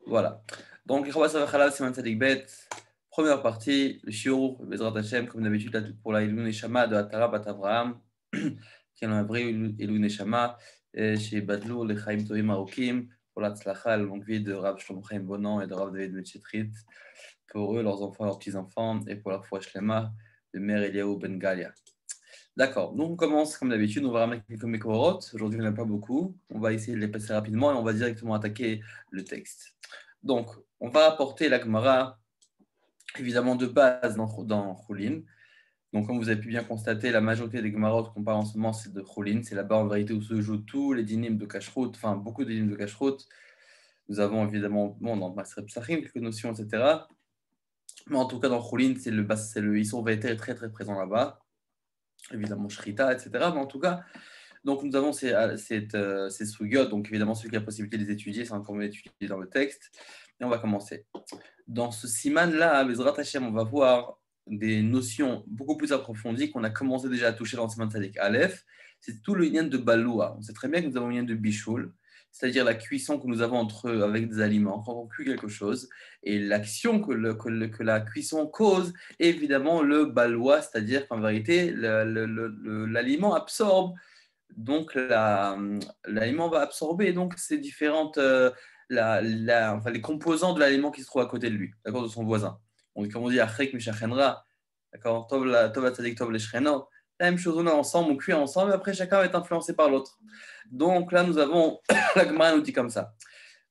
Voilà. Donc, Ikhwa Khalaf, Siman Tzadik Bet, première partie, le Shiur, Bezrat Hashem, comme d'habitude, là, pour la Ilou Neshama de Atara Bat Avraham, qui est un vrai Ilou Neshama, chez Badlou, les Chaim Tovim Marokim, pour la Tzlacha, la longue vie de Rav Shlomo Chaim Bonan et de Rav David Metchetrit, pour eux, leurs enfants, leurs petits-enfants, et pour leur foi Shlema, de Mère Eliaou Ben Galia. D'accord, donc on commence comme d'habitude, on va ramener quelques Mekorot. Aujourd'hui, il n'y en a pas beaucoup. On va essayer de les passer rapidement et on va directement attaquer le texte. Donc, on va apporter la Gemara, évidemment de base dans Choulin. Donc, comme vous avez pu bien constater, la majorité des Gemarot qu'on parle en ce moment, c'est de Choulin. C'est là-bas en vérité où se jouent tous les dynimes de Kashrut, enfin beaucoup de dynimes de Kashrut. Nous avons évidemment, dans Masreb Psachim, quelques notions, etc. Mais en tout cas, dans Choulin, ils sont très très présents là-bas. Évidemment, Shrita, etc. Mais en tout cas, donc nous avons ces sugyot, donc évidemment celui qui a la possibilité de les étudier, c'est encore mieux étudier dans le texte. Et on va commencer. Dans ce siman-là, Bezrat Hashem, on va voir des notions beaucoup plus approfondies qu'on a commencé déjà à toucher dans le siman Tzadik Aleph. C'est tout le lien de Baloua. On sait très bien que nous avons un lien de Bichoul, c'est-à-dire la cuisson que nous avons avec des aliments, quand on cuit quelque chose, et l'action que la cuisson cause, et évidemment le Baloua, c'est-à-dire qu'en vérité, l'aliment absorbe, donc l'aliment va absorber donc ces différentes enfin, les composants de l'aliment qui se trouve à côté de lui, d'accord, de son voisin. Donc, comme on dit, Achek Mishachenra, d'accord, Tov la Tzadik Tov l'Eshcheno, la même chose, on est ensemble, on cuit ensemble, et après chacun va être influencé par l'autre. Donc là, nous avons, la Gemara nous dit comme ça.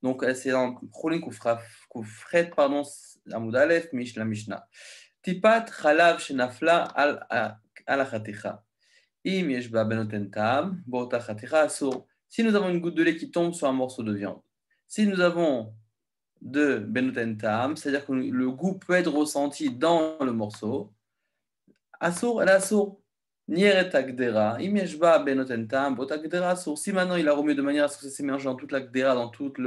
Donc, c'est dans Cholin Koufret, pardon, Amoud Aleph, la Mishnah. Tipat Chalav Shenafla al Achatecha. Si nous avons une goutte de lait qui tombe sur un morceau de viande, si nous avons de benotentam, c'est-à-dire que le goût peut être ressenti dans le morceau, assour, elle assour. Nieret agdera, imeshba benotentam, botagdera assour. Si maintenant il a remis de manière à ce que ça s'est mélangé dans toute la gdera, dans toute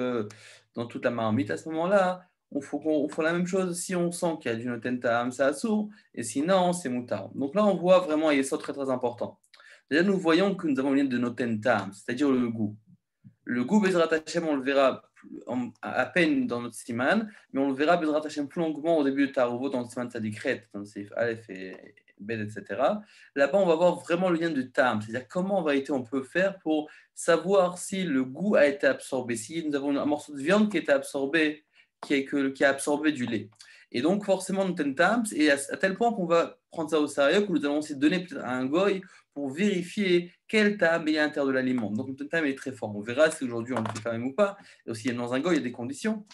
la marmite, à ce moment-là, on faut la même chose si on sent qu'il y a du notentam, c'est assour, et sinon c'est moutard. Donc là, on voit vraiment un yesod très très important. Déjà, nous voyons que nous avons une ligne de notentam, c'est-à-dire le goût. Le goût, Bezrat Hashem, on le verra à peine dans notre siman, mais on le verra Bezrat Hashem plus longuement au début de Taruvot, dans le siman Tzadikret, dans le Seif Aleph et Bet, etc. Là-bas, on va voir vraiment le lien de tam, c'est-à-dire comment en vérité on peut faire pour savoir si le goût a été absorbé, si nous avons un morceau de viande qui a été absorbé, qui a absorbé du lait. Et donc, forcément, nous tam, et à tel point qu'on va prendre ça au sérieux, que nous allons aussi donner peut-être à un goy pour vérifier quel tam est à l'intérieur de l'aliment. Donc, le tam est très fort. On verra si aujourd'hui on le fait quand même ou pas. Et aussi, dans un goy, il y a des conditions.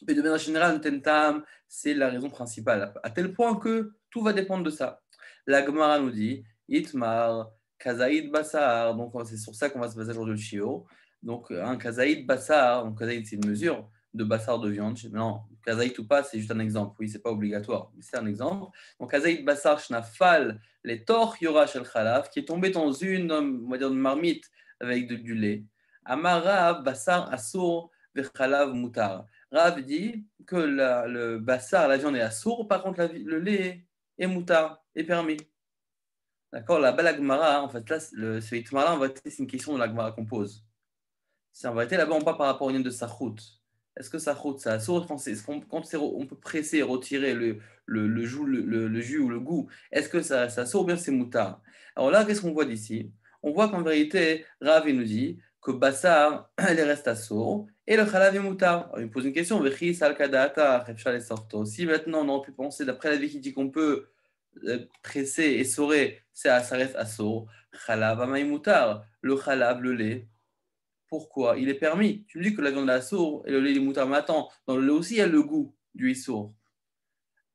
Mais de manière générale, le tam, c'est la raison principale, à tel point que tout va dépendre de ça. La Gemara nous dit Itmar, Kazaïd Bassar. Donc, c'est sur ça qu'on va se baser aujourd'hui le Shio. Donc, un Kazaïd Bassar, donc Kazaïd, c'est une mesure de Bassar de viande. Non, Kazaïd ou pas, c'est juste un exemple. Oui, c'est pas obligatoire, mais c'est un exemple. Donc, Kazaïd Bassar Shnafal, les Tor Yora Shel Khalaf, qui est tombé dans on va dire, une marmite avec du lait. Amarav Bassar Assour Vechalav Mutar. Rav dit que le bassar, la viande est assour, par contre le lait est moutar, est permis. D'accord. La belle Agmara, en fait, là, ce Itmara, en vérité, c'est une question de l'Agmara qu'on pose. C'est en vérité, là-bas, on parle par rapport au lien de Sachout. Est-ce que Sachout, c'est assour? Quand on peut presser et retirer le jus ou le goût, est-ce que ça assour ou bien c'est moutar? Alors là, qu'est-ce qu'on voit d'ici? On voit qu'en vérité, Rav nous dit que Bassar, elle reste assour et le Khalav est moutar. Alors, il me pose une question, si maintenant on aurait pu penser, d'après la vie qui dit qu'on peut presser et saurer, ça reste assour, Khalav amay moutar, le Khalav, le lait. Pourquoi? Il est permis. Tu me dis que la viande est assour et le lait est moutar, mais attends, dans le lait aussi, il y a le goût du issour.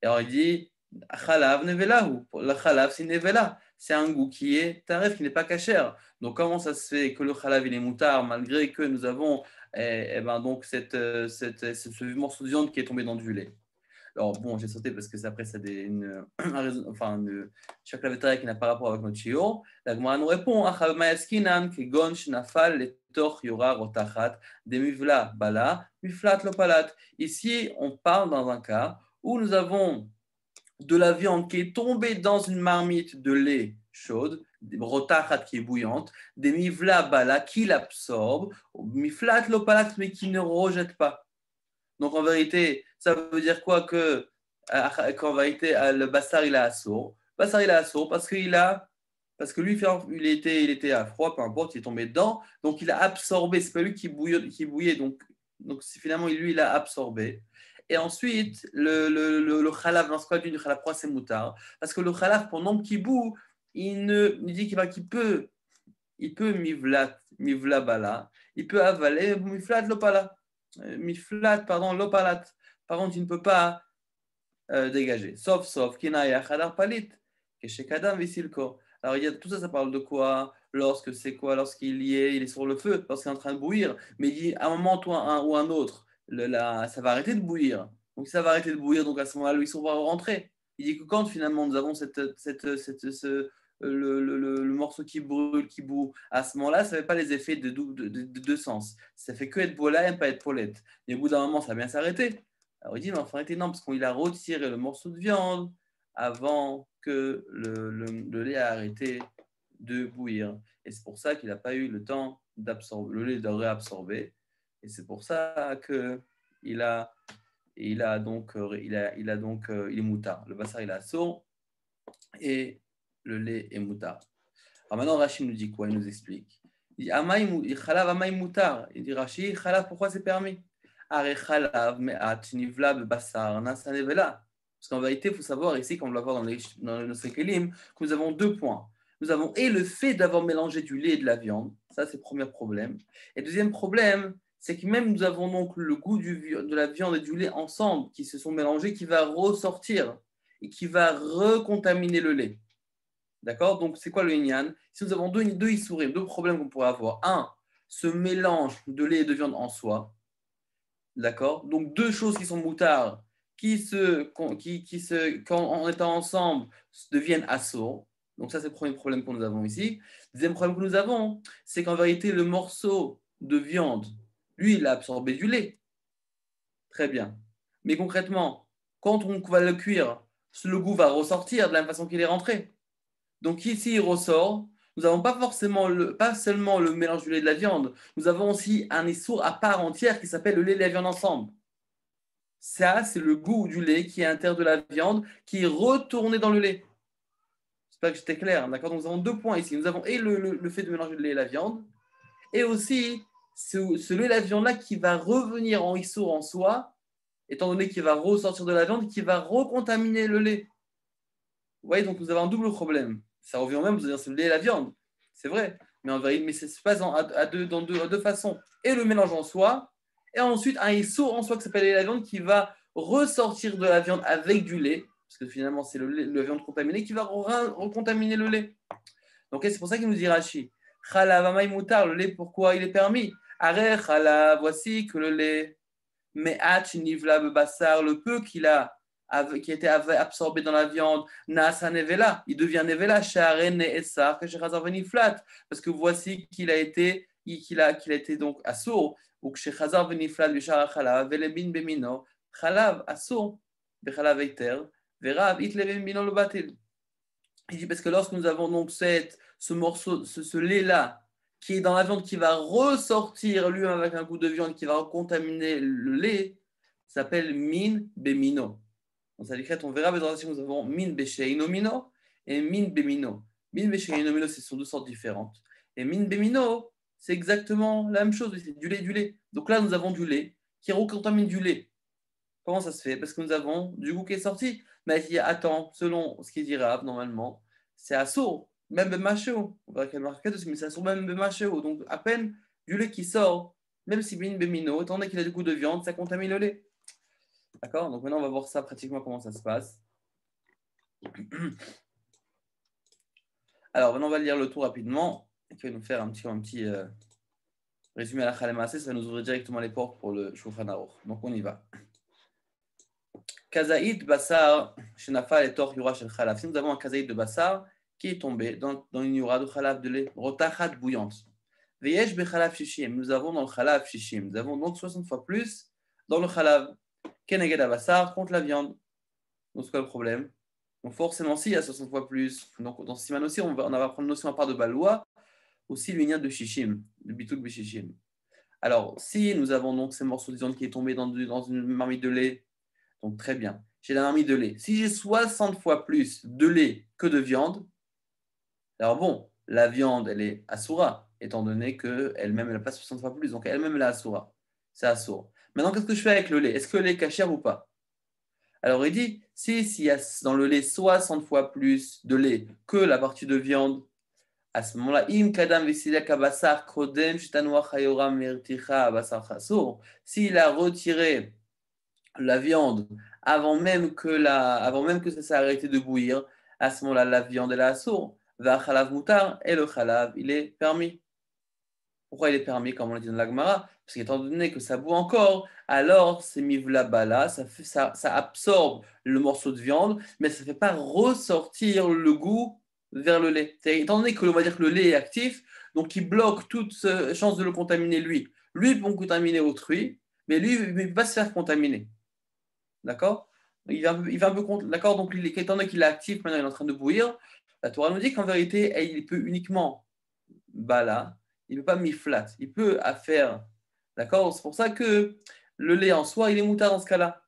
Et alors il dit, Khalav nevelahu. Le Khalav, c'est nevela. C'est un goût qui est tarif, qui n'est pas cachère. Donc comment ça se fait que le Khalav, il est moutar, malgré que nous avons donc ce morceau de viande qui est tombé dans du lait? Alors bon, j'ai sauté parce que après, c'est chaque laveteria qui n'a pas rapport avec notre chiot. La Gemara nous répond kegon shnafal letoch yora rotachat demivla bala miflat lopalat. Ici, on parle dans un cas où nous avons de la viande qui est tombée dans une marmite de lait chaude, rotachat qui est bouillante, des mivla bala qui l'absorbe, miflat lopalat mais qui ne rejette pas. Donc en vérité, ça veut dire quoi qu'en vérité, le Bassar il a assour. Bassar il a assour parce que lui, il était à froid, peu importe, il est tombé dedans. Donc il a absorbé, c'est pas lui qui bouillait. Donc finalement, lui, il a absorbé. Et ensuite, le khalaf, dans ce cas du khalaf, pourquoi c'est moutard? Parce que le khalaf, pendant qu'il bout, il dit il peut mivla bala, il peut avaler miflat lopala. Miflat, pardon, lopalat. Par contre, il ne peut pas dégager. Sauf, kinaya khadar palit, keshekadam visilko. Alors, tout ça, ça parle de quoi? Lorsqu'il il est sur le feu, lorsqu'il est en train de bouillir. Mais il dit, à un moment ou un autre, ça va arrêter de bouillir. Donc, ça va arrêter de bouillir, donc à ce moment-là, l'huisson va rentrer. Il dit que quand finalement nous avons le morceau qui brûle, qui bout, à ce moment-là, ça ne fait pas les effets de deux sens. Ça fait que être bola et pas être polette. Et au bout d'un moment, ça va bien s'arrêter. Alors il dit, mais enfin, arrêtez, non, parce qu'il a retiré le morceau de viande avant que le lait a arrêté de bouillir. Et c'est pour ça qu'il n'a pas eu le temps d'absorber, le lait de réabsorber. Et c'est pour ça que il est moutard. Le bassar, il a sourd et le lait est moutard. Alors maintenant, Rachid nous dit quoi? Il nous explique. Il dit, Khalav amaï moutar. Il dit, Rachid, Khalav, pourquoi c'est permis? Are Khalav me'at nivla bebassar nasa nevela. Parce qu'en vérité, il faut savoir ici, comme on va voir dans nos Kelim, que nous avons deux points. Nous avons et le fait d'avoir mélangé du lait et de la viande. Ça, c'est le premier problème. Et le deuxième problème, c'est que même nous avons donc le goût de la viande et du lait ensemble qui se sont mélangés, qui va ressortir et qui va recontaminer le lait. D'accord? Donc, c'est quoi le Inyan? Si nous avons deux Issourim, deux problèmes qu'on pourrait avoir. Un, ce mélange de lait et de viande en soi. D'accord? Donc, deux choses qui sont moutards, en étant ensemble, deviennent assourds. Donc, ça, c'est le premier problème que nous avons ici. Deuxième problème que nous avons, c'est qu'en vérité, le morceau de viande, lui, il a absorbé du lait. Très bien. Mais concrètement, quand on va le cuire, le goût va ressortir de la même façon qu'il est rentré. Donc ici, il ressort. Nous n'avons pas seulement le mélange du lait et de la viande, nous avons aussi un issour à part entière qui s'appelle le lait et la viande ensemble. Ça, c'est le goût du lait qui est à l'intérieur de la viande qui est retourné dans le lait. J'espère que j'étais clair. D'accord? Donc nous avons deux points ici. Nous avons et le fait de mélanger le lait et la viande, et aussi ce lait et la viande-là qui va revenir en issour en soi, étant donné qu'il va ressortir de la viande et qui va recontaminer le lait. Vous voyez, donc nous avons un double problème. Ça revient au même, vous allez dire c'est le lait et la viande. C'est vrai. Mais en vérité, mais ça se passe à deux façons. Et le mélange en soi, et ensuite un issour en soi qui s'appelle le lait et la viande qui va ressortir de la viande avec du lait, parce que finalement c'est la viande contaminée qui va recontaminer le lait. Donc c'est pour ça qu'il nous dit Rashi. Chalavamay moutar, le lait, pourquoi il est permis? Arrête, chala, voici que le lait, mais nivla bassar, le peu qui a été absorbé dans la viande, nasa nevela, il devient nevela, sharen esar, flat, parce que voici qu'il a été donc assour, ou que shechazar veniflat, bishar chalav, velebin bemino, chalav assour, bechalav eiter, verav itle bemino le batil. Il dit parce que lorsque nous avons donc ce morceau, ce lait-là, qui est dans la viande, qui va ressortir lui-même avec un goût de viande, qui va contaminer le lait, s'appelle min bemino. Dans sa décrète, on verra, mais dans la nous avons min besheino mino et min bemino. Min besheino mino, ce sont deux sortes différentes. Et min bemino, c'est exactement la même chose, c'est du lait. Donc là, nous avons du lait qui recontamine du lait. Comment ça se fait? Parce que nous avons du goût qui est sorti. Mais il dit, attends, selon ce qui dit Rav, normalement, c'est assourd, même Bemachéo. On verra quelle marque dessus, mais c'est assourd même Bemachéo. Donc, à peine du lait qui sort, même si Bin Bemino, étant donné qu'il a du goût de viande, ça contamine le lait. D'accord? Donc, maintenant, on va voir ça pratiquement comment ça se passe. Alors, maintenant, on va lire le tout rapidement. Et qui va nous faire un petit résumé à la Khalemase. Ça va nous ouvrir directement les portes pour le Shulchan Aruch. Donc, on y va. Kazaïd Bassar, Shenafal et Tor Yura Shel Khalaf. Si nous avons un kazaïd de Bassar qui est tombé dans une Yura de Khalaf de lait, Rotachat bouillante. Veyesh Bechalaf Shishim. Nous avons dans le Khalaf Shishim. Nous avons donc 60 fois plus dans le Khalaf. Keneged Bassar contre la viande. Donc, c'est quoi le problème? Donc, forcément, s'il y a 60 fois plus, donc dans ce siman aussi, on va prendre une notion à part de Baloua, aussi l'union de Shishim, de Bituk Beshishim. Alors, si nous avons donc ces morceaux de viande qui est tombé dans une marmite de lait, donc très bien, j'ai la marmite de lait. Si j'ai 60 fois plus de lait que de viande, alors bon, la viande, elle est assoura, étant donné qu'elle-même, elle n'a pas 60 fois plus, donc elle-même, elle est assoura. C'est assour. Maintenant, qu'est-ce que je fais avec le lait? Est-ce que le lait est cachère ou pas? Alors, il dit, s'il y a dans le lait 60 fois plus de lait que la partie de viande, à ce moment-là, im kadam vesilek abasar kodem shtanua chayoram merticha abasar chasour, s'il a retiré la viande avant même que ça s'est arrêté de bouillir, à ce moment-là, la viande elle est assour, va chalav mutar, et le chalav, il est permis. Pourquoi il est permis, comme on l'a dit dans l'Agmara? Parce qu'étant donné que ça bout encore, alors c'est mivla bala, ça absorbe le morceau de viande, mais ça ne fait pas ressortir le goût vers le lait. Étant donné que on va dire que le lait est actif, donc il bloque toute chance de le contaminer lui. Lui peut contaminer autrui, mais lui il ne peut pas se faire contaminer. D'accord? Il va un peu contre. D'accord? Donc étant donné qu'il est actif, maintenant il est en train de bouillir, la Torah nous dit qu'en vérité, il peut uniquement bala, il ne peut pas miflat, il peut faire. D'accord? C'est pour ça que le lait en soi, il est moutard dans ce cas-là.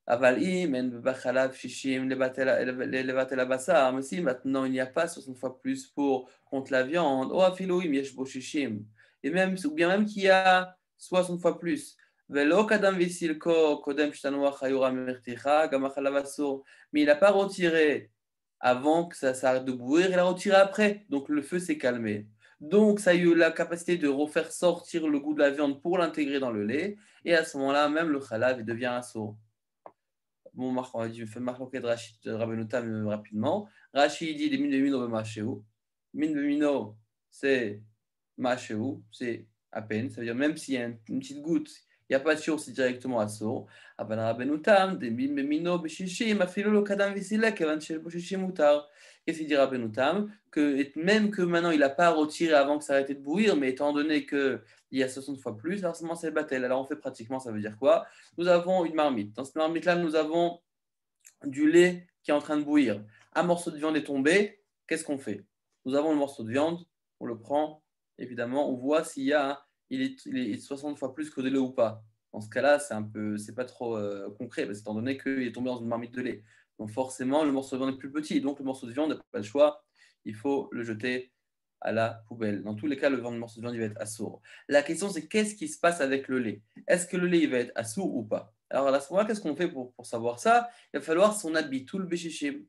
Avalim, en bachalav, shishim, levatel abasar. Mais si maintenant il n'y a pas 60 fois plus pour contre la viande, oh afilouim, yesh bo shishim. Et même, ou bien même qu'il y a 60 fois plus. Velo kadam visilko, kodem shtanua chayura merticha, gamachalav asur. Mais il n'a pas retiré avant que ça s'arrête de bouillir, il a retiré après. Donc le feu s'est calmé. Donc ça a eu la capacité de refaire sortir le goût de la viande pour l'intégrer dans le lait. Et à ce moment-là, même le chalav il devient un sourd. Bon, je fais marquer de Rachid de Rabbeinu Tam rapidement. Rachid dit des mines de mino b'machéou. Mine de mino, c'est machéou, c'est à peine. Ça veut dire même s'il y a une petite goutte, il n'y a pas de chose, c'est directement à sourd. Aban Rabbeinu Tam, des mines de mino b'shishim, afilo lo kadam visilek, evan shel b'shishim mutar. Qu'est-ce qu'il dit Rabbeinu Tam? Que même que maintenant il n'a pas retiré avant que ça arrête de bouillir, mais étant donné qu'il y a 60 fois plus, alors c'est le battel. Alors on fait pratiquement, ça veut dire quoi? Nous avons une marmite. Dans cette marmite-là, nous avons du lait qui est en train de bouillir. Un morceau de viande est tombé. Qu'est-ce qu'on fait? Nous avons le morceau de viande, on le prend, évidemment, on voit s'il y a, il est 60 fois plus que de lait ou pas. Dans ce cas-là, c'est pas trop concret, parce étant donné qu'il est tombé dans une marmite de lait. Donc forcément, le morceau de viande est plus petit. Donc le morceau de viande n'a pas le choix. Il faut le jeter à la poubelle. Dans tous les cas, le morceau de viande il va être assourd. La question, c'est qu'est-ce qui se passe avec le lait? Est-ce que le lait il va être assourd ou pas? Alors à ce moment-là, qu'est-ce qu'on fait pour savoir ça? Il va falloir son habit, tout le béchichim.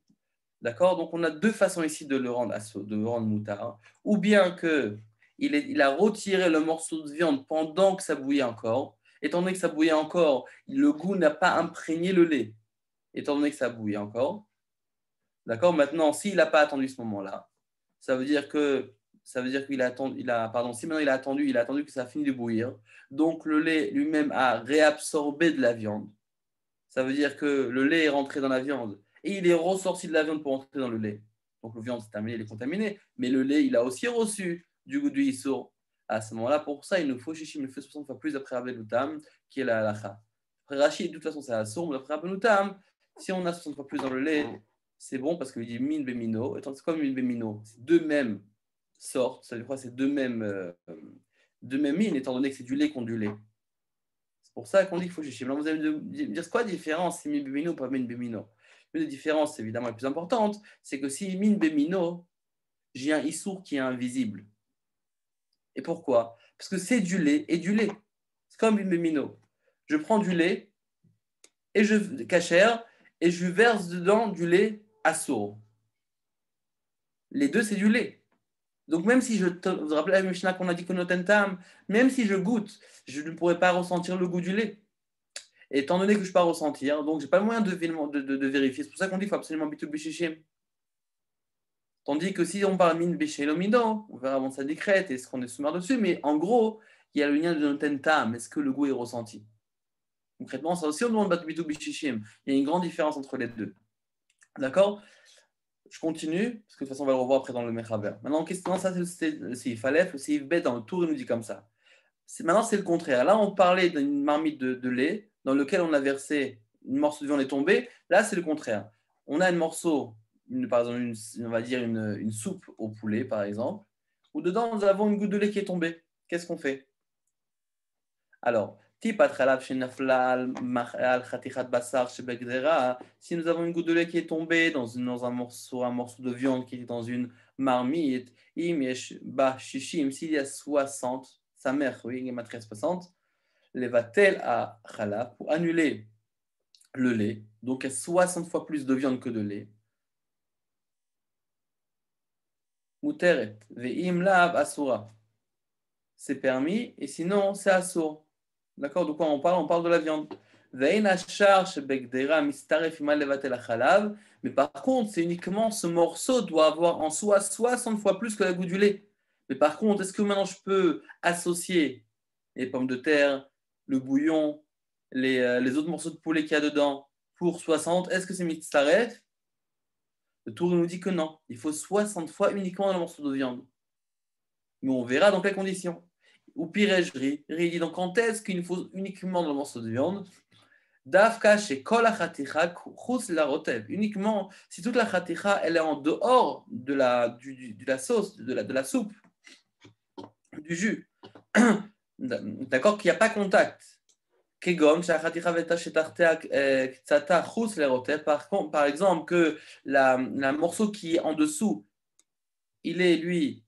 D'accord? Donc on a deux façons ici de le rendre assourd, de le rendre moutard. Ou bien que il a retiré le morceau de viande pendant que ça bouillait encore. Étant donné que ça bouillait encore, le goût n'a pas imprégné le lait. Étant donné que ça bouillait encore. D'accord? Maintenant, s'il n'a pas attendu ce moment-là, ça veut dire qu'il a attendu, pardon, si maintenant il a attendu que ça a fini de bouillir, donc le lait lui-même a réabsorbé de la viande. Ça veut dire que le lait est rentré dans la viande et il est ressorti de la viande pour entrer dans le lait. Donc le viande c'est terminé, il est contaminé, mais le lait il a aussi reçu du goût du issour. À ce moment-là, pour ça, il nous faut shishim, il nous faut 60 fois plus d'après Rabbeinu Tam, qui est la halacha. Après Rachid, de toute façon, c'est assour, mais d'après Rabbeinu Tam, si on a 60 fois plus dans le lait, c'est bon parce qu'il dit min bemino. Et c'est quoi min bemino? C'est deux mêmes sortes, ça veut dire quoi? C'est deux mêmes mines, étant donné que c'est du lait contre du lait. C'est pour ça qu'on dit qu'il faut shishim. Alors vous allez me dire, c'est quoi la différence, si min bemino ou pas min bemino? Une des différences, évidemment, la plus importante, c'est que si min bemino, j'ai un issour qui est invisible. Et pourquoi? Parce que c'est du lait et du lait. C'est comme une bemino. Je prends du lait et je cachère et je verse dedans du lait assour. Les deux, c'est du lait. Donc même si vous vous rappelez la Mishnah qu'on a dit que notentam, même si je goûte, je ne pourrais pas ressentir le goût du lait. Et étant donné que je ne peux pas ressentir, donc je n'ai pas le moyen de vérifier. C'est pour ça qu'on dit qu'il faut absolument bitul bishishim. Tandis que si on parle min béchelomino, on verra avant ça décrète et ce qu'on est soumis dessus, mais en gros, il y a le lien de notentam. Est-ce que le goût est ressenti? Concrètement, ça aussi, on demande bitul bishishim. Il y a une grande différence entre les deux. D'accord? Je continue, parce que de toute façon, on va le revoir après dans le Mechaber. Maintenant, question, ça, c'est le Seif Aleph. Le Seif Bet, dans le tour, il nous dit comme ça. Maintenant, c'est le contraire. Là, on parlait d'une marmite de lait dans lequel on a versé une morceau de viande est tombée. Là, c'est le contraire. On a un morceau, par exemple, on va dire une soupe au poulet, par exemple, où dedans, nous avons une goutte de lait qui est tombée. Qu'est-ce qu'on fait? Alors, tipat khalav shenafla al khatichat basar shebegdera, si nous avons une goutte de lait qui est tombée dans un morceau de viande qui est dans une marmite, im yesh ba shishim, s'il y a 60, sa mère, oui, il y a 60, levatel à khalav, pour annuler le lait, donc il y a 60 fois plus de viande que de lait. Muteret, ve'im lav asura. C'est permis, et sinon, c'est assour. D'accord? De quoi on parle? On parle de la viande. Ve'in ashar shebegdera mistaref imal levatel achalav. Mais par contre, c'est uniquement ce morceau doit avoir en soi 60 fois plus que la goutte du lait. Mais par contre, est-ce que maintenant je peux associer les pommes de terre, le bouillon, les autres morceaux de poulet qu'il y a dedans pour 60? Est-ce que c'est mistaref? Le Tour nous dit que non. Il faut 60 fois uniquement dans le morceau de viande. Mais on verra dans quelles conditions. Ou piregerie, dit donc quand est-ce qu'il nous faut uniquement dans le morceau de viande? Dafka chez kol achaticha chutz la rotev. Uniquement si toute la chaticha elle est en dehors de la sauce, de la soupe, du jus. D'accord, qu'il n'y a pas contact. Kegon, par exemple, que la morceau qui est en dessous, il est lui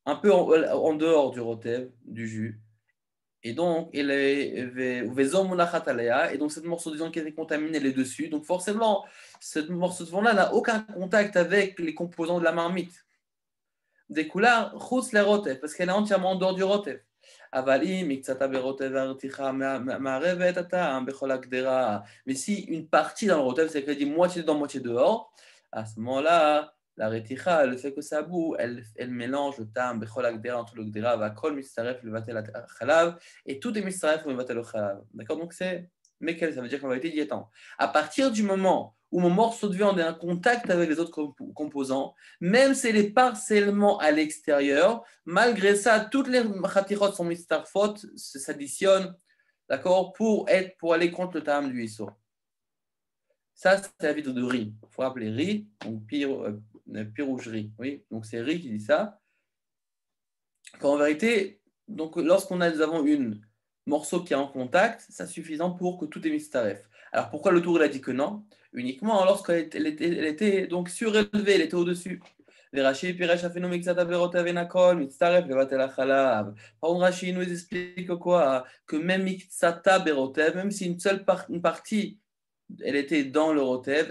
un peu en dehors du rotev, du jus. Et donc, et donc cette morceau de viande qui a été contaminé, elle est dessus. Donc forcément, ce morceau de viande-là n'a aucun contact avec les composants de la marmite. Des couleurs, parce qu'elle est entièrement en dehors du rotev. Mais si une partie dans le rotev, c'est qu'elle dit moitié dedans, moitié dehors, à ce moment-là, la reticha, le fait que ça boue, elle mélange le tam, bechol agdera, entre le gdera, va kol mistaref, le vatel chalav, et tout est mistaref, le vatel chalav. D'accord? Donc c'est Mekel, ça veut dire qu'en vérité, il est temps. À partir du moment où mon morceau de viande est en contact avec les autres composants, même si elle est partiellement à l'extérieur, malgré ça, toutes les khatirot sont mistarfot, s'additionnent, d'accord, pour aller contre le tam du Issur. Ça, c'est la vidéo de riz. Il faut rappeler riz, donc pirougerie. Oui, donc c'est riz qui dit ça. En vérité, donc lorsqu'on nous avons une morceau qui est en contact, c'est suffisant pour que tout est mistaref. Alors pourquoi le tour il a dit que non? Uniquement lorsqu'elle était donc surélevée, elle était au-dessus. Rashi nous explique quoi? Que même Miksata Berotev, même si une partie elle était dans le rotev,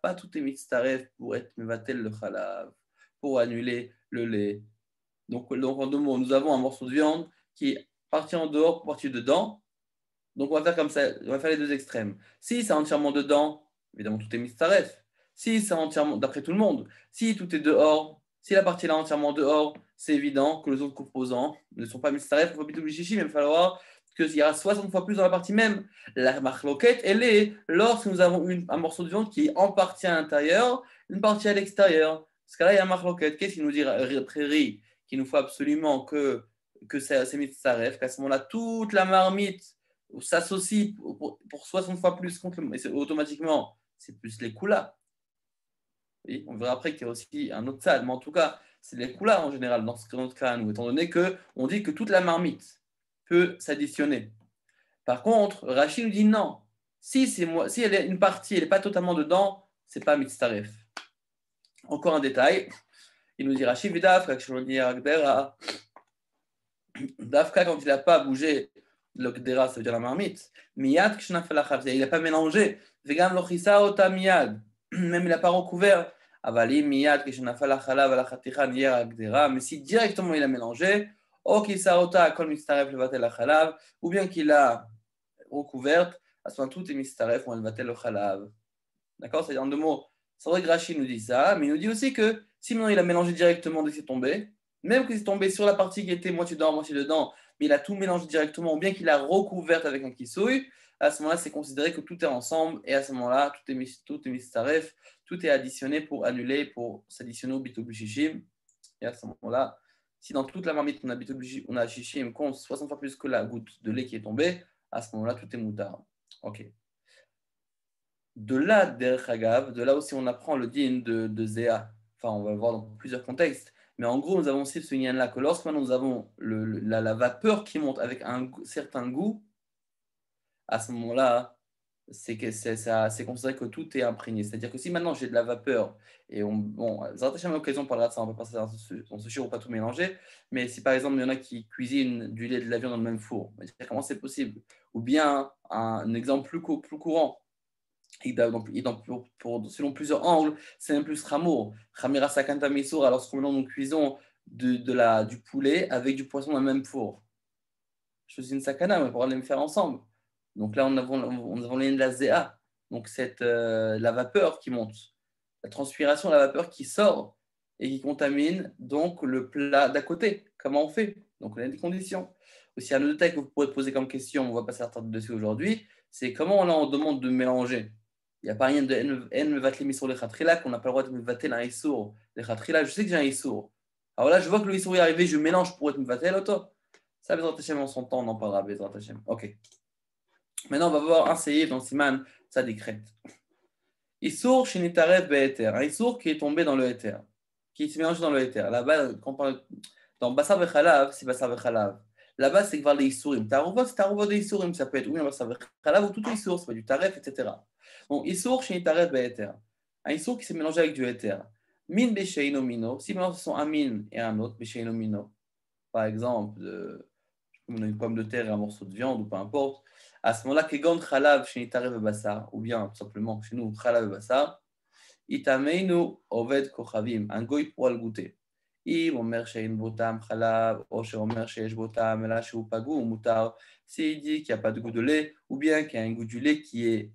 pas tout est mitzaref pour être mevatel le chalav, pour annuler le lait. Donc en deux mots, nous avons un morceau de viande qui est parti en dehors pour partir dedans. Donc on va faire comme ça, on va faire les deux extrêmes. Si c'est entièrement dedans, évidemment tout est mitzaref. Si c'est entièrement, d'après tout le monde, si tout est dehors, si la partie est entièrement dehors, c'est évident que les autres composants ne sont pas mitzaref, il faut pas chichi, mais il va falloir qu'il y aura 60 fois plus dans la partie même. La marloquette, elle est lorsque nous avons un morceau de viande qui est en partie à l'intérieur, une partie à l'extérieur. Parce que là, il y a un marloquette. Qu'est-ce qu'il nous dit Prairie? Qu'il nous faut absolument que c'est mitzaref, qu'à ce moment-là, toute la marmite s'associe pour 60 fois plus contre automatiquement, c'est plus les koulas. Oui, on verra après qu'il y a aussi un autre sale, mais en tout cas, c'est les koulas en général dans notre cas, nous, étant donné qu'on dit que toute la marmite peut s'additionner. Par contre, Rachid nous dit non. Si elle est une partie, elle n'est pas totalement dedans, c'est pas mitzaref. Encore un détail. Il nous dit Rachid Vidaf, Dafka, quand il n'a pas bougé, le Gdera, ça veut dire la marmite, Miyad il n'a pas mélangé, Vegam Lochisa Ota Miyad, même il n'a pas recouvert, Avali Miyad mais si directement il a mélangé, Okisa Ota Kol Mistaref Levatel Achalav, ou bien qu'il a recouverte, à ce moment tout est Mistaref ou Levatel Achalav. D'accord? C'est-à-dire en deux mots, c'est vrai que Rachid nous dit ça, mais il nous dit aussi que si maintenant il a mélangé directement dès que c'est tombé, même que c'est tombé sur la partie qui était moitié dedans, moitié dedans, mais il a tout mélangé directement, ou bien qu'il a recouvert avec un kissouille, à ce moment-là, c'est considéré que tout est ensemble, et à ce moment-là, tout est mistaref, tout est additionné pour annuler, pour s'additionner au bitou shishim. Et à ce moment-là, si dans toute la marmite on a shishim compte 60 fois plus que la goutte de lait qui est tombée, à ce moment-là, tout est moutard. Ok. De là, de là aussi on apprend le din de Zéa. Enfin, on va le voir dans plusieurs contextes. Mais en gros, nous avons aussi ce lien-là que lorsque nous avons la vapeur qui monte avec un certain goût, à ce moment-là, c'est considéré que tout est imprégné. C'est-à-dire que si maintenant j'ai de la vapeur, et Zrat Hashem, à l'occasion, on parlera de ça, on peut passer dans ce chiffre pour pas tout mélanger, mais si par exemple il y en a qui cuisinent du lait et de la viande dans le même four, on va dire comment c'est possible? Ou bien un exemple plus courant, selon plusieurs angles, c'est même plus Ramour. Ramira Sakanta Misour, alors qu'on mélange nous cuisons du poulet avec du poisson dans le même four. Je suis une sakana, mais on pourra les faire ensemble. Donc là, on avons de la ZA, donc la vapeur qui monte, la transpiration, la vapeur qui sort et qui contamine donc le plat d'à côté. Comment on fait? Donc on a des conditions. Aussi, un autre détail que vous pourrez poser comme question, on va passer à tard dessus aujourd'hui, c'est comment on demande de mélanger. Il n'y a pas rien de N me vatler sur les khatrila qu'on n'a pas le droit de me vatler un issour. Les khatrila, je sais que j'ai un issour. Alors là, je vois que le issour est arrivé, je mélange pour être me vatler, l'auto. Ça, Bezrat Hashem, en son temps, on en parlera, Bezrat Hashem. Ok. Maintenant, on va voir un seif dans Siman, ça décrète. Issour shinitarev be'eter. Un issour qui est tombé dans le éther, qui s'est mélangé dans le éther. Là-bas, quand on parle dans Bassar Vechalav, c'est Bassar Vechalav. Là-bas, c'est voir les Issourim. Taruvot, c'est Taruvot des Issourim. Ça peut être oui, un Bassar Vechalav ou tout Issour, c'est pas du Taref, etc. Donc, Issour shinitarev be'eter. Un issour qui s'est mélangé avec du éther. Min be'sheino mino. Si maintenant ce sont un min et un autre, be'sheino mino. Par exemple, on a une pomme de terre et un morceau de viande, ou peu importe, à ce moment-là, Kegon Khalav chez Nitarev Bassar, ou bien tout simplement chez nous, Khalav Bassar, Itameinu Oved Kochavim, un goy pourra le goûter. אם אומר שאין בותם חלב, או שאומר שיש בותם, אלא שהוא פגום, מותר. S'il dit qu'il n'y a pas de goût de lait, ou bien qu'il y a un goût du lait qui est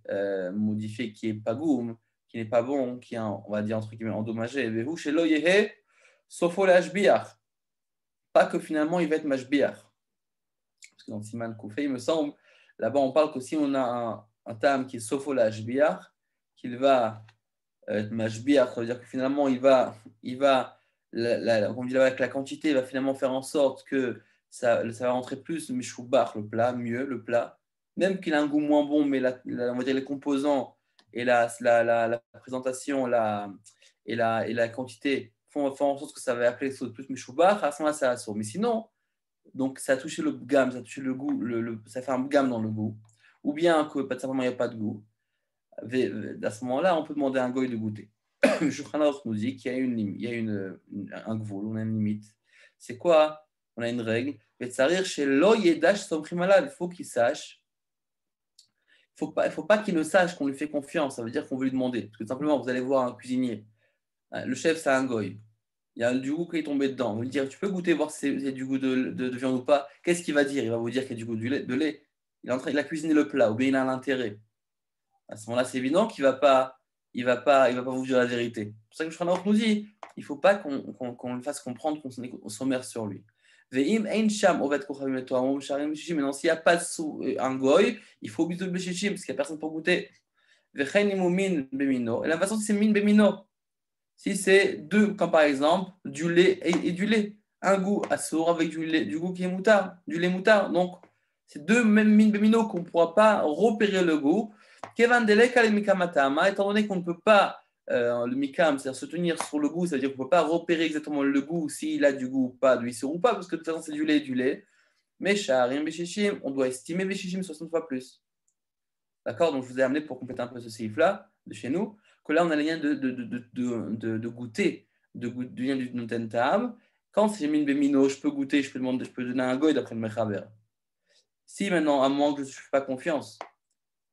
modifié, qui est pagoum, qui n'est pas bon, qui est, on va dire, entre guillemets, endommagé. Vehu shelo yehe, sofo l'ashbiach. Pas que finalement il va être mashbiach. Parce que dans Siman Koufé, il me semble, là-bas on parle que si on a un tam qui est sofo l'ashbiach, qu'il va être mashbiach, ça veut dire que finalement il va comme on dit là, avec la quantité, il va finalement faire en sorte que ça va rentrer plus le mishubach, le plat, mieux le plat, même qu'il a un goût moins bon, mais on va dire les composants et la présentation et la quantité font en sorte que ça va appeler plus mishubach, à ce moment-là, ça assaut. Mais sinon, donc ça a touché le gamme, ça a touché le goût, ça fait un gamme dans le goût, ou bien que pas simplement il n'y a pas de goût. À ce moment-là, on peut demander à un goy de goûter. Le Shulchan Aruch nous dit qu'il y a un gvoul, on a une limite. C'est quoi? On a une règle. Il faut qu'il sache. Il ne faut pas qu'il le sache qu'on lui fait confiance. Ça veut dire qu'on veut lui demander. Parce que simplement, vous allez voir un cuisinier. Le chef, c'est un goy. Il y a du goût qui est tombé dedans. Vous lui dire, tu peux goûter, voir s'il y a du goût de viande ou pas. Qu'est-ce qu'il va dire? Il va vous dire qu'il y a du goût de lait. Il a cuisiné le plat, ou bien il a l'intérêt. À ce moment-là, c'est évident qu'il ne va pas vous dire la vérité. C'est pour ça que Shulchan Aruch nous dit, il ne faut pas qu'on le fasse comprendre qu'on sommaire sur lui. Maintenant, s'il n'y a pas un goy, il faut bitul beshishim, parce qu'il n'y a personne pour goûter. Et la façon, c'est min bemino. Si c'est deux, comme par exemple, du lait et du lait. Un goût assour avec du goût qui est moutard, du lait moutard. Donc, c'est deux mêmes min bemino qu'on ne pourra pas repérer le goût. Kevan deleka le mikamatama, étant donné qu'on ne peut pas le mikam, c'est-à-dire se tenir sur le goût, c'est-à-dire qu'on ne peut pas repérer exactement le goût, s'il a du goût ou pas, du issour ou pas, parce que de toute façon c'est du lait. Mais sharim beshishim, on doit estimer beshishim 60 fois plus. D'accord? Donc je vous ai amené pour compléter un peu ce seif-là, de chez nous, que là on a le lien de goûter, du lien du Noten Ta'am. Quand c'est min bemino, je peux goûter, je peux donner un goy d'après le mechaber. Si maintenant, à moins que je ne fais pas confiance,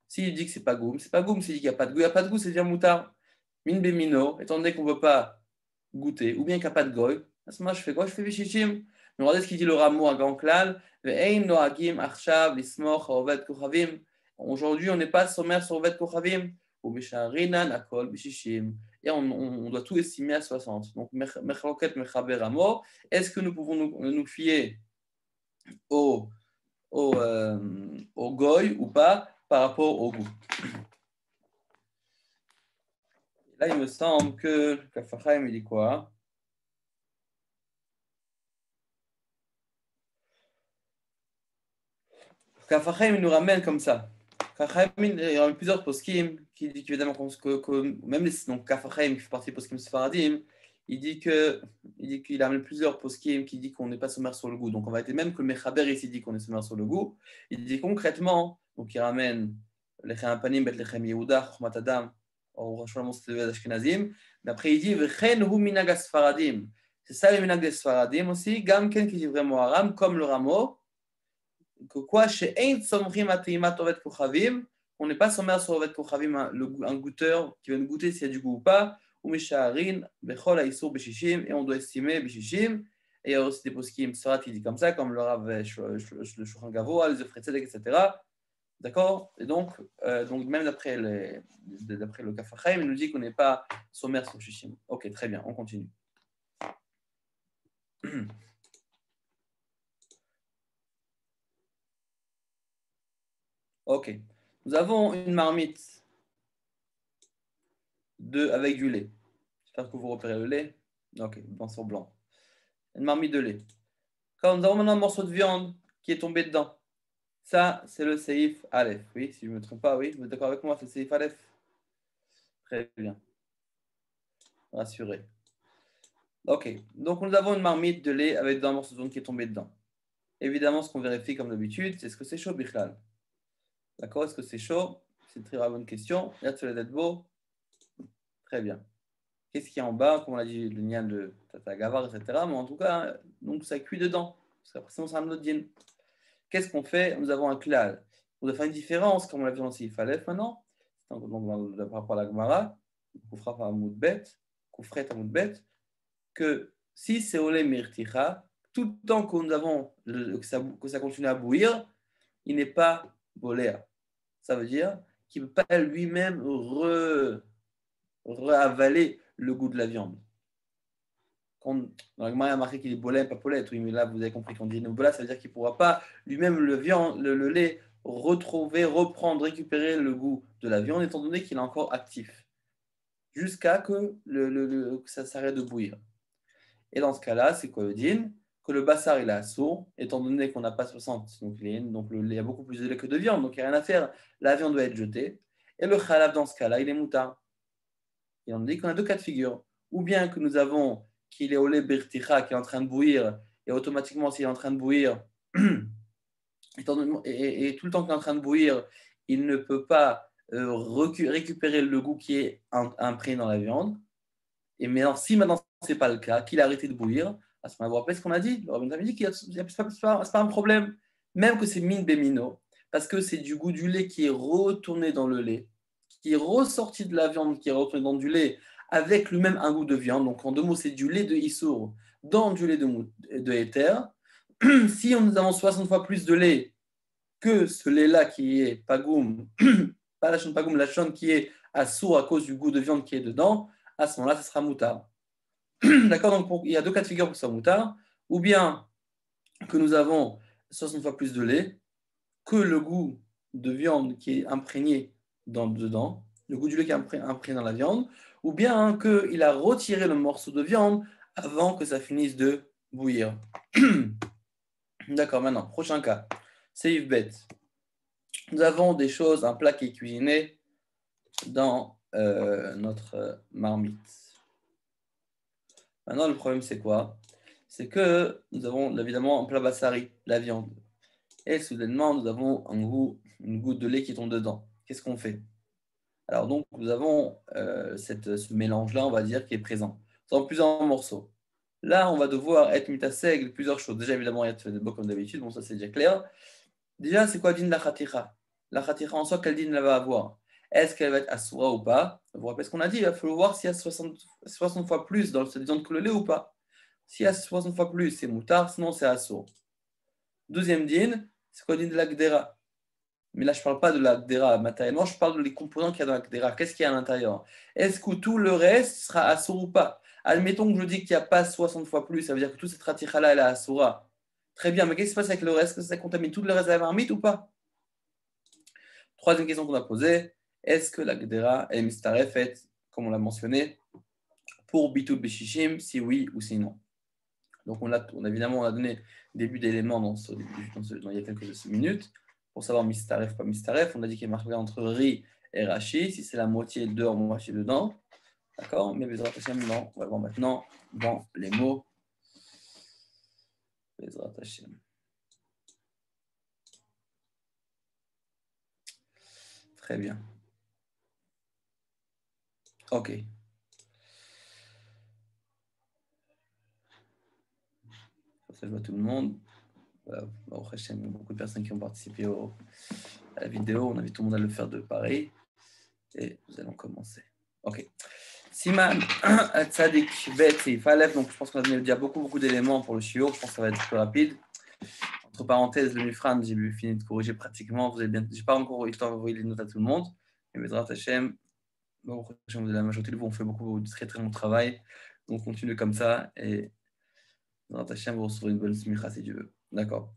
s'il dit que c'est pas goum, c'est pas goum. S'il dit qu'il n'y a pas de goût, il n'y a pas de goût, c'est bien moutard. Min bemino, étant donné qu'on ne veut pas goûter, ou bien qu'il n'y a pas de goy, à ce moment-là, je fais quoi? Je fais vishichim. Mais regardez ce qu'il dit le rameau à grand klal. Aujourd'hui, on n'est pas sommaire sur Oved Kochavim. Et on doit tout estimer à 60. Donc, est-ce que nous pouvons nous fier au goy ou pas par rapport au goût? Là, il me semble que Kaf HaChaim, il dit quoi? Kaf HaChaim, il nous ramène comme ça. Kaf HaChaim, il y a plusieurs poskim qui disent évidemment que même donc Kaf HaChaim, qui fait partie des poskim Sfaradim, il dit qu'il a amené plusieurs poskim qui dit qu'on n'est pas sommaire sur le goût. Donc on va être même que le Mechaber ici dit qu'on est sommaire sur le goût. Il dit concrètement, donc il ramène Lechem Panim, Bet Lechem Yehuda, Chochmat Adam, Roshon Ashkenazim. Mais après il dit V'chen hu minag Sfaradim. C'est ça le minag des Sfaradim aussi. Gamken qui dit vraiment Aram, comme le Ramo. Que quoi, chez Ein Somrim Ateimat Ovet Kochavim, on n'est pas sommaire sur Ovet Kochavim, un goûteur qui va nous goûter s'il y a du goût ou pas. Ou Mishaharin, Bechol Aïsour Beshishim, et on doit estimer Beshishim. Et il y a aussi des poskim Sorat qui dit comme ça, comme le Rav, le Shulchan Gavoa, les Efrei Tzedek, etc. D'accord. Et donc même d'après le Kaf HaChaim, il nous dit qu'on n'est pas sommaire sur Beshishim. Ok, très bien, on continue. Ok. Nous avons une marmite avec du lait. J'espère que vous repérez le lait. Ok, blanc sur blanc. Une marmite de lait. Quand nous avons maintenant un morceau de viande qui est tombé dedans, ça, c'est le Seif Aleph. Oui, si je ne me trompe pas, oui. Vous êtes d'accord avec moi, c'est le Seif Aleph? Très bien. Rassuré. Ok, donc nous avons une marmite de lait avec un morceau de viande qui est tombé dedans. Évidemment, ce qu'on vérifie comme d'habitude, c'est est-ce que c'est chaud, Bichlal? D'accord, est-ce que c'est chaud? C'est une très bonne question. Beau. Très bien. Qu'est-ce qu'il y a en bas? Comme on l'a dit, le nian de Tata Gavar, etc. Mais en tout cas, donc ça cuit dedans. Sinon, c'est un autre din. Qu'est-ce qu'on fait? Nous avons un klal. On doit faire une différence, comme on l'a vu dans le Seif Aleph maintenant. Donc, par rapport à la Gemara, Koufra par Moudbet, Koufret à Moudbet, que si c'est Olé Mirticha, tout le temps que nous avons que ça continue à bouillir, il n'est pas boléa. Ça veut dire qu'il ne peut pas lui-même avaler le goût de la viande. Dans la Gemara, il y a marqué qu'il est bolé, pas polette. Oui, mais là, vous avez compris qu'on dit bola, ça veut dire qu'il ne pourra pas lui-même le lait reprendre, récupérer le goût de la viande, étant donné qu'il est encore actif, jusqu'à que ça s'arrête de bouillir. Et dans ce cas-là, c'est quoi le din? Que le bassar il est assourd, étant donné qu'on n'a pas 60, donc il y a beaucoup plus de lait que de viande, donc il n'y a rien à faire, la viande doit être jetée. Et le khalab, dans ce cas-là, il est moutard. Et on dit qu'on a deux cas de figure. Ou bien que nous avons qu'il est au lait berticha, qui est en train de bouillir, et automatiquement, s'il est en train de bouillir, et tout le temps qu'il est en train de bouillir, il ne peut pas récupérer le goût qui est imprégné dans la viande. Et maintenant, si maintenant ce n'est pas le cas, qu'il a arrêté de bouillir, à ce moment-là, vous vous rappelez ce qu'on a dit? Le rabbin avait dit qu'il n'y a pas un problème, même que c'est min bémino, parce que c'est du goût du lait qui est retourné dans le lait, qui est ressorti de la viande, qui est retourné dans du lait, avec lui-même un goût de viande. Donc en deux mots, c'est du lait de Issour dans du lait de Héter. Si nous avons 60 fois plus de lait que ce lait-là qui est pagoum, pas la chaîne pagoum, la chaîne qui est assour à cause du goût de viande qui est dedans, à ce moment-là, ce sera moutard. D'accord? Donc il y a deux cas de figure pour ça moutard. Ou bien que nous avons 60 fois plus de lait que le goût de viande qui est imprégné dedans, le goût du lait qui est imprégné dans la viande, ou bien qu'il a retiré le morceau de viande avant que ça finisse de bouillir. D'accord, maintenant, prochain cas. C'est Yves Bête. Nous avons des choses, un plat qui est cuisiné dans notre marmite. Maintenant, le problème, c'est quoi? C'est que nous avons évidemment un plat bassari, la viande. Et soudainement, nous avons une goutte de lait qui tombe dedans. Qu'est-ce qu'on fait? Alors, donc, nous avons ce mélange-là, on va dire, qui est présent. Nous avons plusieurs morceaux. Là, on va devoir être mitaseg plusieurs choses. Déjà, évidemment, il y a des beaux comme d'habitude. Bon, ça, c'est déjà clair. Déjà, c'est quoi din la khatira? La khatira en soi, quel din elle va avoir? Est-ce qu'elle va être assoura ou pas? Vous vous rappelez ce qu'on a dit? Il faut voir s'il y a 60 fois plus dans cette viande que le lait ou pas. S'il y a 60 fois plus, c'est moutard, sinon c'est assour. Deuxième din, c'est quoi din de la gdera? Mais là, je ne parle pas de la gdera matériellement, je parle des composants qu'il y a dans la gdera. Qu'est-ce qu'il y a à l'intérieur? Est-ce que tout le reste sera assour ou pas? Admettons que je dis qu'il n'y a pas 60 fois plus, ça veut dire que toute cette ratichala, elle est assoura. Très bien, mais qu'est-ce qui se passe avec le reste? Est-ce que ça contamine tout le reste de la marmite ou pas? Troisième question qu'on a posée, est-ce que la gdera est mistarefet, comme on l'a mentionné, pour bitul beshishim, si oui ou si non? Donc évidemment, on a donné début d'éléments il y a quelques minutes pour savoir mistaref, pas mistaref. On a dit qu'il y a marqué entre riz et rachi, si c'est la moitié dehors, moitié dedans. D'accord? Mais Bezrat Hashem, non. On va voir maintenant dans les mots. Bezrat Hashem. Très bien. Ok. Ça, je vois tout le monde. Voilà. Baruch Hashem, il y a beaucoup de personnes qui ont participé à la vidéo. On invite tout le monde à le faire de pareil. Et nous allons commencer. Ok. Siman Tzadik Bet Seif Aleph. Donc, je pense qu'on a donné déjà beaucoup d'éléments pour le shiur. Je pense que ça va être plus rapide. Entre parenthèses, le Mifran, j'ai fini de corriger pratiquement. Vous avez bien. J'ai pas encore eu le temps d'envoyer les notes à tout le monde. Mais Bezrat Hashem, bon, la majorité de vous ont fait beaucoup de très bon travail. Donc, continuez comme ça. Et Bezrat Hashem, vous recevrez une bonne smicha si Dieu veut. D'accord.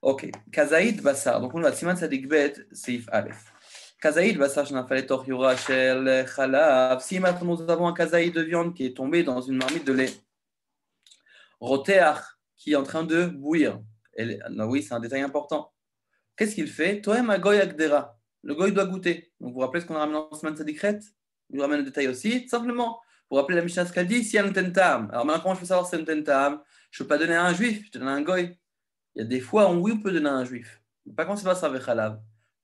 Ok. Kazaïd Bassar. Donc, on va Siman Tzadik Bet Seif Aleph. Kazaïd Bassar, je n'ai pas les torchura shel chalav. Si maintenant nous avons un kazaïd de viande qui est tombé dans une marmite de lait, roteach, qui est en train de bouillir. Oui, c'est un détail important. Qu'est-ce qu'il fait? Toem agoy akdera. Le goy doit goûter. Donc, vous vous rappelez ce qu'on a ramené en semaine Sadikret? Je vous ramène le détail aussi. Simplement, vous vous rappelez la Mishnah ce qu'elle dit? Si un tentam. Alors maintenant, comment je peux savoir si c'est un tentam? Je ne peux pas donner à un juif, je donne à un goy. Il y a des fois où oui, on peut donner à un juif. Pas quand c'est pas avec halab.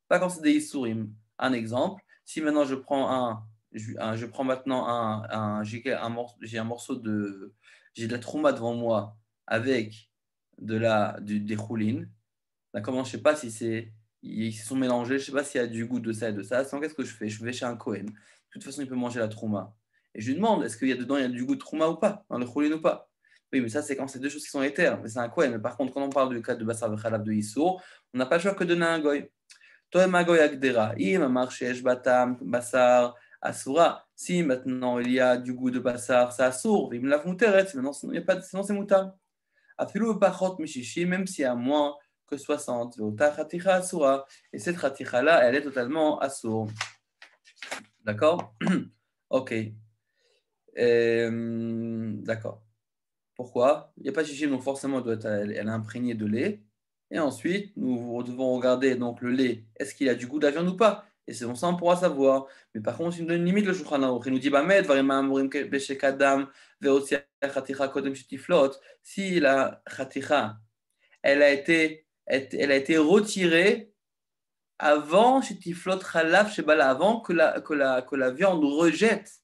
Pas quand c'est des isurim. Un exemple, si maintenant je prends je prends maintenant j'ai un morceau de, j'ai de la trouma devant moi avec des choulines. D'accord, je ne sais pas si ils se sont mélangés, je ne sais pas s'il y a du goût de ça et de ça. Sinon, qu'est-ce que je fais? Je vais chez un Kohen. De toute façon, il peut manger la trouma. Et je lui demande, est-ce qu'il y a dedans, il y a du goût de trouma ou pas, dans le choulin ou pas? Oui, mais ça, c'est quand c'est deux choses qui sont éthères. Mais c'est un Kohen. Mais par contre, quand on parle du cas de Bassar Vechalab de Issour, on n'a pas le choix que de donner un goy. Toi, ma goy akdera. Im marchesh batam Bassar Asura. Si maintenant il y a du goût de Bassar, c'est Assour. Vim la mouteret. Sinon, il y a pas, sinon c'est moutar. Afilou pachot mishishi, même s'il y a moins que 60. Et cette khaticha-là, elle est totalement assour. D'accord? Ok. D'accord. Pourquoi? Il n'y a pas de chichi, donc forcément, elle est imprégnée de lait. Et ensuite, nous devons regarder donc le lait. Est-ce qu'il a du goût de la viande ou pas? Et c'est bon, ça, on pourra savoir. Mais par contre, il nous donne une limite, le Shulchan Aruch. Il nous dit, Bamed, Varima Amurim Beshek Adam, Veotzi Khaticha Kodem Shetiflot. Si la khaticha, elle a été retirée avant Shetiflot Chalav Shebala, avant que la viande rejette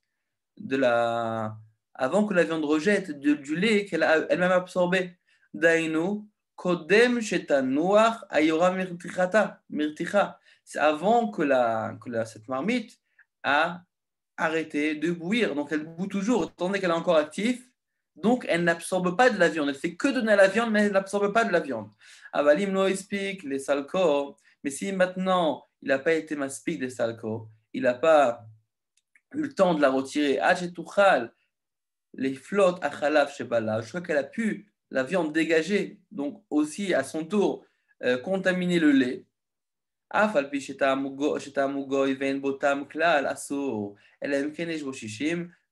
avant que la viande rejette du lait qu'elle a elle-même absorbé. Dainu, Kodem Shetanuach Ayora Mirticha. C'est avant que cette marmite a arrêté de bouillir. Donc elle bout toujours, étant donné qu'elle est encore active. Donc elle n'absorbe pas de la viande. Elle fait que donner la viande, mais elle n'absorbe pas de la viande. Avalim no ispik, les salko. Mais si maintenant il n'a pas été maspik des salko, il n'a pas eu le temps de la retirer, les flottes à Khalav Shebala, je crois qu'elle a pu la viande dégager, donc aussi à son tour contaminer le lait.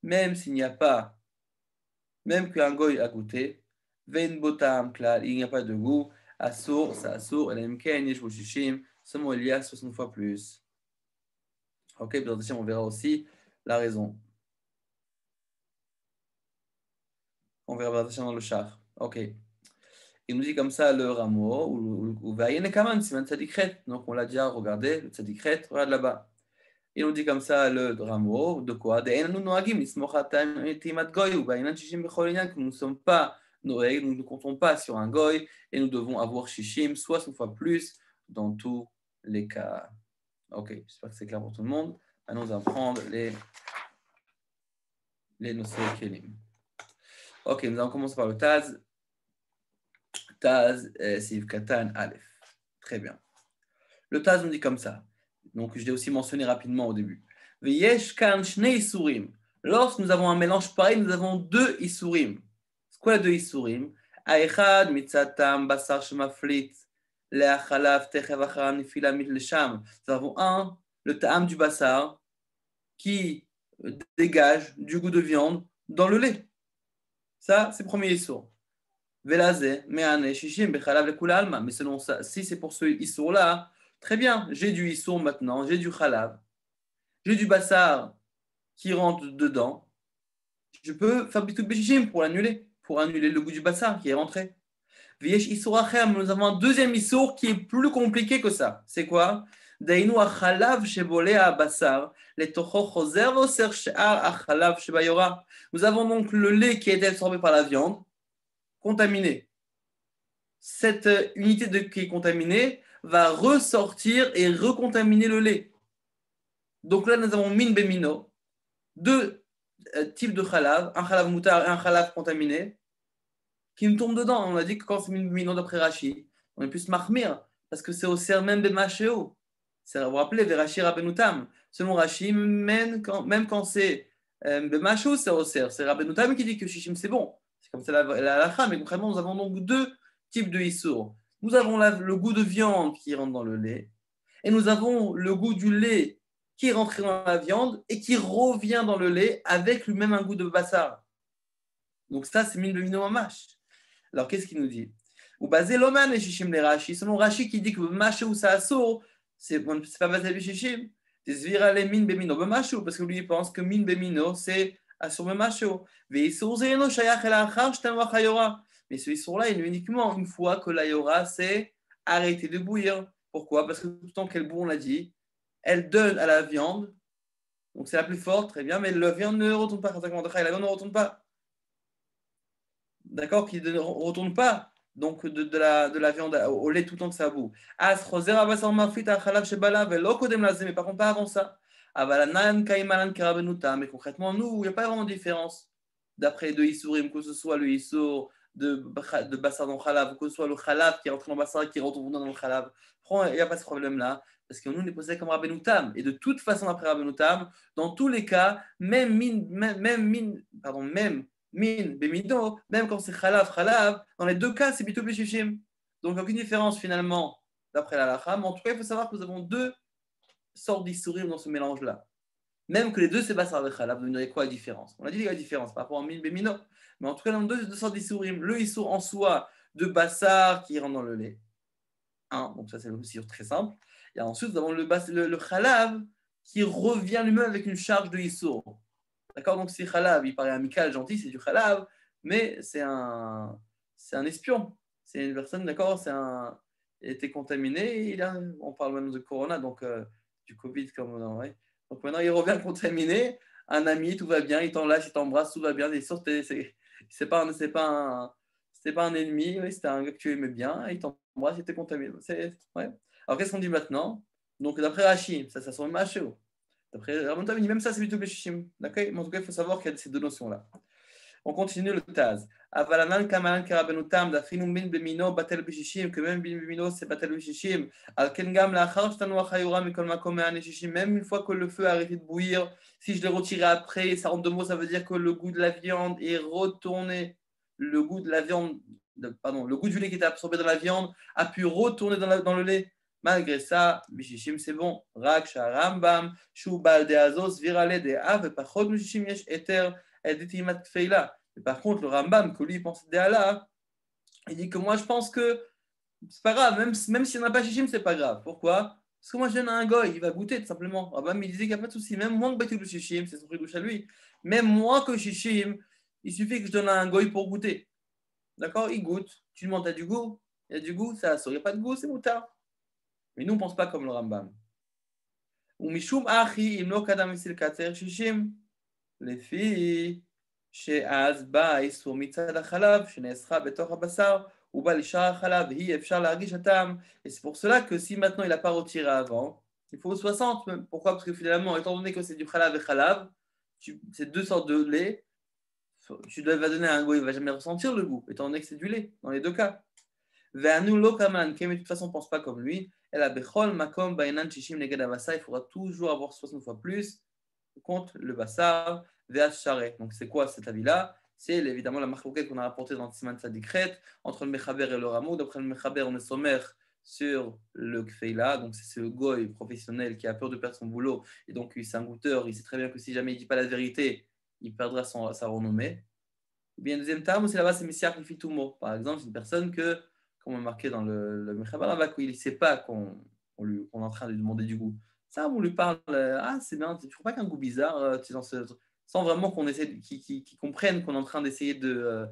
Même s'il n'y a pas, même qu'un goy a goûté, il n'y a pas de goût, assour, c'est assour, seulement il y a 60 fois plus. Ok, on verra aussi la raison. On verra dans le char. Ok. Il nous dit comme ça le rameau, ou donc on l'a déjà regardé, le tzadikret, regarde là-bas. Il nous dit comme ça le rameau, de quoi? Que nous ne sommes pas Noé, nous ne comptons pas sur un goy, et nous devons avoir shishim, 60 fois plus dans tous les cas. Ok, j'espère que c'est clair pour tout le monde. Maintenant, nous allons prendre les nosei kelim. Ok, nous allons commencer par le Taz. Taz, Siv Katan, Aleph. Très bien. Le Taz nous dit comme ça. Donc, je l'ai aussi mentionné rapidement au début. Veyesh kan shnei isurim. Lorsque nous avons un mélange pareil, nous avons deux isurim. C'est quoi les deux isurim? Aechad mitzatam basar shemaflit leachalav techev acharam nifila mit lesham. Nous avons un, le ta'am du basar, qui dégage du goût de viande dans le lait. Ça, c'est le premier isur. Velazé, me'ane, shishim, bechalav le kula alma. Mais selon ça, si c'est pour ce issour-là, très bien, j'ai du issour maintenant, j'ai du khalav, j'ai du bassar qui rentre dedans, je peux faire bitout béchishim pour l'annuler, pour annuler le goût du bassar qui est rentré. Viesh issour achem, nous avons un deuxième issour qui est plus compliqué que ça. C'est quoi? Dainu achalav shebolé à bassar, les tocho choser voser she'ar achalav shebayora. Nous avons donc le lait qui a été absorbé par la viande, contaminé. Cette unité qui est contaminée va ressortir et recontaminer le lait. Donc là, nous avons min bemino, deux types de khalav, un khalav moutar et un khalav contaminé, qui nous tombent dedans. On a dit que quand c'est min bemino d'après Rashi, on est plus mahmir, parce que c'est au ser même bemasheo. Vous vous rappelez, Verashi Rabbenutam. Selon Rashi, même quand c'est bemasheo, c'est au ser. C'est Rabbenutam qui dit que shishim c'est bon. C'est comme ça la halakha, mais concrètement, nous avons donc deux types de issour. Nous avons le goût de viande qui rentre dans le lait, et nous avons le goût du lait qui est rentré dans la viande et qui revient dans le lait avec lui-même un goût de bassar. Donc ça, c'est min bemino mamash. Alors, qu'est-ce qu'il nous dit? Ou basé l'oman et shishim les Rashi. Selon Rashi qui dit que mamash ou ça assour, c'est pas basé sur shishim. C'est zvira les min bemino mamash, parce que lui il pense que min bemino c'est assour mamash. Mais ce issour-là, il est uniquement une fois que l'ayora s'est arrêté de bouillir. Pourquoi? Parce que tout le temps qu'elle bout, on l'a dit, elle donne à la viande, donc c'est la plus forte, très bien, mais la viande ne retourne pas. La viande ne retourne pas. D'accord? Qui ne retourne pas donc de la viande au lait tout le temps que ça bout. Mais par contre, pas avant ça. Mais concrètement, nous, il n'y a pas vraiment de différence. D'après les deux Issourim, que ce soit le Issour de Bassar dans le Khalav, ou que ce soit le Khalav qui rentre dans le Bassar et qui retourne dans le Khalav. Il n'y a pas ce problème-là. Parce que nous, on est posé comme Rabbeinu Tam. Et de toute façon, après Rabbeinu Tam, dans tous les cas, même min, bemino, même quand c'est khalav, dans les deux cas, c'est bitou beshishim. Donc, aucune différence finalement d'après la halakha. Mais en tout cas, il faut savoir que nous avons deux sortes d'issourim dans ce mélange-là. Même que les deux, c'est bassar et khalav, vous donnerez quoi la différence? On a dit qu'il y a la différence par rapport à min, bemino. Mais en tout cas, nous avons deux sortes d'issourim. Le issour en soi de bassar qui rentre dans le lait. Donc ça, c'est aussi très simple. Et ensuite, nous avons le khalav qui revient lui-même avec une charge de issour. D'accord? Donc, c'est khalav, il paraît amical, gentil, c'est du khalav, mais c'est un espion. C'est une personne, d'accord? Il a été contaminé, on parle même de corona, donc du Covid, comme ouais. Donc maintenant, il revient contaminé, un ami, tout va bien, il t'enlace, il t'embrasse, tout va bien, et sûr, c'est pas un ennemi, oui, c'était un gars que tu aimais bien, il t'embrasse, il était contaminé. Ouais. Alors, qu'est-ce qu'on dit maintenant? Donc, d'après Rachid, ça sent le machéo. D'après Rabbeinu il dit même ça, c'est plutôt Beshishim. D'accord? Mais en tout cas, il faut savoir qu'il y a ces deux notions-là. On continue le Taz. Avalanan kamalan karabenu tam dafinu min bemino batel beshishim que même bin bemino c'est batel beshishim. Al kengam lachar shtanu achayura mikol makom me'aneshishim. Même une fois que le feu a arrêté de bouillir, si je l'ai retiré après, ça rentre de mots, ça veut dire que le goût de la viande est retourné. Le goût de la viande, le goût du lait qui était absorbé dans la viande a pu retourner dans le lait. Malgré ça, Bishishim c'est bon. Rak Rambam, Shubal de Azos, Virale de Av, et Pachot Bishishim Yesh Eter, Editimat Feila. Et par contre, le Rambam, que lui il pense de Allah, il dit que moi je pense que c'est pas grave, même s'il n'y en a pas Shishim, c'est pas grave. Pourquoi? Parce que moi je donne à un goy, il va goûter tout simplement. Rambam il disait qu'il n'y a pas de souci, même moins que Betul Shishim, c'est son ridouche à lui, même moins que Shishim, il suffit que je donne à un goy pour goûter. D'accord? Il goûte. Tu demandes, t'as du goût? Il y a du goût, ça il n'y a pas de goût, c'est moutard. Mais nous, on ne pense pas comme le Rambam. Ou mishum achi imlo kadam misil kater shishim. Les filles, chez Azba, Isur mitzad achalav, chez Nesra, betor habasar, ou balishar achalav, hi efshar largish atam. Et c'est pour cela que si maintenant il n'a pas retiré avant, il faut 60 même. Pourquoi? Parce que finalement, étant donné que c'est du khalav et khalav, c'est deux sortes de lait, tu vas donner à un goût, il ne va jamais ressentir le goût, étant donné que c'est du lait, dans les deux cas. Ve'anu lo kaman, qui de toute façon ne pense pas comme lui, elle a bechol makom bainan shishim neged avasa, il faudra toujours avoir 60 fois plus contre le bassar ve'at share. Donc c'est quoi cet avis-là? C'est évidemment la marque qu'on a rapportée dans le Siman Tzadikret entre le Mechaber et le Rameau. D'après le Mechaber, on est sommaire sur le Kfeila, donc c'est ce goy professionnel qui a peur de perdre son boulot, et donc c'est un goûteur, il sait très bien que si jamais il ne dit pas la vérité, il perdra sa renommée. Et bien, deuxième terme, c'est là-bas, c'est Messiah Fitumo. Par exemple, c'est une personne que, comme on a marqué dans le Mechaber, il ne sait pas qu'on est en train de lui demander du goût. Ça, on lui parle, ah, c'est bien, tu ne trouves pas qu'un goût bizarre, sans vraiment qu'on essaie, qu'ils comprennent qu'on est en train d'essayer enfin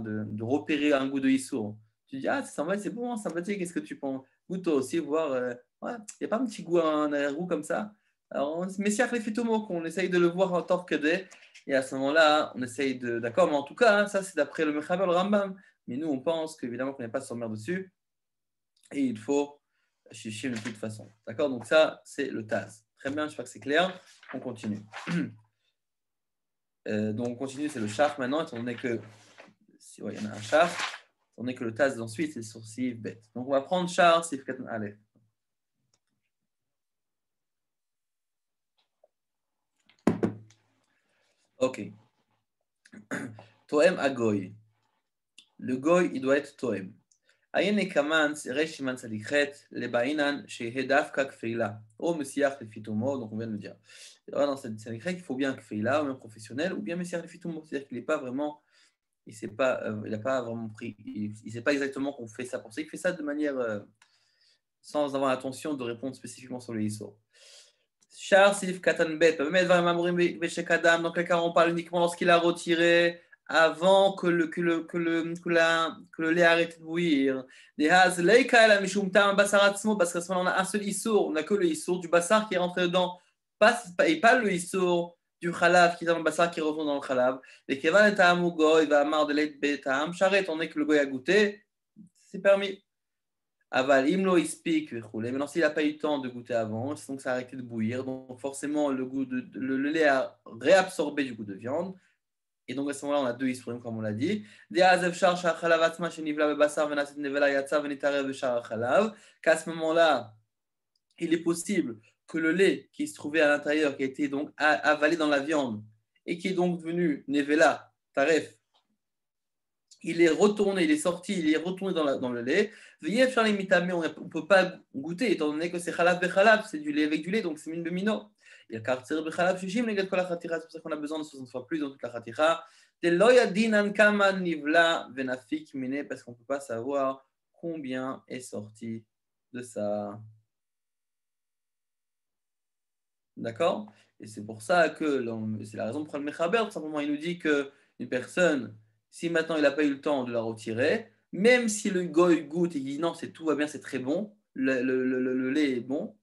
de repérer un goût de Issour. Tu dis, ah, c'est sympa, c'est bon, sympathique, qu'est-ce que tu penses? Goûte toi aussi, voir, ouais, il n'y a pas un petit goût, un arrière-goût comme ça. Alors, mais c'est les phytomos qu'on essaye de le voir en tant que des, et à ce moment-là, on essaye de. D'accord, mais en tout cas, hein, ça c'est d'après le Mechaber, le Rambam. Mais nous, on pense qu'évidemment qu'on n'est pas sur mer dessus, et il faut chicher de toute façon. D'accord, donc ça, c'est le Taz. Très bien, j'espère que c'est clair. On continue. Donc on continue, c'est le char maintenant, étant donné que il y en a un char, étant donné que le Taz ensuite c'est sur Sif Bet. Donc on va prendre char, Sif Katan Aleph. Ok. Toem Agoy. Le Goy, il doit être Toem. Ayen Kaman, Reshiman Salikret, le Bainan, chez Hedafka Kfeila. Oh, Messiah le Fitomo, donc on vient de le dire. Dans cette Salikret, il faut bien Kfeila, ou même professionnel, ou bien Messiah le Fitomo. C'est-à-dire qu'il n'est pas vraiment. Il n'a pas vraiment pris. Il ne sait pas exactement qu'on fait ça pour ça. Il fait ça de manière. Sans avoir l'intention de répondre spécifiquement sur le Issour. Char Sif Katan Bet, donc le cas on parle uniquement lorsqu'il a retiré avant que le lait arrête de bouillir. Parce qu'à ce moment-là, on a un seul Issour, on n'a que le Issour du Bassar qui est rentré dedans, et pas le Issour du Khalav qui est dans le Bassar qui retourne dans le Khalav. Et Kevan et Ta'amu Goy va amar de lait Betam, Charet, on est que le Goy a goûté, c'est permis. Aval, imlo ispik, maintenant s'il n'a pas eu le temps de goûter avant, donc ça a arrêté de bouillir, donc forcément le lait a réabsorbé du goût de viande, et donc à ce moment-là on a deux ispurim comme on l'a dit. Qu'à ce moment-là, il est possible que le lait qui se trouvait à l'intérieur, qui a été donc avalé dans la viande, et qui est donc devenu nevela, taref, il est retourné, il est sorti, il est retourné dans le lait. Veuillez faire les mitamé, on ne peut pas goûter, étant donné que c'est khalaf bechalaf, c'est du lait avec du lait, donc c'est min bemino. Il y a kartir bechalaf shishim, les gars, la khatira, c'est pour ça qu'on a besoin de 60 fois plus dans toute la khatira. Parce qu'on ne peut pas savoir combien est sorti de ça. D'accord? Et c'est pour ça que, c'est la raison pour laquelle le Mechaber, tout simplement, il nous dit qu'une personne, si maintenant il n'a pas eu le temps de la retirer, même si le goy goûte et il dit non, tout va bien, c'est très bon, le lait est bon,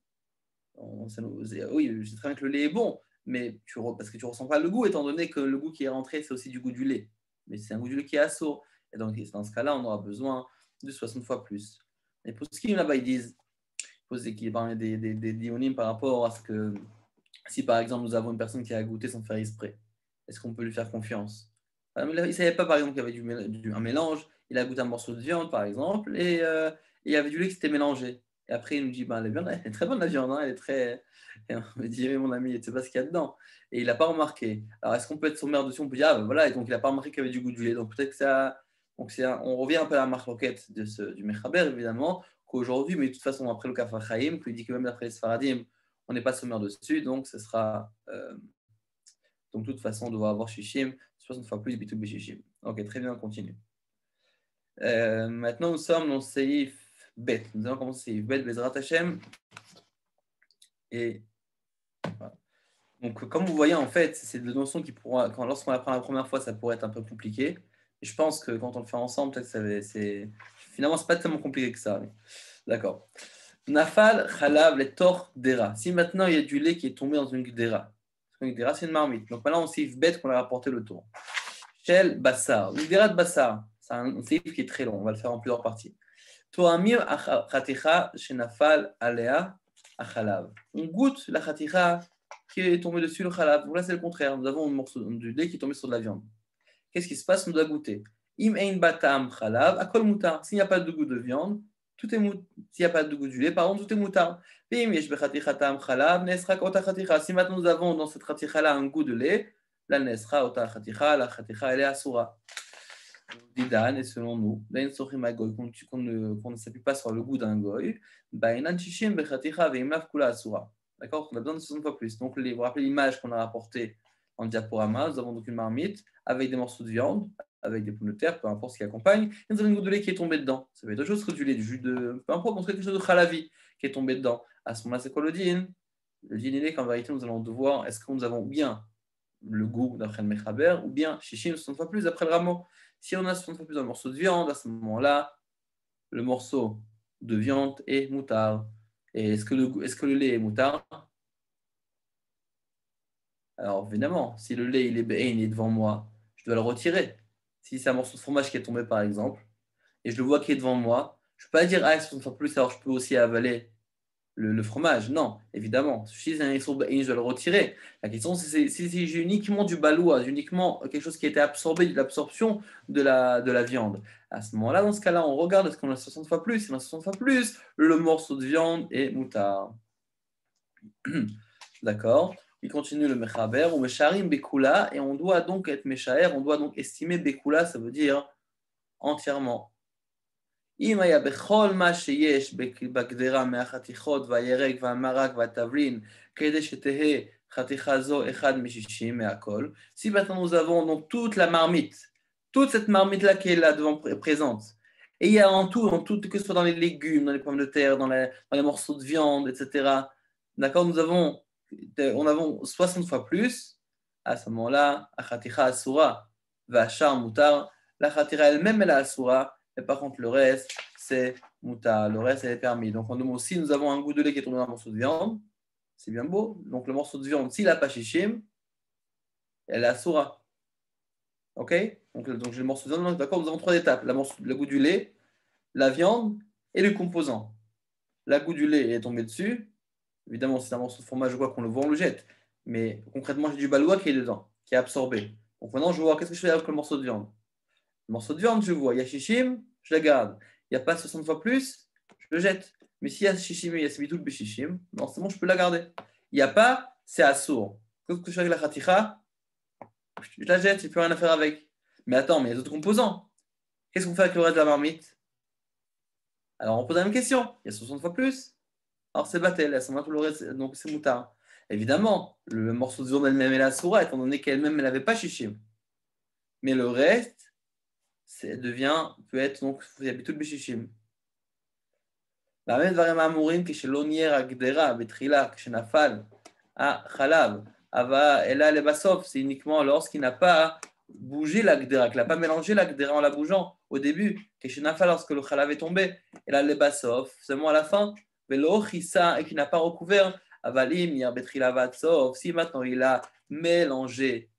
oui, je sais très bien que le lait est bon, mais parce que tu ne ressens pas le goût, étant donné que le goût qui est rentré, c'est aussi du goût du lait. Mais c'est un goût du lait qui est assaut. Et donc, dans ce cas-là, on aura besoin de 60 fois plus. Et pour ce qui est là-bas, ils disent, qu'ils parlent des dionymes par rapport à ce que si par exemple nous avons une personne qui a goûté sans faire exprès, est-ce qu'on peut lui faire confiance? Il ne savait pas par exemple qu'il y avait un mélange, il a goûté un morceau de viande par exemple, et il y avait du lait qui s'était mélangé. Et après il nous dit, la viande elle est très bonne la viande, hein, elle est très. Et on me dit, mais mon ami, tu ne sais pas ce qu'il y a dedans. Et il n'a pas remarqué. Alors est-ce qu'on peut être sommaire dessus? On peut dire, ah ben voilà, et donc il n'a pas remarqué qu'il y avait du goût du lait. Donc peut-être que ça. Donc on revient un peu à la marloquette du Mechaber évidemment, qu'aujourd'hui, mais de toute façon après le Kafar Chaim, qui dit que même d'après les Sfaradim, on n'est pas sommaire dessus, donc ce sera. Donc, de toute façon, on devra avoir Shishim 60 fois plus Bitou Shishim. Ok, très bien, on continue. Maintenant, nous sommes dans Seif Bet. Nous allons commencer Seif Bet, Bezrat Hashem. Et voilà. Donc, comme vous voyez, en fait, c'est des notions qui lorsqu'on l'apprend la première fois, ça pourrait être un peu compliqué. Et je pense que quand on le fait ensemble, peut-être que finalement, c'est pas tellement compliqué que ça. Mais... D'accord. Nafal, Khalav, les tor, Dera. Si maintenant il y a du lait qui est tombé dans une Dera, une Dera c'est une marmite. Donc maintenant on sait bête qu'on a rapporté le tour. Shel Bassar. Une Dera de Bassar, c'est un sif qui est très long, on va le faire en plusieurs parties. Toamir Khaticha, Shenafal, Alea, Achalav. On goûte la Khaticha qui est tombée dessus le Khalav. Donc là c'est le contraire, nous avons un morceau du lait qui est tombé sur de la viande. Qu'est-ce qui se passe? On doit goûter. Im ein batam Khalav, Akol Mutar. S'il n'y a pas de goût de viande, tout est s'il n'y a pas de goût du lait, pardon, tout est moutard. Si maintenant nous avons dans cette khaticha-là un goût de lait, la nesra ota khaticha, la khaticha elle est asura. Didan, et selon nous, qu'on ne s'appuie pas sur le goût d'un goy, bainan shishim bechaticha veimlav kula asura. D'accord? On a besoin de 60 fois plus. Donc, vous vous rappelez l'image qu'on a rapportée en diaporama, nous avons donc une marmite avec des morceaux de viande, avec des pommes de terre, peu importe ce qui accompagne, et nous avons une goutte de lait qui est tombée dedans. Ça peut être autre chose que du lait, du jus de. Peu importe, on trouve quelque chose de khalavi qui est tombé dedans. À ce moment-là, c'est quoi le din? Le din, il est qu'en vérité, nous allons devoir, est-ce que nous avons bien le goût d'après le Mechaber, ou bien Shishim 60 fois plus d'après le rameau. Si on a 60 fois plus un morceau de viande, à ce moment-là, le morceau de viande est moutard. Et est-ce que le lait est moutard? Alors évidemment, si le lait il est devant moi, je dois le retirer. Si c'est un morceau de fromage qui est tombé par exemple, et je le vois qui est devant moi, je ne peux pas dire ah 60 fois plus, alors je peux aussi avaler le fromage. Non, évidemment. Si c'est un issour ba'in, je dois le retirer. La question, c'est si j'ai uniquement du baloua, uniquement quelque chose qui a été absorbé, de l'absorption de la viande. À ce moment-là, dans ce cas-là, on regarde est-ce qu'on a 60 fois plus. Si on a 60 fois plus, le morceau de viande est moutard. D'accord. Il continue le mechaber ou mesharim bekula, et on doit donc être meshaer, on doit donc estimer bekula, ça veut dire entièrement. אם היה בכל מה שיש בגדרה מהחתיכות והירק והמרק והתבלין כדי שתהא חתיכה זו אחד מ-60 מהכל. Si maintenant nous avons donc toute la marmite, toute cette marmite-là qui est là devant présente, et il y a en tout, que ce soit dans les légumes, dans les pommes de terre, dans les morceaux de viande, etc. D'accord, on avons 60 fois plus. À ce moment-là, achaticha asura vachar mutar. La chatira elle-même elle est asura. Et par contre, le reste, c'est mouta. Le reste, elle est permis. Donc, en deux mots, si nous avons un goût de lait qui est tombé dans un morceau de viande, c'est bien beau. Donc, le morceau de viande, s'il n'a pas shishim, elle est asura. OK? Donc j'ai le morceau de viande. D'accord? Nous avons trois étapes. Le goût du lait, la viande et le composant. La goût du lait est tombé dessus. Évidemment, si c'est un morceau de fromage ou quoi qu'on le voit, on le jette. Mais concrètement, j'ai du balois qui est dedans, qui est absorbé. Donc maintenant, je vois qu'est-ce que je fais avec le morceau de viande. Le morceau de viande, je vois. Il y a shishim, je la garde. Il n'y a pas 60 fois plus, je le jette. Mais s'il y a shishim et il y a sbitout beshishim, non, c'est bon, je peux la garder. Il n'y a pas, c'est assour. Qu'est-ce que je fais avec la khaticha? Je la jette, je n'ai plus rien à faire avec. Mais attends, mais il y a d'autres composants. Qu'est-ce qu'on fait avec le reste de la marmite? Alors on pose la même question. Il y a 60 fois plus. Alors c'est batel, tout le reste, donc c'est moutard. Évidemment, le morceau de viande elle-même est la soura, étant donné qu'elle-même elle n'avait pas shishim. Mais le reste, peut être donc tout beshishim. באמת דברים האמורים כשלא נהיה הגדרה בתחילה, כשנפל החלב, אלא לבסוף, c'est uniquement lorsqu'il n'a pas bougé la gdera, qu'il n'a pas mélangé la gdera en la bougeant au début, כשנפל lorsque le khalav est tombé, et là לבסוף, seulement à la fin, ולא כיסה, et qu'il n'a pas recouvert, אבל אם נהיה בתחילה ועד סוף, si maintenant il a mélangé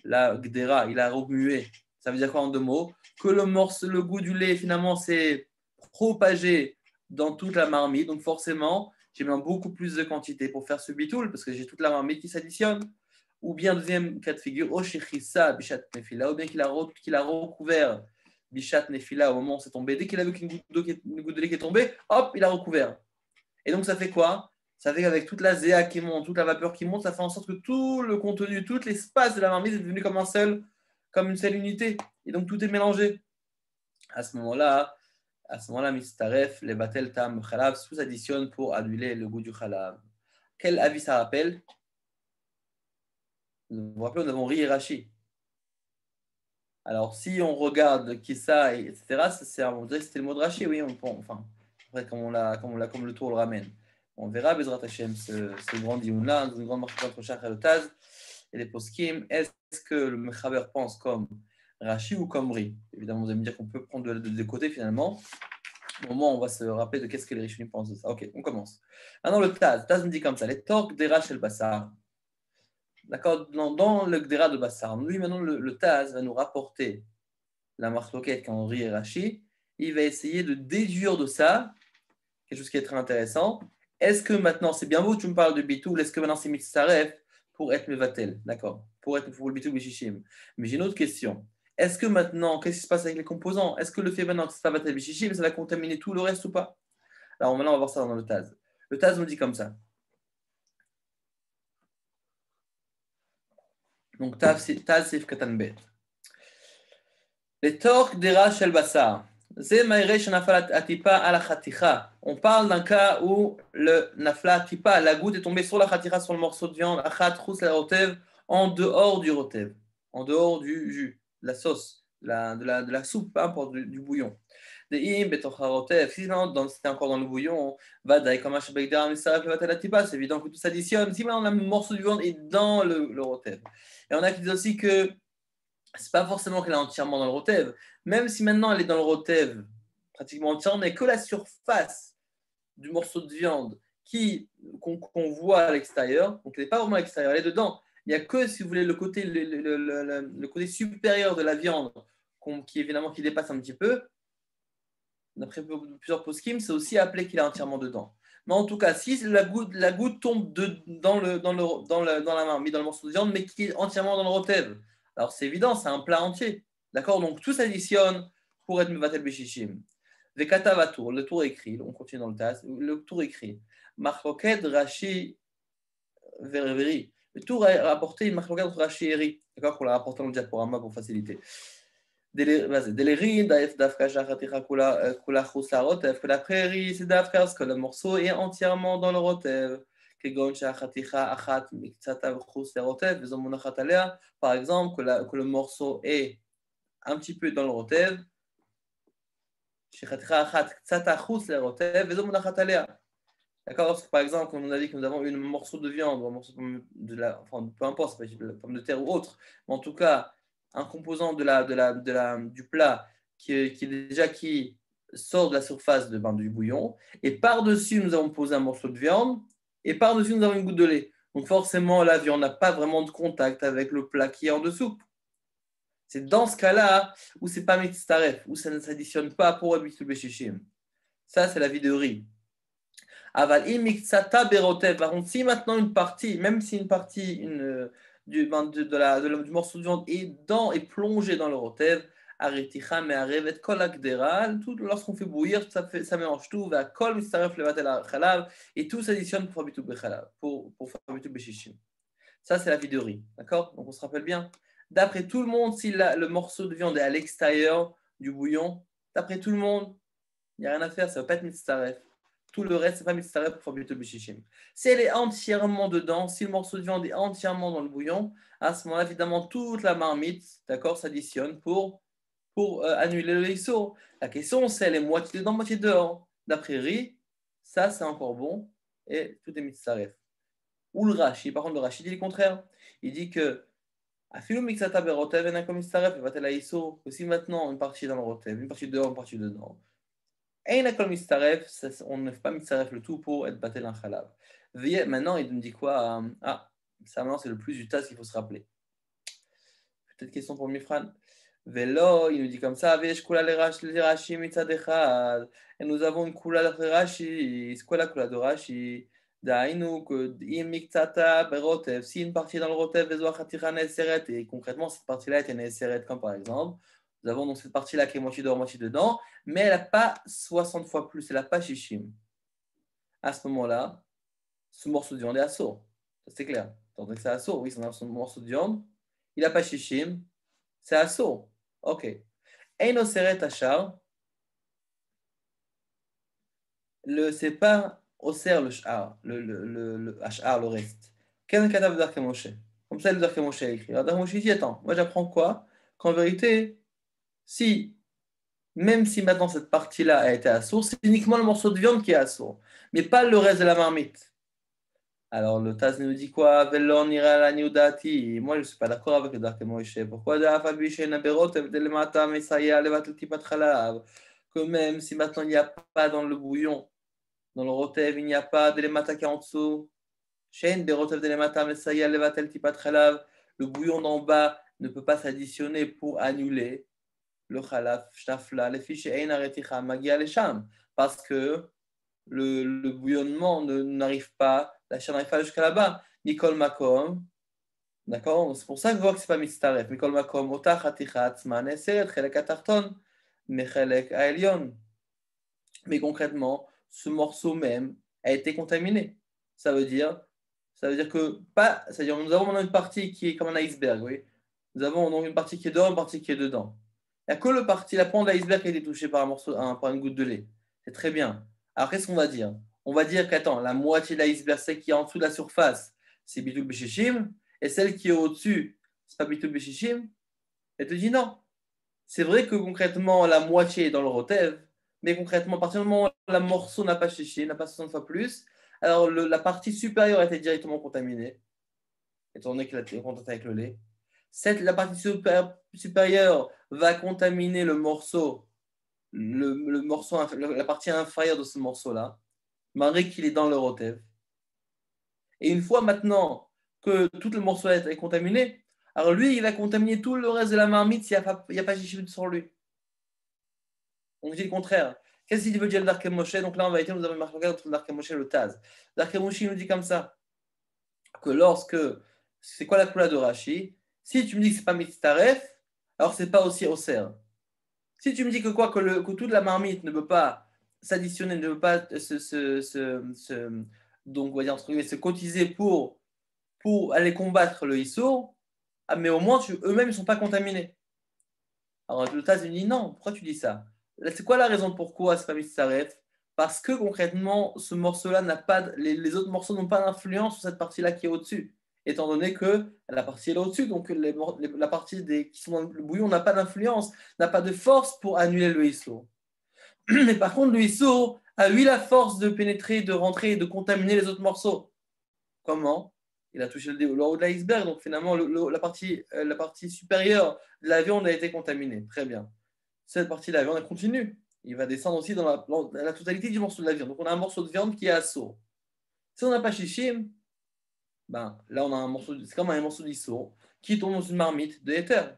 la gdera, il a remué, ça veut dire quoi en deux mots? Que le goût du lait finalement s'est propagé dans toute la marmite, donc forcément j'ai besoin beaucoup plus de quantité pour faire ce bitoul parce que j'ai toute la marmite qui s'additionne. Ou bien deuxième cas de figure, Oshechissa Bishat Nefila, ou bien qu'il a recouvert Bishat Nefila au moment où c'est tombé. Dès qu'il a vu qu'une goutte de lait qui est tombée, hop, il a recouvert. Et donc ça fait quoi? Ça fait qu'avec toute la zéa qui monte, toute la vapeur qui monte, ça fait en sorte que tout le contenu, tout l'espace de la marmite est devenu comme une seule unité. Et donc tout est mélangé. À ce moment-là, mistaref, les batel tam khalav, sous-additionne pour annuler le goût du khalav. Quel avis ça rappelle? Vous vous rappelez, nous avons riz et rachi. Alors, si on regarde Kissa, etc., on dirait que c'était le mot de rachi, oui, enfin, après, comme le tour le ramène. On verra, Bezrat Hashem, ce grand dioun-là, dans une grande marche entre Shach et le Taz, et les poskim. Est-ce que le Mechaber pense comme rachi ou comme riz? Évidemment, vous allez me dire qu'on peut prendre de deux côtés finalement. Au moment où on va se rappeler de qu'est-ce que les Rishonim pensent de ça. Ok, on commence. Maintenant, le Taz me dit comme ça, les torques d'Erach et le Bassar. D'accord, dans le Gdera de Bassar, lui maintenant le Taz va nous rapporter la marloquette quand on rit et Rashi. Il va essayer de déduire de ça quelque chose qui est très intéressant. Est-ce que maintenant, c'est bien beau, tu me parles de Bitoul, est-ce que maintenant c'est Mitzaref pour être Mevatel? D'accord, pour le Bitoul Bishishim. Mais j'ai une autre question. Est-ce que maintenant, qu'est-ce qui se passe avec les composants? Est-ce que le fait maintenant que c'est pas Vatel Bishishim, ça va contaminer tout le reste ou pas? Alors maintenant, on va voir ça dans le Taz. Le Taz nous dit comme ça. Donc, Taz Sif Katan Bet. Les torques d'Era Shel Bassar. On parle d'un cas où le nafla tipa, la goutte est tombée sur la khaticha, sur le morceau de viande, en dehors du rotev, en dehors du jus, de la sauce, de la soupe, peu importe, du bouillon. Si c'était encore dans le bouillon, c'est évident que tout s'additionne. Si maintenant le morceau de viande est dans le rotev. Et on a qui disent aussi que c'est pas forcément qu'elle est entièrement dans le rotev. Même si maintenant elle est dans le rotev, pratiquement entièrement, mais que la surface du morceau de viande qu'on voit à l'extérieur, donc elle n'est pas vraiment à l'extérieur, elle est dedans. Il n'y a que, si vous voulez, le côté supérieur de la viande qui évidemment qui dépasse un petit peu. D'après plusieurs poskim, c'est aussi appelé qu'il est entièrement dedans. Mais en tout cas, si la goutte tombe dans la marmite, dans le morceau de viande, mais qui est entièrement dans le rotev, alors c'est évident, c'est un plat entier. D'accord. Donc tout s'additionne pour être mevatel beshishim. Vekata vatour, le tour écrit, on continue dans le tas, le tour écrit. Marloket Rashi Ververi. Le tour a rapporté une marloket Rashi Eri. D'accord, qu'on l'a rapporté dans le diaporama pour faciliter. Delerin, Dafka Shachaticha Kula Rotev, que la prairie, c'est Dafka, parce que le morceau est entièrement dans le rotev. Kegon Shachaticha Achat Miktsatav Chus Rotev, Zomonachat Alea, par exemple, que le morceau est un petit peu dans le rotev. Shachaticha Achat Ktata Chus Rotev, Zomonachat Alea. D'accord, parce que par exemple, comme on a dit que nous avons un morceau de viande, ou un morceau enfin, peu importe, c'est pas la pomme de terre ou autre, mais en tout cas, un composant du plat qui sort de la surface du bouillon, et par-dessus, nous avons posé un morceau de viande, et par-dessus, nous avons une goutte de lait. Donc forcément, la viande n'a pas vraiment de contact avec le plat qui est en dessous. C'est dans ce cas-là où c'est pas mitzaref, où ça ne s'additionne pas pour habitude beshishim. Ça, c'est la vie de riz. Aval imixata berotev. Par contre, si maintenant une partie, même si une partie du morceau de viande est plongée dans le rotev, areticha me arevet kol akderal, tout lorsqu'on fait bouillir, ça mélange tout, va kol mistaref levatel chalav, et tout s'additionne pour faire bitou bechalav, pour faire bitou beshishim. Ça, c'est la vie de riz, d'accord? Donc on se rappelle bien. D'après tout le monde, si le morceau de viande est à l'extérieur du bouillon, d'après tout le monde, il n'y a rien à faire, ça ne va pas être mitzaref. Tout le reste, c'est pas mitzaref pour faire bitul bishishim. Si elle est entièrement dedans, si le morceau de viande est entièrement dans le bouillon, à ce moment-là, évidemment, toute la marmite, d'accord, s'additionne pour annuler le issour. La question, c'est elle est moitié dedans, moitié dehors. D'après riz, ça, c'est encore bon et tout est mitzaref. Ou le Rashi, par contre, le Rashi dit le contraire. Il dit que Afilou mixata berotev et nakom mitzaref et vatel issour, que si maintenant une partie est dans le rotev, une partie dehors, une partie dedans. On ne fait pas mitzaref le tout pour être battel un chalav. Maintenant, il me dit quoi? Ça maintenant, c'est le plus du tas qu'il faut se rappeler. Peut-être question pour Mifran. Vélo, il nous dit comme ça, et nous avons une coula de Rashi. C'est quoi la coula de Rashi? Si une partie est dans le rotev, et concrètement, cette partie-là est neseret, comme par exemple, nous avons donc cette partie-là qui est moitié dehors, moitié dedans, mais elle n'a pas 60 fois plus, elle n'a pas shishim. À ce moment-là, ce morceau de viande est assourd. Ça, c'est clair. Tandis que c'est assourd, oui, c'est un morceau de viande, il n'a pas shishim, c'est assourd. Ok. Eino seret achar, c'est pas Oser le sh'ar, le ash'ar, le reste. Quel katav d'Arke Moshe? Comme ça, le d'Arke Moshe a écrit. Alors, d'Arke Moshe dit, attends, moi j'apprends quoi? Qu'en vérité, même si maintenant cette partie-là a été assourd, c'est uniquement le morceau de viande qui est assourd, mais pas le reste de la marmite. Alors le Taz nous dit quoi? Velon ira la niudati. Moi je ne suis pas d'accord avec le Darke Moshe. Pourquoi que même si maintenant il n'y a pas dans le bouillon, dans le rotev, il n'y a pas d'élémata qui est en dessous. Le bouillon d'en bas ne peut pas s'additionner pour annuler le khalaf, shtafla, les fiches ein areticha, magia les sham, parce que le bouillonnement n'arrive pas, la chair n'arrive pas jusqu'à là-bas. Mikol makom, d'accord? C'est pour ça que je vois que c'est pas mitzaref. Mikol makom, ota chaticha atzman eseret, chelek atarton, mechelek aelion. Mais concrètement, ce morceau même a été contaminé. Ça veut dire que pas, c'est-à-dire nous avons maintenant une partie qui est comme un iceberg, oui. Nous avons donc une partie qui est dehors, une partie qui est dedans. Il n'y a que la pointe de l'iceberg qui a été touchée par par une goutte de lait. C'est très bien. Alors qu'est-ce qu'on va dire? On va dire qu'attends, la moitié de l'iceberg, celle qui est en dessous de la surface, c'est Bitul Beshishim, et celle qui est au-dessus, c'est pas Bitul Beshishim. Elle te dit non. C'est vrai que concrètement, la moitié est dans le rotev, mais concrètement, à partir du moment où le morceau n'a pas chiché, n'a pas 60 fois plus, alors la partie supérieure a été directement contaminée, étant donné qu'elle a été en contact avec le lait. La partie supérieure va contaminer le morceau, la partie inférieure de ce morceau-là, malgré qu'il est dans le rotev. Et une fois maintenant que tout le morceau est contaminé, alors lui, il va contaminer tout le reste de la marmite s'il n'y a pas chiché sur lui. On dit le contraire. Qu'est-ce qu'il veut dire le Darke Moshe? Donc là, en vérité, nous avons marqué entre le Darke Moshe et le Taz. Le Darke Moshe nous dit comme ça, que lorsque, c'est quoi la couleur de Rashi? Si tu me dis que c'est pas Mitzaref, alors c'est pas aussi Oser. Si tu me dis que quoi, que toute la marmite ne peut pas s'additionner, ne peut pas donc, on va dire, entre guillemets, se cotiser pour aller combattre le Issour, ah, mais au moins, eux-mêmes, ils ne sont pas contaminés. Alors, le Taz me dit non, pourquoi tu dis ça? C'est quoi la raison pourquoi c'est pas Mitzaref? Parce que concrètement, ce morceau-là n'a pas, les autres morceaux n'ont pas d'influence sur cette partie-là qui est au-dessus, étant donné que la partie est là au-dessus, donc la partie qui sont dans le bouillon n'a pas d'influence, n'a pas de force pour annuler le Issour. Mais par contre, le Issour a eu la force de pénétrer, de rentrer et de contaminer les autres morceaux. Comment? Il a touché le haut de l'iceberg, donc finalement, la partie supérieure de la viande a été contaminée. Très bien. Cette partie de la viande, elle continue. Il va descendre aussi dans la totalité du morceau de la viande. Donc, on a un morceau de viande qui est à saut. Si on n'a pas shishim, ben, là, on a un morceau, c'est comme un morceau d'issour qui tombe dans une marmite de éther.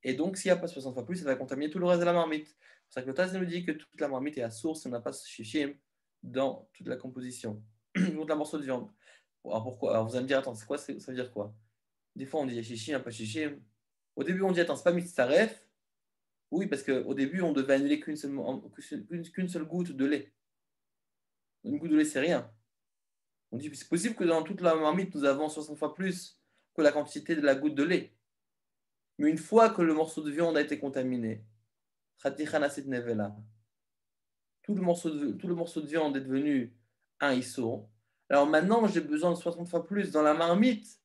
Et donc, s'il n'y a pas 60 fois plus, ça va contaminer tout le reste de la marmite. C'est pour ça que le Taz nous dit que toute la marmite est à source si on n'a pas shishim dans toute la composition. Donc, un morceau de viande. Alors pourquoi? Alors vous allez me dire, attends, c'est quoi, ça veut dire quoi? Des fois on dit chichim, pas chichim. Au début on dit, attends, c'est pas mitzaref. Oui, parce qu'au début on devait annuler qu'une seule goutte de lait. Une goutte de lait, c'est rien. On dit, c'est possible que dans toute la marmite nous avons 60 fois plus que la quantité de la goutte de lait. Mais une fois que le morceau de viande a été contaminé, tout le morceau de viande est devenu un issour. Alors maintenant, j'ai besoin de 60 fois plus dans la marmite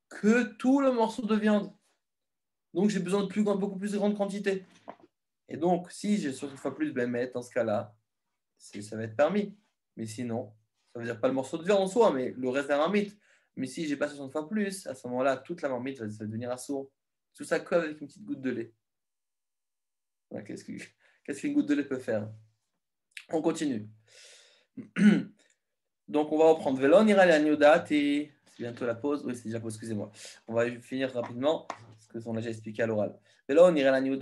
que tout le morceau de viande. Donc, j'ai besoin de beaucoup plus de grande quantité. Et donc, si j'ai 60 fois plus Bémet, dans ce cas-là, ça va être permis. Mais sinon, ça veut dire pas le morceau de viande en soi, mais le reste de la marmite. Mais si j'ai pas 60 fois plus, à ce moment-là, toute la marmite va devenir assourd. Tout ça que avec une petite goutte de lait. Voilà, qu'est-ce qu'une goutte de lait peut faire? On continue. Donc, on va reprendre. Velon ira c'est bientôt la pause. Oui, c'est déjà la pause, excusez-moi. On va finir rapidement, parce qu'on a déjà expliqué à l'oral. Velon ira que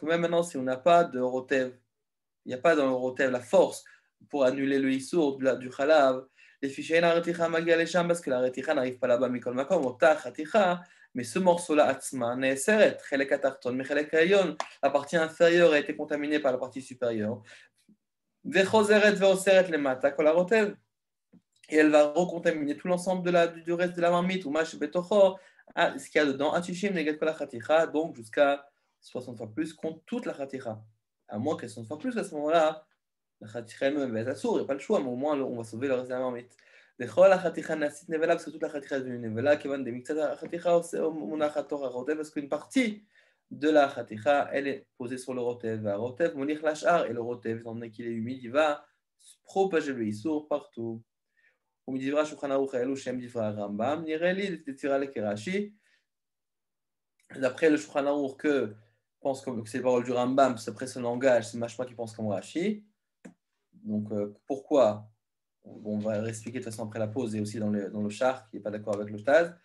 même maintenant, si on n'a pas de rotev, il n'y a pas dans le rotev la force pour annuler le issour du chalav. Les fichiers n'arrêtera magia les chambres parce que la reticha n'arrive pas là-bas, mikol makom, otach, raticha. Mais ce morceau-là, Atzma, Neeseret, Chelek Atarton, Mechelek Ayon, la partie inférieure a été contaminée par la partie supérieure. Vechoseret, Veoseret, les Mata, Kolarotev. Et elle va recontaminer tout l'ensemble du reste de la marmite, ou Mash Betocho, ce qu'il y a dedans, Atishim, Negat Kola Khaticha, donc jusqu'à 60 fois plus contre toute la Khaticha. À moins qu'elle 60 fois plus, à ce moment-là, la Khaticha elle-même va être assourde, il n'y a pas le choix, mais au moins on va sauver le reste de la marmite. Parce que toute la Khaticha est devenue Nevela, parce qu'une partie de la Khaticha, elle est posée sur le Rotev. Rotev, Monich Lachar, et le Rotev, étant donné qu'il est humide, il va propager le Issour partout. ומדברי השולחן ערוך האלו שהם דברי הרמב"ם, נראה לי לצירה לקרש"י. D'après le Shulchan Aruch que pense que c'est les paroles du Rambam, c'est après ce langage, c'est Mashma qui pense comme Rashi. Donc pourquoi? On va expliquer de toute façon après la pause et aussi dans le char qui n'est pas d'accord avec le Taz.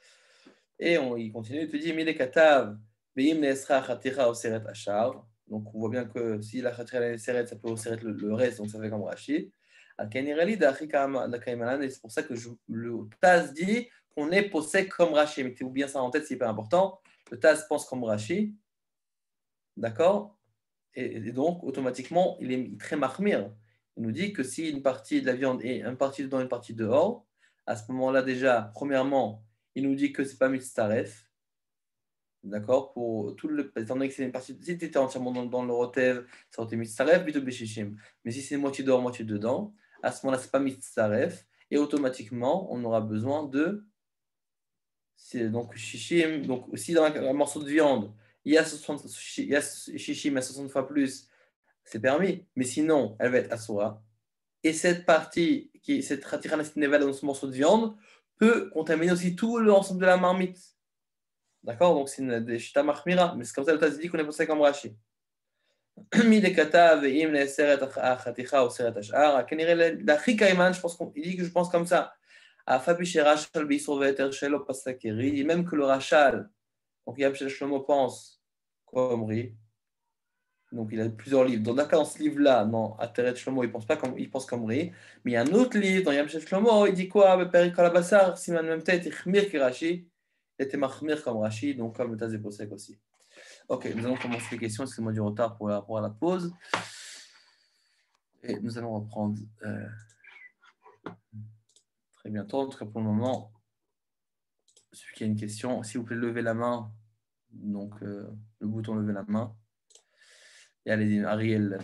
Et il continue, il te dit Mile Katav, Veim Neesra Chaticha Oseret Ashar. Donc on voit bien que si la Chaticha est Oseret, ça peut Oseret le reste, donc ça fait comme Rashi. C'est pour ça que le Taz dit qu'on est possède comme Rashi. Mettez-vous bien ça en tête, c'est hyper important. Le Taz pense comme Rashi. D'accord? Et donc, automatiquement, il est très mahmir. Il nous dit que si une partie de la viande est une partie dedans, une partie dehors, à ce moment-là, déjà, premièrement, il nous dit que ce n'est pas mitzaref. D'accord? Pour tout le, étant donné que c'est une partie, si tu étais entièrement dans le rotev, ça aurait été mitzaref, bitou beshishim. Mais si c'est moitié dehors, moitié dedans, à ce moment-là, ce n'est pas mitzaref. Et automatiquement, on aura besoin de Donc, shishim, donc si dans un morceau de viande, il y a 60, il y a shishim à 60 fois plus, c'est permis, mais sinon, elle va être asura. Et cette partie, cette ratirana neval dans ce morceau de viande, peut contaminer aussi tout l'ensemble de la marmite. D'accord? Donc, c'est une shita machmira, mais c'est comme ça le Taz dit qu'on est pensé comme Rashi. Je pense qu'il dit que je pense comme ça. Même que le Rachal, donc Yam Shlomo pense comme Ri, donc il a plusieurs livres. Dans ce livre-là, non, Ateret Shlomo, il pense comme Ri, mais il y a un autre livre dans Yam Shlomo, il dit quoi? Perikol Abassar, Siman Memtet, Ichmir Kirashi, il était Machmir comme Rashi, donc comme le Taz Posek aussi. Ok, nous allons commencer les questions, excusez-moi du retard pour la pause. Et nous allons reprendre très bientôt. En tout cas, pour le moment, celui qui a une question, s'il vous plaît, levez la main. Donc, le bouton lever la main. Et allez-y, Ariel.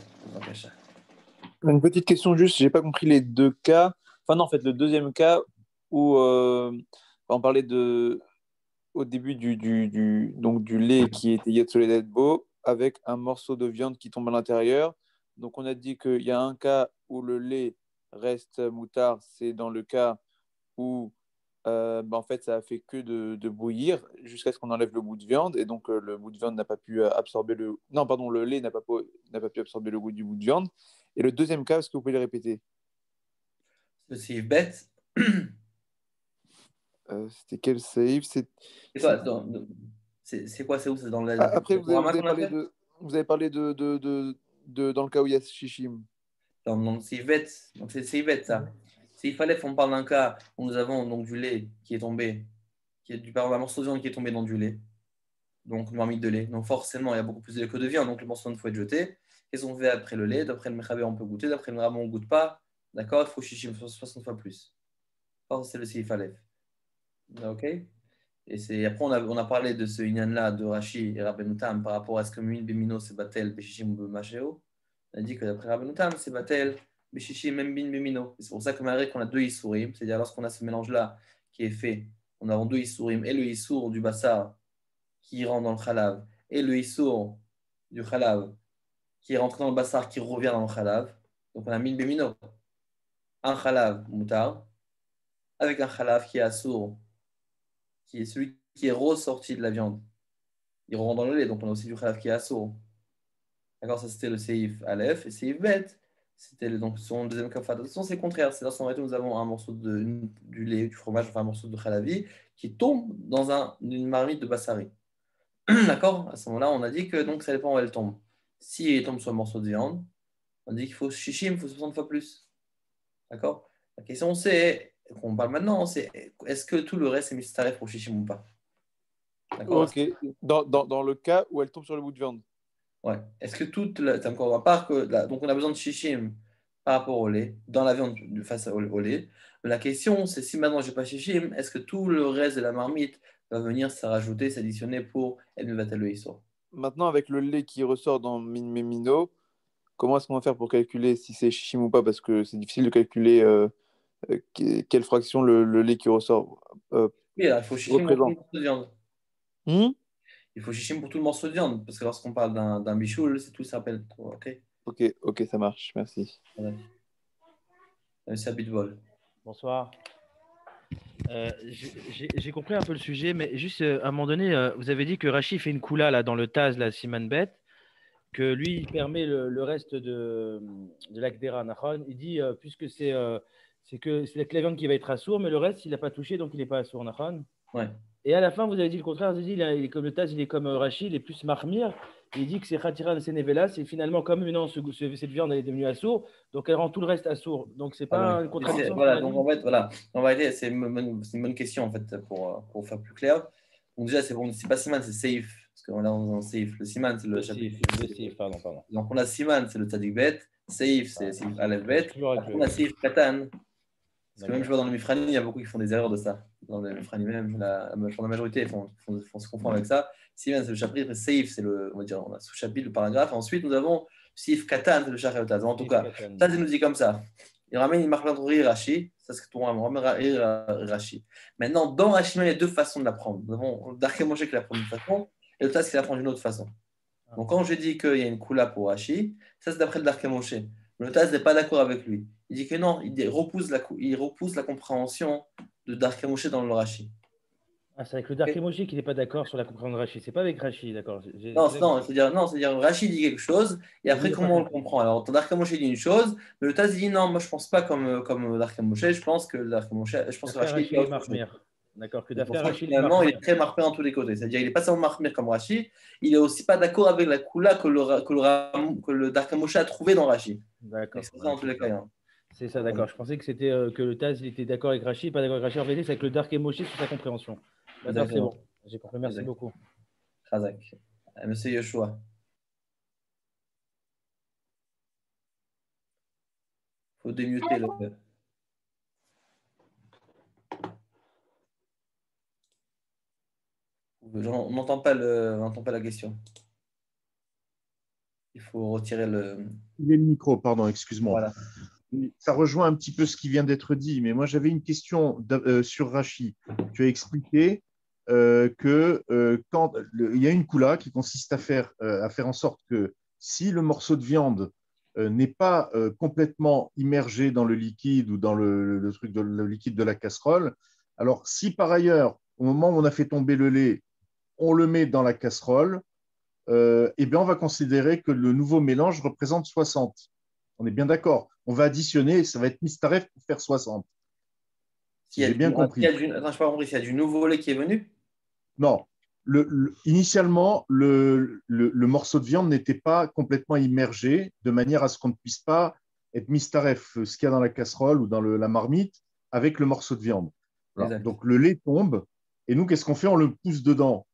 Une petite question juste, j'ai pas compris les deux cas. Enfin non, en fait, le deuxième cas où on parlait au début donc du lait qui était Yatsoledet Bo avec un morceau de viande qui tombe à l'intérieur. Donc on a dit qu'il y a un cas où le lait reste moutard, c'est dans le cas où en fait ça a fait que de bouillir jusqu'à ce qu'on enlève le bout de viande et donc le bout de viande n'a pas pu absorber le... Non, pardon, le lait n'a pas pu absorber le goût du bout de viande. Et le deuxième cas, est-ce que vous pouvez le répéter? C'est bête. C'était quel save? C'est quoi, c'est quoi, c'est où? C'est dans Après, le programme qu'on a fait? vous avez parlé dans le cas où il y a Shishim. Donc, c'est bête. Donc, c'est bête, ça. S'il fallait qu'on parle d'un cas où nous avons donc du lait qui est tombé, par exemple, un morceau de viande qui est tombé dans du lait, donc une marmite de lait. Donc forcément, il y a beaucoup plus de lait que de viande, donc le morceau de faut être jeté. Qu'est-ce qu'on fait après le lait? D'après le Mechabé, on peut goûter, d'après le Rabban, on ne goûte pas. D'accord? Il faut chichi 60 fois plus. Or, c'est le Seif Aleph. Ok? Après, on a parlé de ce Inyan-là de Rashi et Rabbeinu Tam par rapport à ce que Min Bemino c'est Batel, Beshishim ou Bemacheo. On a dit que d'après Rabbeinu Tam, c'est Batel, Beshishim, même Bin Bemino. C'est pour ça que malgré qu'on a deux Issourim, c'est-à-dire lorsqu'on a ce mélange-là qui est fait, on a deux Issourim et le Issour du Bassar qui rentre dans le Khalav et le Issour du Khalav qui rentre dans le Bassar qui revient dans le Khalav. Donc on a Min Bemino. Un Khalav Moutar avec un Khalav qui est Assour, qui est celui qui est ressorti de la viande. Il rentre dans le lait, donc on a aussi du Khalav qui est Assour. D'accord, ça c'était le Seif Aleph et Seif Bet. C'était donc son deuxième cas. De toute façon, c'est le contraire. C'est lorsqu'en réalité, nous avons un morceau du lait, du fromage, enfin un morceau de khalavi qui tombe dans une marmite de bassari. D'accord? À ce moment-là, on a dit que donc ça dépend où elle tombe. Si elle tombe sur un morceau de viande, on dit qu'il faut chichim, il faut 60 fois plus. D'accord? La question c'est, qu'on parle maintenant, c'est est-ce que tout le reste est mistaref pour chichim ou pas? D'accord? Ok. Dans le cas où elle tombe sur le bout de viande. Ouais. Est-ce que toute la, c'est encore à part que donc on a besoin de chichim par rapport au lait, dans la viande face au lait. Mais la question c'est si maintenant j'ai pas chichim, est-ce que tout le reste de la marmite va venir se rajouter, s'additionner pour El Mevatel le Issur? Maintenant, avec le lait qui ressort dans Mino, comment est-ce qu'on va faire pour calculer si c'est Shishim ou pas? Parce que c'est difficile de calculer quelle fraction le lait qui ressort Oui, alors, il faut chichim pour tout le représente. morceau de viande. Hmm. Il faut chichim pour tout le morceau de viande, parce que lorsqu'on parle d'un bichoul, c'est tout ça s'appelle. Ok? Ok, ça marche, merci. Voilà. C'est à Bitbol. Bonsoir. J'ai compris un peu le sujet, mais juste à un moment donné, vous avez dit que Rachid fait une koula là, dans le Taz, la Siman Bet, que lui, il permet le reste de l'Akdera. Il dit, puisque c'est que la viande qui va être assour, mais le reste, il n'a pas touché, donc il n'est pas assour. Ouais. Et à la fin, vous avez dit le contraire. Vous avez dit, il est comme le Taz, il est comme Rachid, il est plus Mahmir. Il dit que c'est Khatiran Senevelas, et finalement, comme maintenant, cette viande elle est devenue assour, donc elle rend tout le reste assour. Donc, c'est Ah pas oui. une contradiction. Voilà, donc en fait, voilà. En réalité, c'est une bonne question en fait pour faire plus clair. Donc déjà, c'est bon, c'est pas Siman, c'est Seif. Parce qu'on est dans Seif. Le Siman, c'est le chapitre. Pardon. Donc on a Siman, c'est le Tzadik Bet. Seif, c'est Seif Aleph Bet. Toujours avec Après, on a le... Seif Katan. Parce que même je D'accord. vois dans le Mifrani, il y a beaucoup qui font des erreurs de ça. Dans le Mifrani même, la majorité font se confondre avec ça. Siman, c'est le chapitre. Seif, c'est le, on va dire, on a sous-chapitre, le paragraphe. Ensuite, nous avons Seif Katan, c'est le Shacharotaz. En tout cas, ça, il nous dit comme ça. Il ramène une marque et Rashi. Ça, c'est ton Rashi. Maintenant, dans Rashi, il y a deux façons de l'apprendre. Nous avons Darke Moshe qui l'apprend d'une façon et le Taz qui l'apprend d'une autre façon. Donc, quand je dis qu'il y a une Kula pour Rashi, ça, c'est d'après le Darke Moshe. Le Taz n'est pas d'accord avec lui. Il dit que non, il repousse la compréhension de Darke Moshe dans le Rashi. Ah, c'est avec le Dark Emoji qui n'est pas d'accord sur la compréhension de Rashi. C'est pas avec Rashi, d'accord. Non, c'est-à-dire Rashi dit quelque chose, et après, comment on le comprend? Alors, Dark Moshe dit une chose, mais le Taz dit non, moi je pense pas comme Dark Moshe, je pense que D'après Rashi dit Rashi est autre chose. Marmir. D'accord, que C'est pour d'après ça que Rashi est finalement, il est Marmir. très marqué dans tous les côtés. C'est-à-dire, il n'est pas seulement marqué comme Rashi, il est aussi pas d'accord avec la Kula que le Dark Moshe a trouvé dans Rashi. D'accord. C'est ça dans tous les cas. Hein. C'est ça, d'accord. Je pensais que c'était que le Taz il était d'accord avec Rashi, pas d'accord avec Rashi. En vérité, c'est avec le Dark Emoji sur sa compréhension. D'accord, c'est bon. J'ai compris. Merci beaucoup. Khazak. Monsieur Yoshua. Il faut démuter le. On n'entend pas la question. Il faut retirer le. Le micro, pardon, excuse-moi. Voilà. Ça rejoint un petit peu ce qui vient d'être dit, mais moi j'avais une question sur Rashi. Tu as expliqué que quand il y a une kula qui consiste à faire en sorte que si le morceau de viande n'est pas complètement immergé dans le liquide ou dans le truc le liquide de la casserole, alors si par ailleurs, au moment où on a fait tomber le lait, on le met dans la casserole, eh bien on va considérer que le nouveau mélange représente 60. On est bien d'accord. On va additionner, ça va être mistaref pour faire 60. Si j'ai bien compris. Attends, je n'ai pas compris. S'il y a du nouveau lait qui est venu? Non. Initialement, le morceau de viande n'était pas complètement immergé de manière à ce qu'on ne puisse pas être mistaref, ce qu'il y a dans la casserole ou dans la marmite, avec le morceau de viande. Voilà. Donc le lait tombe, et nous, qu'est-ce qu'on fait? On le pousse dedans.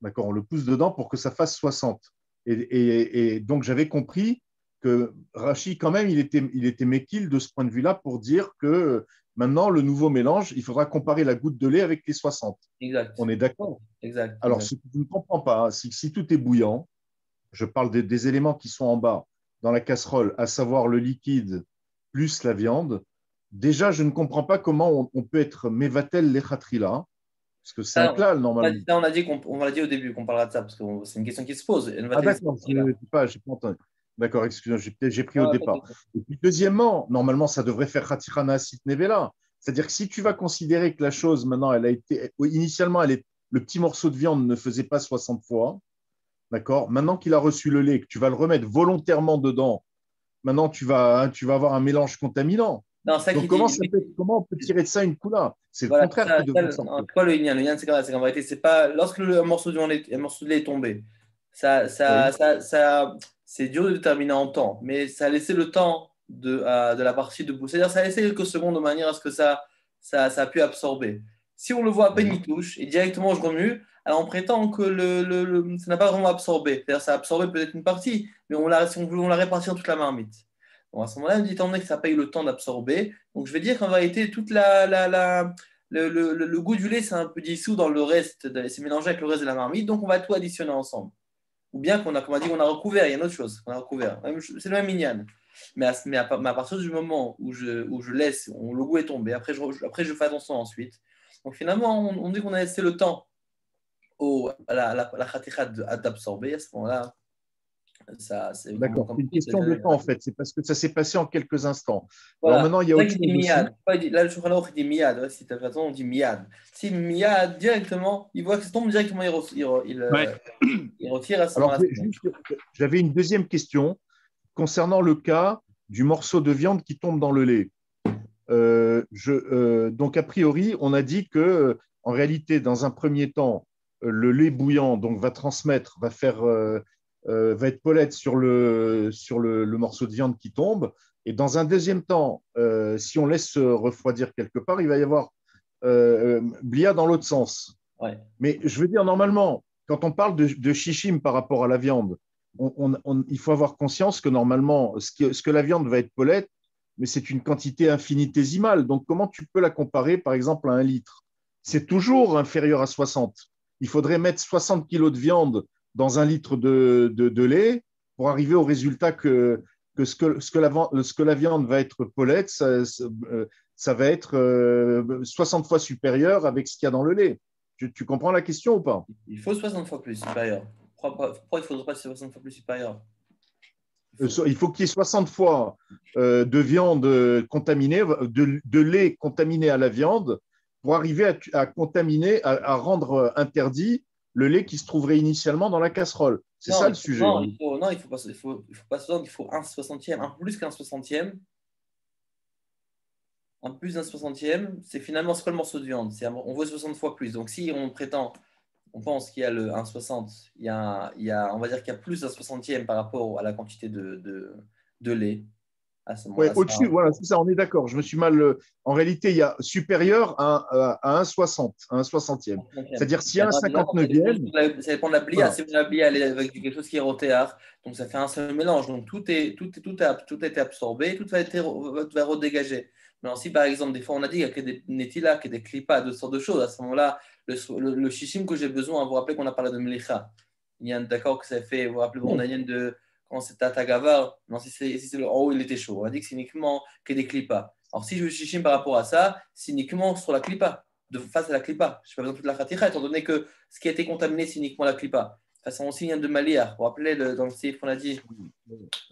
D'accord, on le pousse dedans pour que ça fasse 60. Et donc, j'avais compris que Rachi, quand même, il était méquille de ce point de vue-là pour dire que maintenant, le nouveau mélange, il faudra comparer la goutte de lait avec les 60. Exact. On est d'accord? Exact. Alors, ce que je ne comprends pas, hein, c'est que si tout est bouillant, je parle des éléments qui sont en bas dans la casserole, à savoir le liquide plus la viande, déjà, je ne comprends pas comment on peut être mévatel lechatrila, parce que c'est un klal, normalement. Là, on l'a dit au début qu'on parlera de ça, parce que c'est une question qui se pose. Ah d'accord, je n'ai pas entendu. D'accord, excusez-moi, j'ai pris au départ. Et puis deuxièmement, normalement, ça devrait faire Khatirana Sit Nevela. C'est-à-dire que si tu vas considérer que la chose, maintenant, elle a été. Initialement, le petit morceau de viande ne faisait pas 60 fois. D'accord. Maintenant qu'il a reçu le lait, que tu vas le remettre volontairement dedans, maintenant tu vas avoir un mélange contaminant. Non, donc comment on peut tirer de ça une coula? C'est le contraire qui devrait sortir. C'est quoi le Inyan, c'est qu'en vérité, c'est pas lorsque un morceau de lait est tombé, c'est dur de déterminer en temps, mais ça a laissé le temps de la partie debout. C'est-à-dire ça a laissé quelques secondes de manière à ce que ça a pu absorber. Si on le voit à peine, il touche et directement je remue, alors on prétend que ça n'a pas vraiment absorbé. C'est-à-dire ça a absorbé peut-être une partie, mais on l'a réparti dans toute la marmite. Bon, à ce moment-là, il me dit, étant donné que ça n'a pas eu le temps d'absorber, donc je vais dire qu'en vérité, le goût du lait, c'est un peu dissous dans le reste, c'est mélangé avec le reste de la marmite, donc on va tout additionner ensemble. Ou bien comme on a dit, qu'on a recouvert, il y a une autre chose, qu'on a recouvert. C'est le même minyan. Mais à partir du moment où je laisse, le goût est tombé, après je fais attention ensuite. Donc finalement, on dit qu'on a laissé le temps à la khatikha d'absorber, à ce moment-là. D'accord, c'est une question de temps en fait, c'est parce que ça s'est passé en quelques instants. Voilà. Alors maintenant, il y a autre chose aussi. Là, le Shulchan Aruch dit miad, si tu as raison, on dit miad. Si miad, directement, il voit que ça tombe directement, il retire à ce moment-là. J'avais une deuxième question concernant le cas du morceau de viande qui tombe dans le lait. Donc, a priori, on a dit que, en réalité, dans un premier temps, le lait bouillant donc, va être poète sur le morceau de viande qui tombe. Et dans un deuxième temps, si on laisse refroidir quelque part, il va y avoir blia dans l'autre sens. Ouais. Mais je veux dire, normalement, quand on parle de shishim par rapport à la viande, il faut avoir conscience que normalement, ce que la viande va être poète, mais c'est une quantité infinitésimale. Donc, comment tu peux la comparer, par exemple, à 1 litre? C'est toujours inférieur à 60. Il faudrait mettre 60 kilos de viande dans 1 litre de lait pour arriver au résultat que que ce que la viande va être poêlée, ça va être 60 fois supérieur avec ce qu'il y a dans le lait. Tu comprends la question ou pas? Il faut 60 fois plus supérieur. Pourquoi il ne faudrait pas 60 fois plus supérieur? Il faut qu'il y ait 60 fois de viande contaminée, de lait contaminé à la viande pour arriver à contaminer, à rendre interdit le lait qui se trouverait initialement dans la casserole. C'est ça le sujet. Non, il faut pas 60, il faut un soixantième, un plus qu'un soixantième. Un plus d'un soixantième, c'est finalement c'est quoi le morceau de viande? On veut 60 fois plus. Donc si on prétend, on pense qu'il y a le 1,60, on va dire qu'il y a plus d'un soixantième par rapport à la quantité de lait. À ce Ouais, moment-là, au-dessus, voilà, c'est ça, on est d'accord. Je me suis mal. En réalité, il y a supérieur à 1,60, à un soixantième. C'est-à-dire, s'il y a un 59e, ça dépend de la blia. voilà. Si la blia elle est avec quelque chose qui est rotéar, donc ça fait un seul mélange. Donc tout a été absorbé, tout va redégager. Mais si par exemple, des fois on a dit qu'il y a que des netila, que des clipas, deux sortes de choses, à ce moment-là, le shishim que j'ai besoin, vous vous rappelez qu'on a parlé de melicha. Il y a un d'accord que ça fait, vous vous rappelez, on a de quand c'est Tatagavar, non, si c'est le en haut, il était chaud. On a dit que c'est uniquement que des clipas. Alors, si je veux chichim par rapport à ça, c'est uniquement sur la clipa, face à la clipa. Je n'ai pas besoin de toute la khatira, étant donné que ce qui a été contaminé, c'est uniquement la clipa. De toute façon, aussi, il y a de Malia. Vous vous rappelez, dans le CIF, on a dit,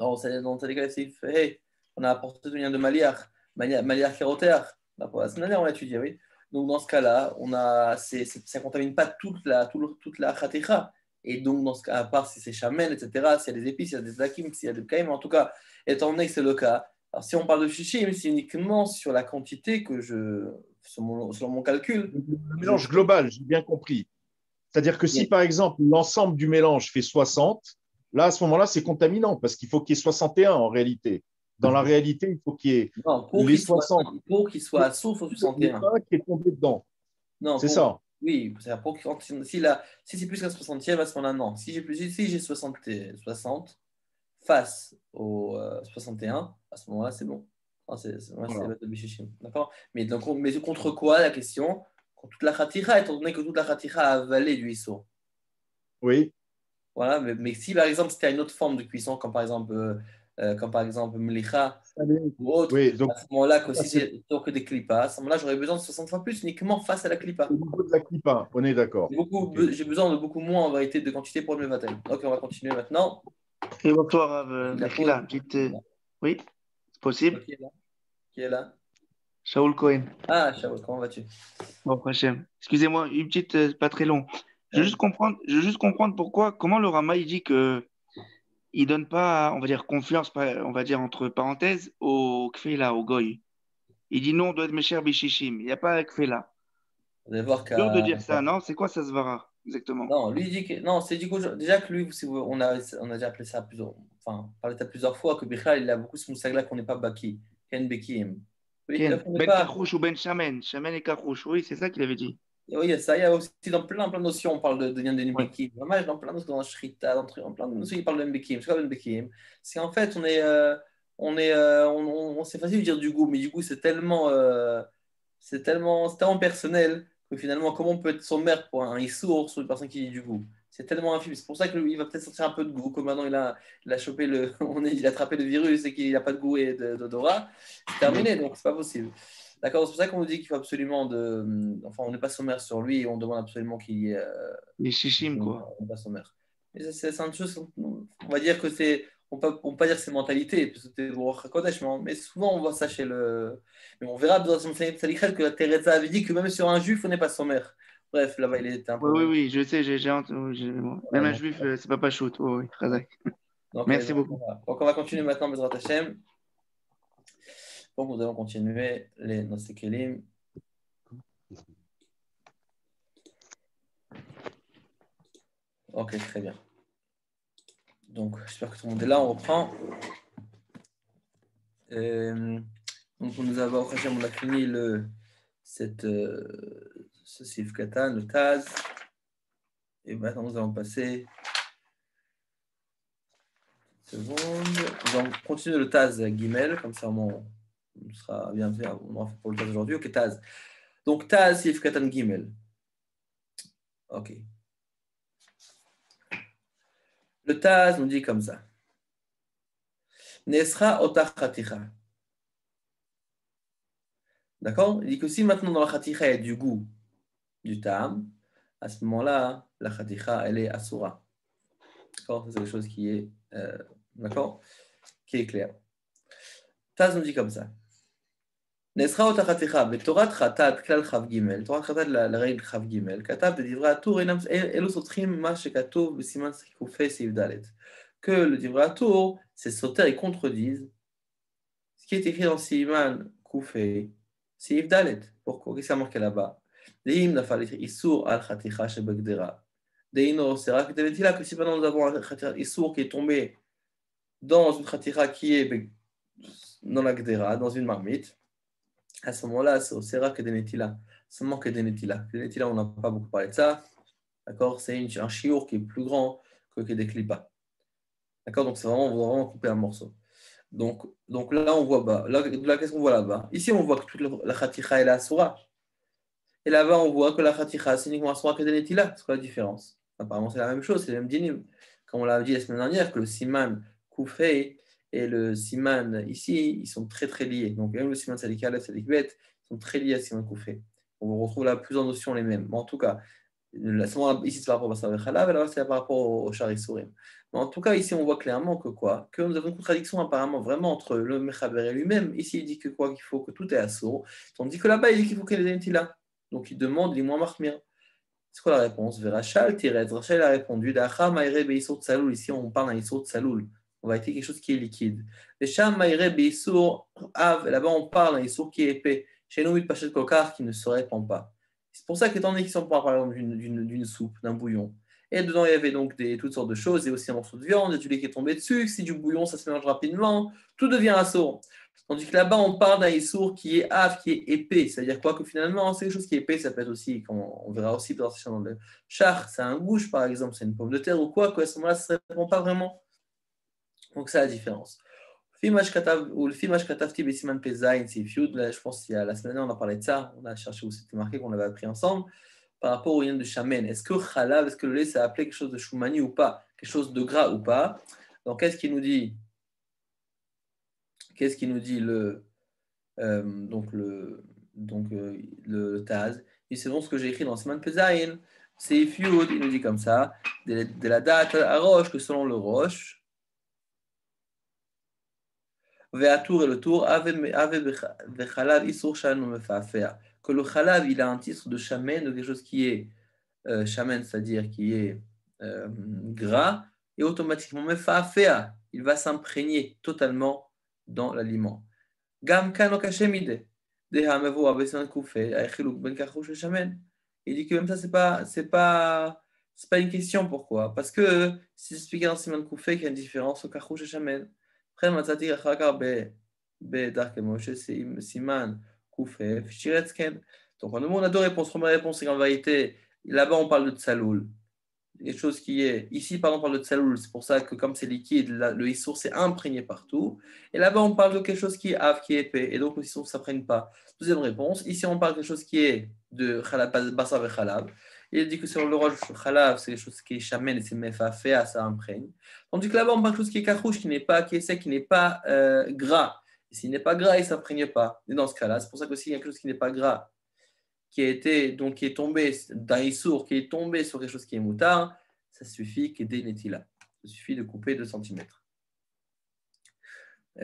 dans le CIF, hey, on a apporté le lien de Maliar, Maliar Kérotéar. La semaine dernière, on l'a étudié, oui. Donc, dans ce cas-là, ça ne contamine pas toute la khatira. Et donc, dans ce cas, à part si c'est chamel, etc., s'il y a des épices, s'il y a des akim, s'il y a des kaim, en tout cas, étant donné que c'est le cas, alors si on parle de shishim, c'est uniquement sur la quantité selon mon calcul, Le mélange global, j'ai bien compris. C'est-à-dire que si, par exemple, l'ensemble du mélange fait 60, là, à ce moment-là, c'est contaminant parce qu'il faut qu'il y ait 61 en réalité. Dans la réalité, il faut qu'il y ait non, les 60. pour qu'il soit à source au Il y 61. a un qui est tombé dedans. Non, C'est ça. oui, si c'est plus qu'un 60e, à ce moment-là, non. Si j'ai 60 face au 61, à ce moment-là, c'est bon. Non, c'est Voilà. d'accord? Mais contre quoi la question? Contre toute la khatira, étant donné que toute la khatira a avalé du ISO. Oui. Voilà, mais si par exemple c'était une autre forme de cuisson, comme par exemple melicha ou autre, Oui, donc à ce moment-là, que ça, si c'est c'est autour que des clipas, à ce moment-là, j'aurais besoin de 60 fois plus uniquement face à la clipa. au niveau de la clipa. On est d'accord. Ok. J'ai besoin de beaucoup moins en vérité de quantité pour le mevatel. Ok, on va continuer maintenant. Et bonsoir, La pause. Mechila, Oui, c'est possible. Qui est là? Qui est là? Shaoul Cohen. Ah, Shaul, comment vas-tu? Bon, Hachem. Excusez-moi, une petite, pas très long. Ouais. Je veux juste comprendre comment le Rama il dit que il donne pas, on va dire, confiance, on va dire, entre parenthèses, au Kfela, au Goy. Il dit non, on doit être Mesher Bishishim. Il n'y a pas Kfela. Vous allez voir Dur de dire ça, non? C'est quoi ça se verra, exactement? non, lui il dit que non, c'est du coup déjà que lui, on a déjà appelé ça parlé de ça plusieurs fois que Bichal il a beaucoup ce moussag là qu'on n'est pas baki, Ken Bekim. Oui, là Ken. qu'on n'est Ben pas. Kachrouch ou Ben Shamen. Shamen et Kachrouch. Oui, c'est ça qu'il avait dit. Oui, il y a ça, il y a aussi dans plein de notions, on parle de Yann Oui. Bekim. Vraiment, dans plein de notions, dans Shrita, dans plein de notions, il parle de Bekim. C'est quoi Ben Bekim? C'est en fait, c'est facile de dire du goût, mais du coup, c'est tellement personnel que finalement, comment on peut être sommaire pour un issour sur une personne qui dit du goût? C'est tellement infime. C'est pour ça qu'il va peut-être sortir un peu de goût, comme maintenant il a chopé il a attrapé le virus et qu'il n'a pas de goût et d'odorat. C'est terminé, donc c'est pas possible. D'accord, c'est pour ça qu'on nous dit qu'il faut absolument enfin, on n'est pas sommaire sur lui et on demande absolument qu'il y ait. Les Shishim, quoi. On n'est pas sommaire. Mais c'est une chose, on va dire que c'est. On peut pas dire que c'est mentalité, parce que c'est Baruch Kodesh, mais souvent on voit ça chez le. Mais on verra dans son Salichel que la Teresa avait dit que même sur un juif, on n'est pas sommaire. Bref, là-bas, il était un Oui, oui, peu. oui, je sais, j'ai entendu. Voilà, Même un juif, c'est pas shoot. Oui, oui, Khazak. donc, Merci beaucoup. voilà. Donc, on va continuer maintenant, Bezrat Hashem. Donc, nous allons continuer les Nosekelim. Ok, très bien. Donc, j'espère que tout le monde est là. On reprend. Donc, nous avons, on a fini ce Sif Katan, le Taz. Et maintenant, nous allons passer. Une seconde. Nous allons continuer le Taz Gimel, comme ça, on sera bien fait. On aura fait pour le Taz aujourd'hui. Ok, Taz. Donc, Taz Sif Katan Gimel. Ok. Le Taz nous dit comme ça. Nesra ota chaticha. D'accord? Il dit que si maintenant dans la chaticha il y a du goût, du ta'am, à ce moment-là, la chaticha, elle est asura. D'accord? C'est quelque chose qui est, d'accord? Qui est clair. Taz nous dit comme ça. Nesra ota chaticha, betorat chatat klal chav gimel, Torah chatat la règle chav gimel, katav de divrei atour, elu sotrim ma shekatov besiman koufei seif dalet. Que le divrei atour, c'est sauter et contredisent ce qui est écrit dans Siman koufei seif dalet. Pourquoi? Qu'est-ce qu'il y a marqué là-bas? Deim nafal isur al chaticha shebegdera. Deino, c'est rak de là que si maintenant nous avons un isur qui est tombé dans une chaticha qui est dans la gdera, dans une marmite, à ce moment-là, c'est au Sera que des Netila. Seulement que des Netila. Les Netila, on n'a pas beaucoup parlé de ça. D'accord? C'est un chiour qui est plus grand que des clipas. D'accord? Donc, c'est vraiment, on va vraiment couper un morceau. Donc là, on voit bas. Là, qu'est-ce qu'on voit là-bas? Ici, on voit que toute la khaticha est la Asura. Et là-bas, on voit que la khaticha, c'est uniquement Asura que des Netila. C'est quoi la différence? Apparemment, c'est la même chose, c'est le même dinim. Comme on l'a dit la semaine dernière, que le Siman Koufei et le Siman ici, ils sont très très liés. Donc, même le Siman Sadik Aleph, Sadik Bet, ils sont très liés à Siman Koufei. On retrouve là plusieurs notions les mêmes. Mais en tout cas, ici c'est par rapport à Basar Vechalav, et là c'est par rapport au Shari Sourim. Mais en tout cas, ici on voit clairement que quoi? Que nous avons une contradiction apparemment vraiment entre le Mechaber et lui-même. Ici il dit que quoi? Qu'il faut que tout est assourd. Tandis que là-bas il dit qu'il faut qu'il y ait des là. Donc il demande les moins marmir. C'est quoi la réponse? Verachal, Tiretz. Rachel a répondu Dacha Maïre Beisour Tsaloul. Ici, on parle d'un Issour Tsaloul. On va être quelque chose qui est liquide. Les Sham Maïre Beisour Av. Là-bas, on parle d'un Issour qui est épais. Chez nous, Pachet Kokar qui ne se répand pas. C'est pour ça qu'étant donné qu'ils sont par exemple d'une soupe, d'un bouillon, et dedans il y avait donc toutes sortes de choses, et aussi un morceau de viande, et du lait qui est tombé dessus, si du bouillon ça se mélange rapidement, tout devient assourd. Tandis que là-bas, on parle d'un issour qui est af, qui est épais. C'est-à-dire quoi? Que finalement, c'est quelque chose qui est épais, ça peut être aussi, on verra aussi dans le char, c'est un gouche par exemple, c'est une pomme de terre ou quoi, à ce moment-là, ça ne se répond pas vraiment. Donc, c'est la différence. Ou le film Ashkatafti Besiman Pezain, c'est Fiud. Là, je pense qu'il y a la semaine dernière, on a parlé de ça, on a cherché où c'était marqué, qu'on l'avait appris ensemble, par rapport au yin de Shamen. Est-ce que Khalav, est-ce que le lait, ça a appelé quelque chose de Choumani ou pas? Quelque chose de gras ou pas? Donc, qu'est-ce qu'il nous dit? Qu'est-ce qu'il nous dit le Taz? C'est bon ce que j'ai écrit dans Siman Pezain. C'est Fiud, il nous dit comme ça, de la date à Roche, que selon le Roche, Ve'atour et le tour, Ve'chalav isur shan mefafea. Que le chalav, il a un titre de shamen, de quelque chose qui est shamen, c'est-à-dire qui est gras, et automatiquement mefafea, il va s'imprégner totalement dans l'aliment. Gam kano kashemide, deha mevo abesan koufé, aechiluk ben kachouch shamen. Il dit que même ça, c'est pas une question. Pourquoi? Parce que c'est expliqué dans Siman Koufé qu'il y a une différence au kachouch et shamen. Après, מצאתי אחר כך בדרכי משה, סימן ק"ף, שירץ כן. Donc, on a deux réponses. Première réponse, c'est qu'en vérité, là-bas, on parle de tsaloul. Quelque chose qui est. Ici, par exemple, on parle de tsaloul. C'est pour ça que, comme c'est liquide, le issour s'est imprégné partout. Et là-bas, on parle de quelque chose qui est av, qui est épais. Et donc, le issour ne s'imprègne pas. Deuxième réponse. Ici, on parle de quelque chose qui est de basar et khalab. Il dit que sur le roche khalav, c'est quelque chose qui est chamen et c'est mefafea, ça imprègne. Tandis que là-bas, on parle de quelque chose qui est kachouche, qui est sec, qui n'est pas gras. Et s'il n'est pas gras, il ne s'imprègne pas. Et dans ce cas-là, c'est pour ça que s'il y a quelque chose qui n'est pas gras, qui est tombé d'un issour, qui est tombé sur quelque chose qui est moutard, ça suffit qu'il y ait des netila. Ça suffit de couper 2 cm.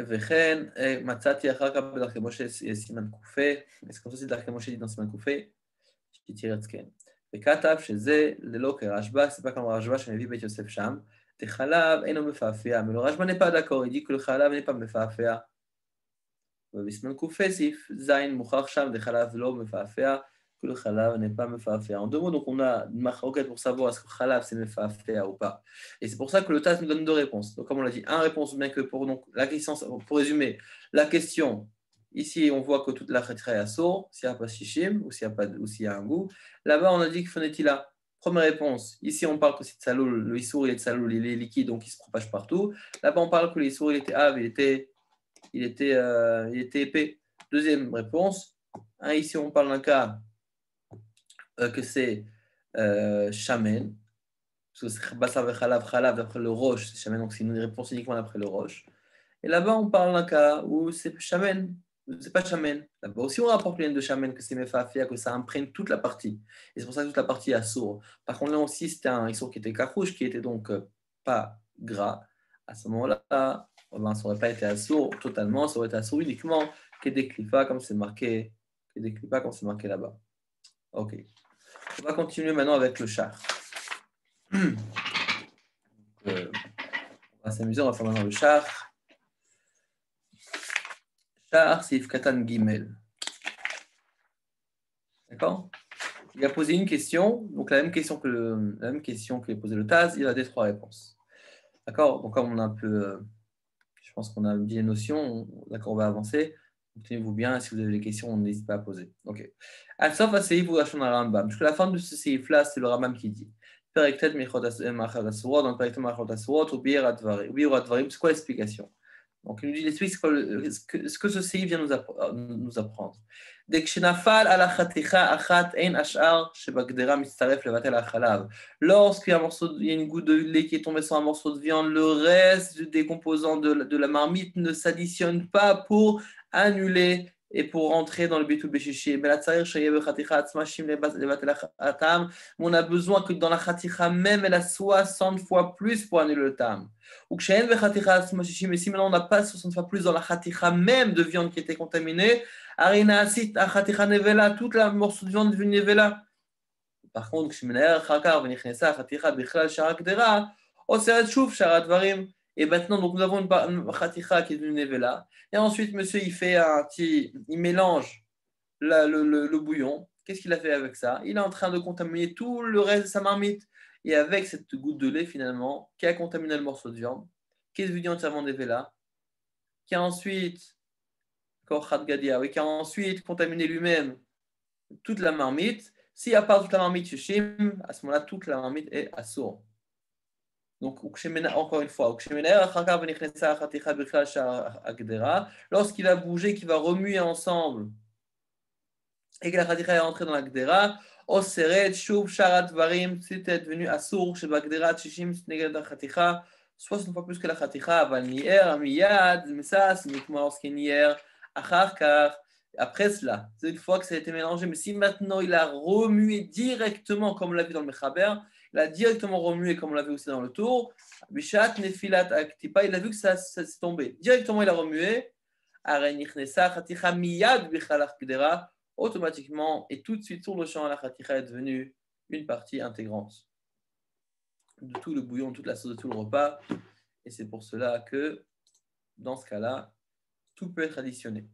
וכן, מצאתי אחר כך בדרכי משה סימן ק"ף, אז כמו שעשיתי דרכי משה dans סימן ק"ף, שתירץ כן. וכתב שזה ללא כרשב"א, c'est pas comme רשב"א שמביא בית יוסף שם, דחלב אינו מפעפע, mais le רשב"א n'est pas d'accord, il dit que le חלב n'est pas מפעפע. ובסימן ק"ף סעיף ז' מוכח שם, דחלב לא מפעפע, que le khalav n'est pas mefafea. En deux mots, donc on a une marque pour savoir est-ce que le khalav c'est mefafea ou pas. Et c'est pour ça que le Taz nous donne 2 réponses. Donc comme on l'a dit, 1 réponse, bien que pour donc, la question, pour résumer, la question, ici on voit que toute la khatra est assour, s'il n'y a pas shishim ou s'il y a un goût. Là-bas on a dit que fonetila. Première réponse, ici on parle que c'est tsaloul, le issour il est tsaloul, il est liquide donc il se propage partout. Là-bas on parle que l'issour il était av, il était épais. Deuxième réponse, ici on parle d'un cas que c'est shamen, parce que c'est basar vechalav, chalav d'après le roche, c'est shamen, donc c'est une réponse uniquement d'après le roche. Et là-bas, on parle d'un cas où c'est shamen. C'est pas shamen. Là-bas aussi, on rapporte l'une de shamen, que c'est mefafia, que ça imprègne toute la partie. Et c'est pour ça que toute la partie est assour. Par contre, là aussi, c'était un issour qui était karouche, qui était donc pas gras. À ce moment-là, ben, ça n'aurait pas été assour totalement, ça aurait été assour uniquement kedeklifa, comme c'est marqué, kedeklifa, comme c'est marqué là-bas. Ok. On va continuer maintenant avec le char. On va s'amuser, on va faire maintenant le char. Char, c'est Katan Gimel. D'accord? Il a posé une question, donc la même question que est posée le Taz, il a des 3 réponses. D'accord? Donc comme on a un peu, je pense qu'on a bien les notions, d'accord, on va avancer. Tenez-vous bien, si vous avez des questions, n'hésitez pas à poser. Ok. Al-Sof Seif ou Rachon Rambam. Parce que la fin de ce Seif-là, c'est le Rambam qui dit. Periktet Mechot Asura, dans le Periktet Mechot Asura, ou Bir Advarim. C'est quoi l'explication? Donc, il nous dit, il explique ce que ce Seif vient nous apprendre. Dès que Shenafal ala Chaticha Achat Ein Ashar Shebagdera Mitzaref Levatel Achalav. Lorsqu'il y a une goutte de lait qui est tombée sur un morceau de viande, le reste des composants de la marmite ne s'additionne pas pour annuler et pour rentrer dans le bitul beshishi. Mais on a besoin que dans la khaticha même, elle a 60 fois plus pour annuler le tam. Ou que mais si maintenant on n'a pas 60 fois plus dans la khaticha même de viande qui était contaminée, arina asit khaticha nevela, toute la morceau de viande devenue nevela. Par contre, et maintenant, donc, nous avons une khaticha qui est devenue nevela. Et ensuite, monsieur, il mélange le bouillon. Qu'est-ce qu'il a fait avec ça? Il est en train de contaminer tout le reste de sa marmite. Et avec cette goutte de lait, finalement, qui a contaminé le morceau de viande, qui est devenu entièrement nevela, qui a ensuite, qui a ensuite contaminé lui-même toute la marmite. S'il n'y a pas toute la marmite Shishim, à ce moment-là, toute la marmite est assour. Donc, encore une fois, lorsqu'il va bouger, qu'il va remuer ensemble, et que la khaticha est entrée dans la gdera, oseret, shuv, sharat, varim, c'était devenu assour, chez bagdera, shishim, snegad la khaticha, 60 fois plus que la khaticha, aval nier, amiyad, mais ça, c'est uniquement lorsqu'il est nier, acharkar. Après cela, c'est une fois que ça a été mélangé, mais si maintenant il a remué directement, comme on l'a vu dans le Mechaber, il a directement remué, comme on l'a vu aussi dans le tour, Bishat, Nefilat, Aktipa, il a vu que ça s'est tombé. Directement, il a remué, automatiquement, et tout de suite, sur le champ, la khaticha est devenue une partie intégrante de tout le bouillon, toute la sauce de tout le repas. Et c'est pour cela que, dans ce cas-là, tout peut être additionné.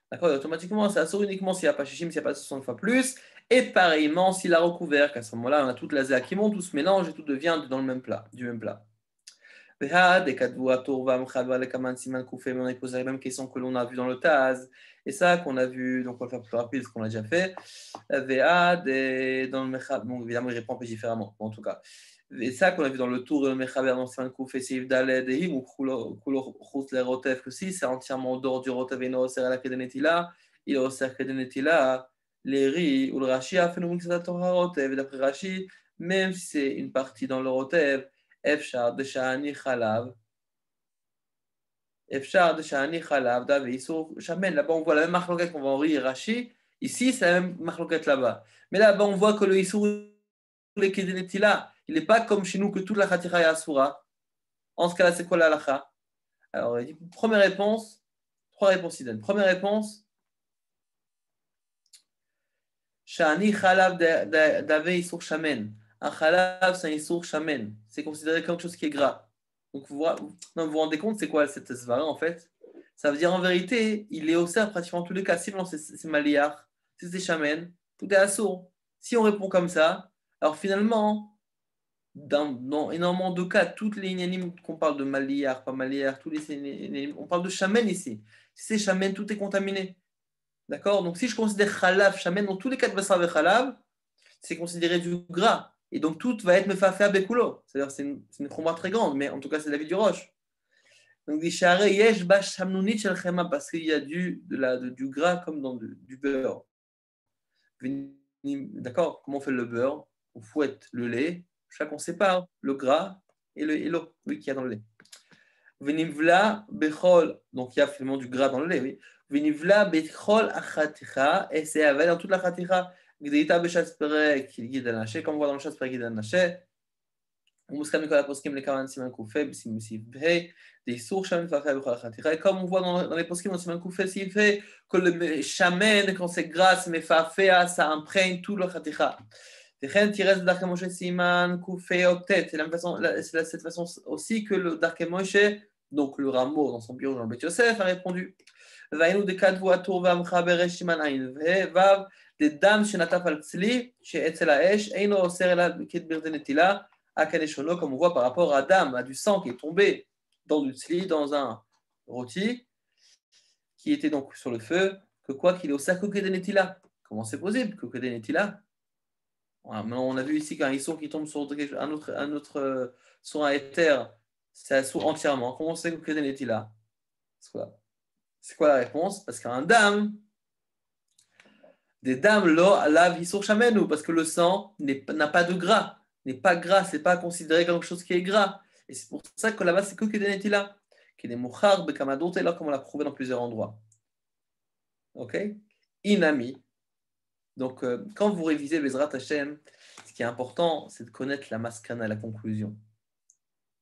D'accord, automatiquement, c'est assour uniquement s'il n'y a pas shishim, s'il n'y a pas 60 fois plus. Et pareillement, s'il a recouvert, qu'à ce moment-là, on a toute la zéa qui monte, tout se mélange et tout devient dans le même plat, du même plat. On a posé la même question que l'on a vu dans le Taz. Et ça qu'on a vu, donc on va faire plus rapide ce qu'on a déjà fait. Dans le Mechab, bon, évidemment, il répond un peu différemment, en tout cas. Et ça qu'on a vu dans le tour de Mechaber dans Siman Kouf et Seif Daled et Him ou Kulo Chus le Rotev que si c'est entièrement dehors du Rotev et no ser la Kedenetila, il oser Kedenetila, les riz ou le Rashi a fait nous que ça Torah Rotev. D'après Rashi, même si c'est une partie dans le Rotev, Efshar de Shani Chalav, Efshar de Shani Chalav, David Issour Shamen. Là-bas on voit la même marloquette qu'on voit en riz et Rashi. Ici c'est la même marloquette là-bas. Mais là-bas on voit que le Issour les Kedenetila, il n'est pas comme chez nous que toute la khaticha est asura. En ce cas-là, c'est quoi la halakha? Alors, première réponse, 3 réponses idem. Première réponse, Shani chalav dave isur shamen. Un chalav, c'est un isur shamen. C'est considéré comme quelque chose qui est gras. Donc, vous vous rendez compte, c'est quoi cette svara en fait? Ça veut dire en vérité, il est osser pratiquement tous les cas. Si c'est maliyar, si c'est shamen, tout est assour. Si on répond comme ça, alors finalement, dans énormément de cas, toutes les inanimes qu'on parle de maliyar, pas maliyar, tous les on parle de shamen ici. Si c'est shamen, tout est contaminé. D'accord? Donc si je considère khalav, shamen, dans tous les cas de basar et khalav, c'est considéré du gras. Et donc tout va être mefafer bekulo. C'est-à-dire c'est une khumra très grande, mais en tout cas c'est l'avis du roche. Donc des charé yesh bash shamnunit shel chema, parce qu'il y a du gras comme dans du beurre. D'accord? Comment on fait le beurre? On fouette le lait, on sépare le gras et l'eau, oui, qu'il y a dans le lait. Venivla bechol, donc il y a finalement du gras dans le lait, oui. Venivla bechol achaticha, et c'est avalé dans toute la chaticha. Gdeita bechatz perek guide anaché, comme on voit dans le chatz perek guide anaché. ומוסכם מכל הפוסקים לכמה סימן ק"ף בסעיף ה' לאיסור שמן ואפיה בכל החתיכה. Et comme on voit dans les poskim dans סימן ק"ף סעיף ה', que le chamen, quand c'est grasse, mefafea, ça imprègne tout le חתיכה. וכן תירס בדרכי משה סימן ק"ף או ט'. C'est cette façon aussi que le דרכי משה, donc le rameau dans son bureau dans le Beth Yosef, a répondu. והיינו דכתבו הטור והמחה בריש סימן עין ו' דדם שנטף על צלי שאצל האש אינו אוסר אלא כדברתי נטילה. À Kaneshono, comme on voit par rapport à Adam, à du sang qui est tombé dans du tzli, dans un rôti, qui était donc sur le feu, que quoi qu'il est au sakou kedenetila. Comment c'est possible que kedenetila? Maintenant, on a vu ici qu'un issour qui tombe sur un autre sur un éther, c'est assour entièrement. Comment c'est que kedenetila? C'est quoi la réponse? Parce qu'un dame, des dames, lo, lave issour chamenu, parce que le sang n'a pas de gras. N'est pas gras, c'est pas considéré comme quelque chose qui est gras. Et c'est pour ça que là-bas, c'est que Kedenetila, qui est Mouchar, Bekamadot, et là, comme on l'a prouvé dans plusieurs endroits. Ok? Inami. Donc, quand vous révisez Bezrat Hashem, ce qui est important, c'est de connaître la maskana, la conclusion.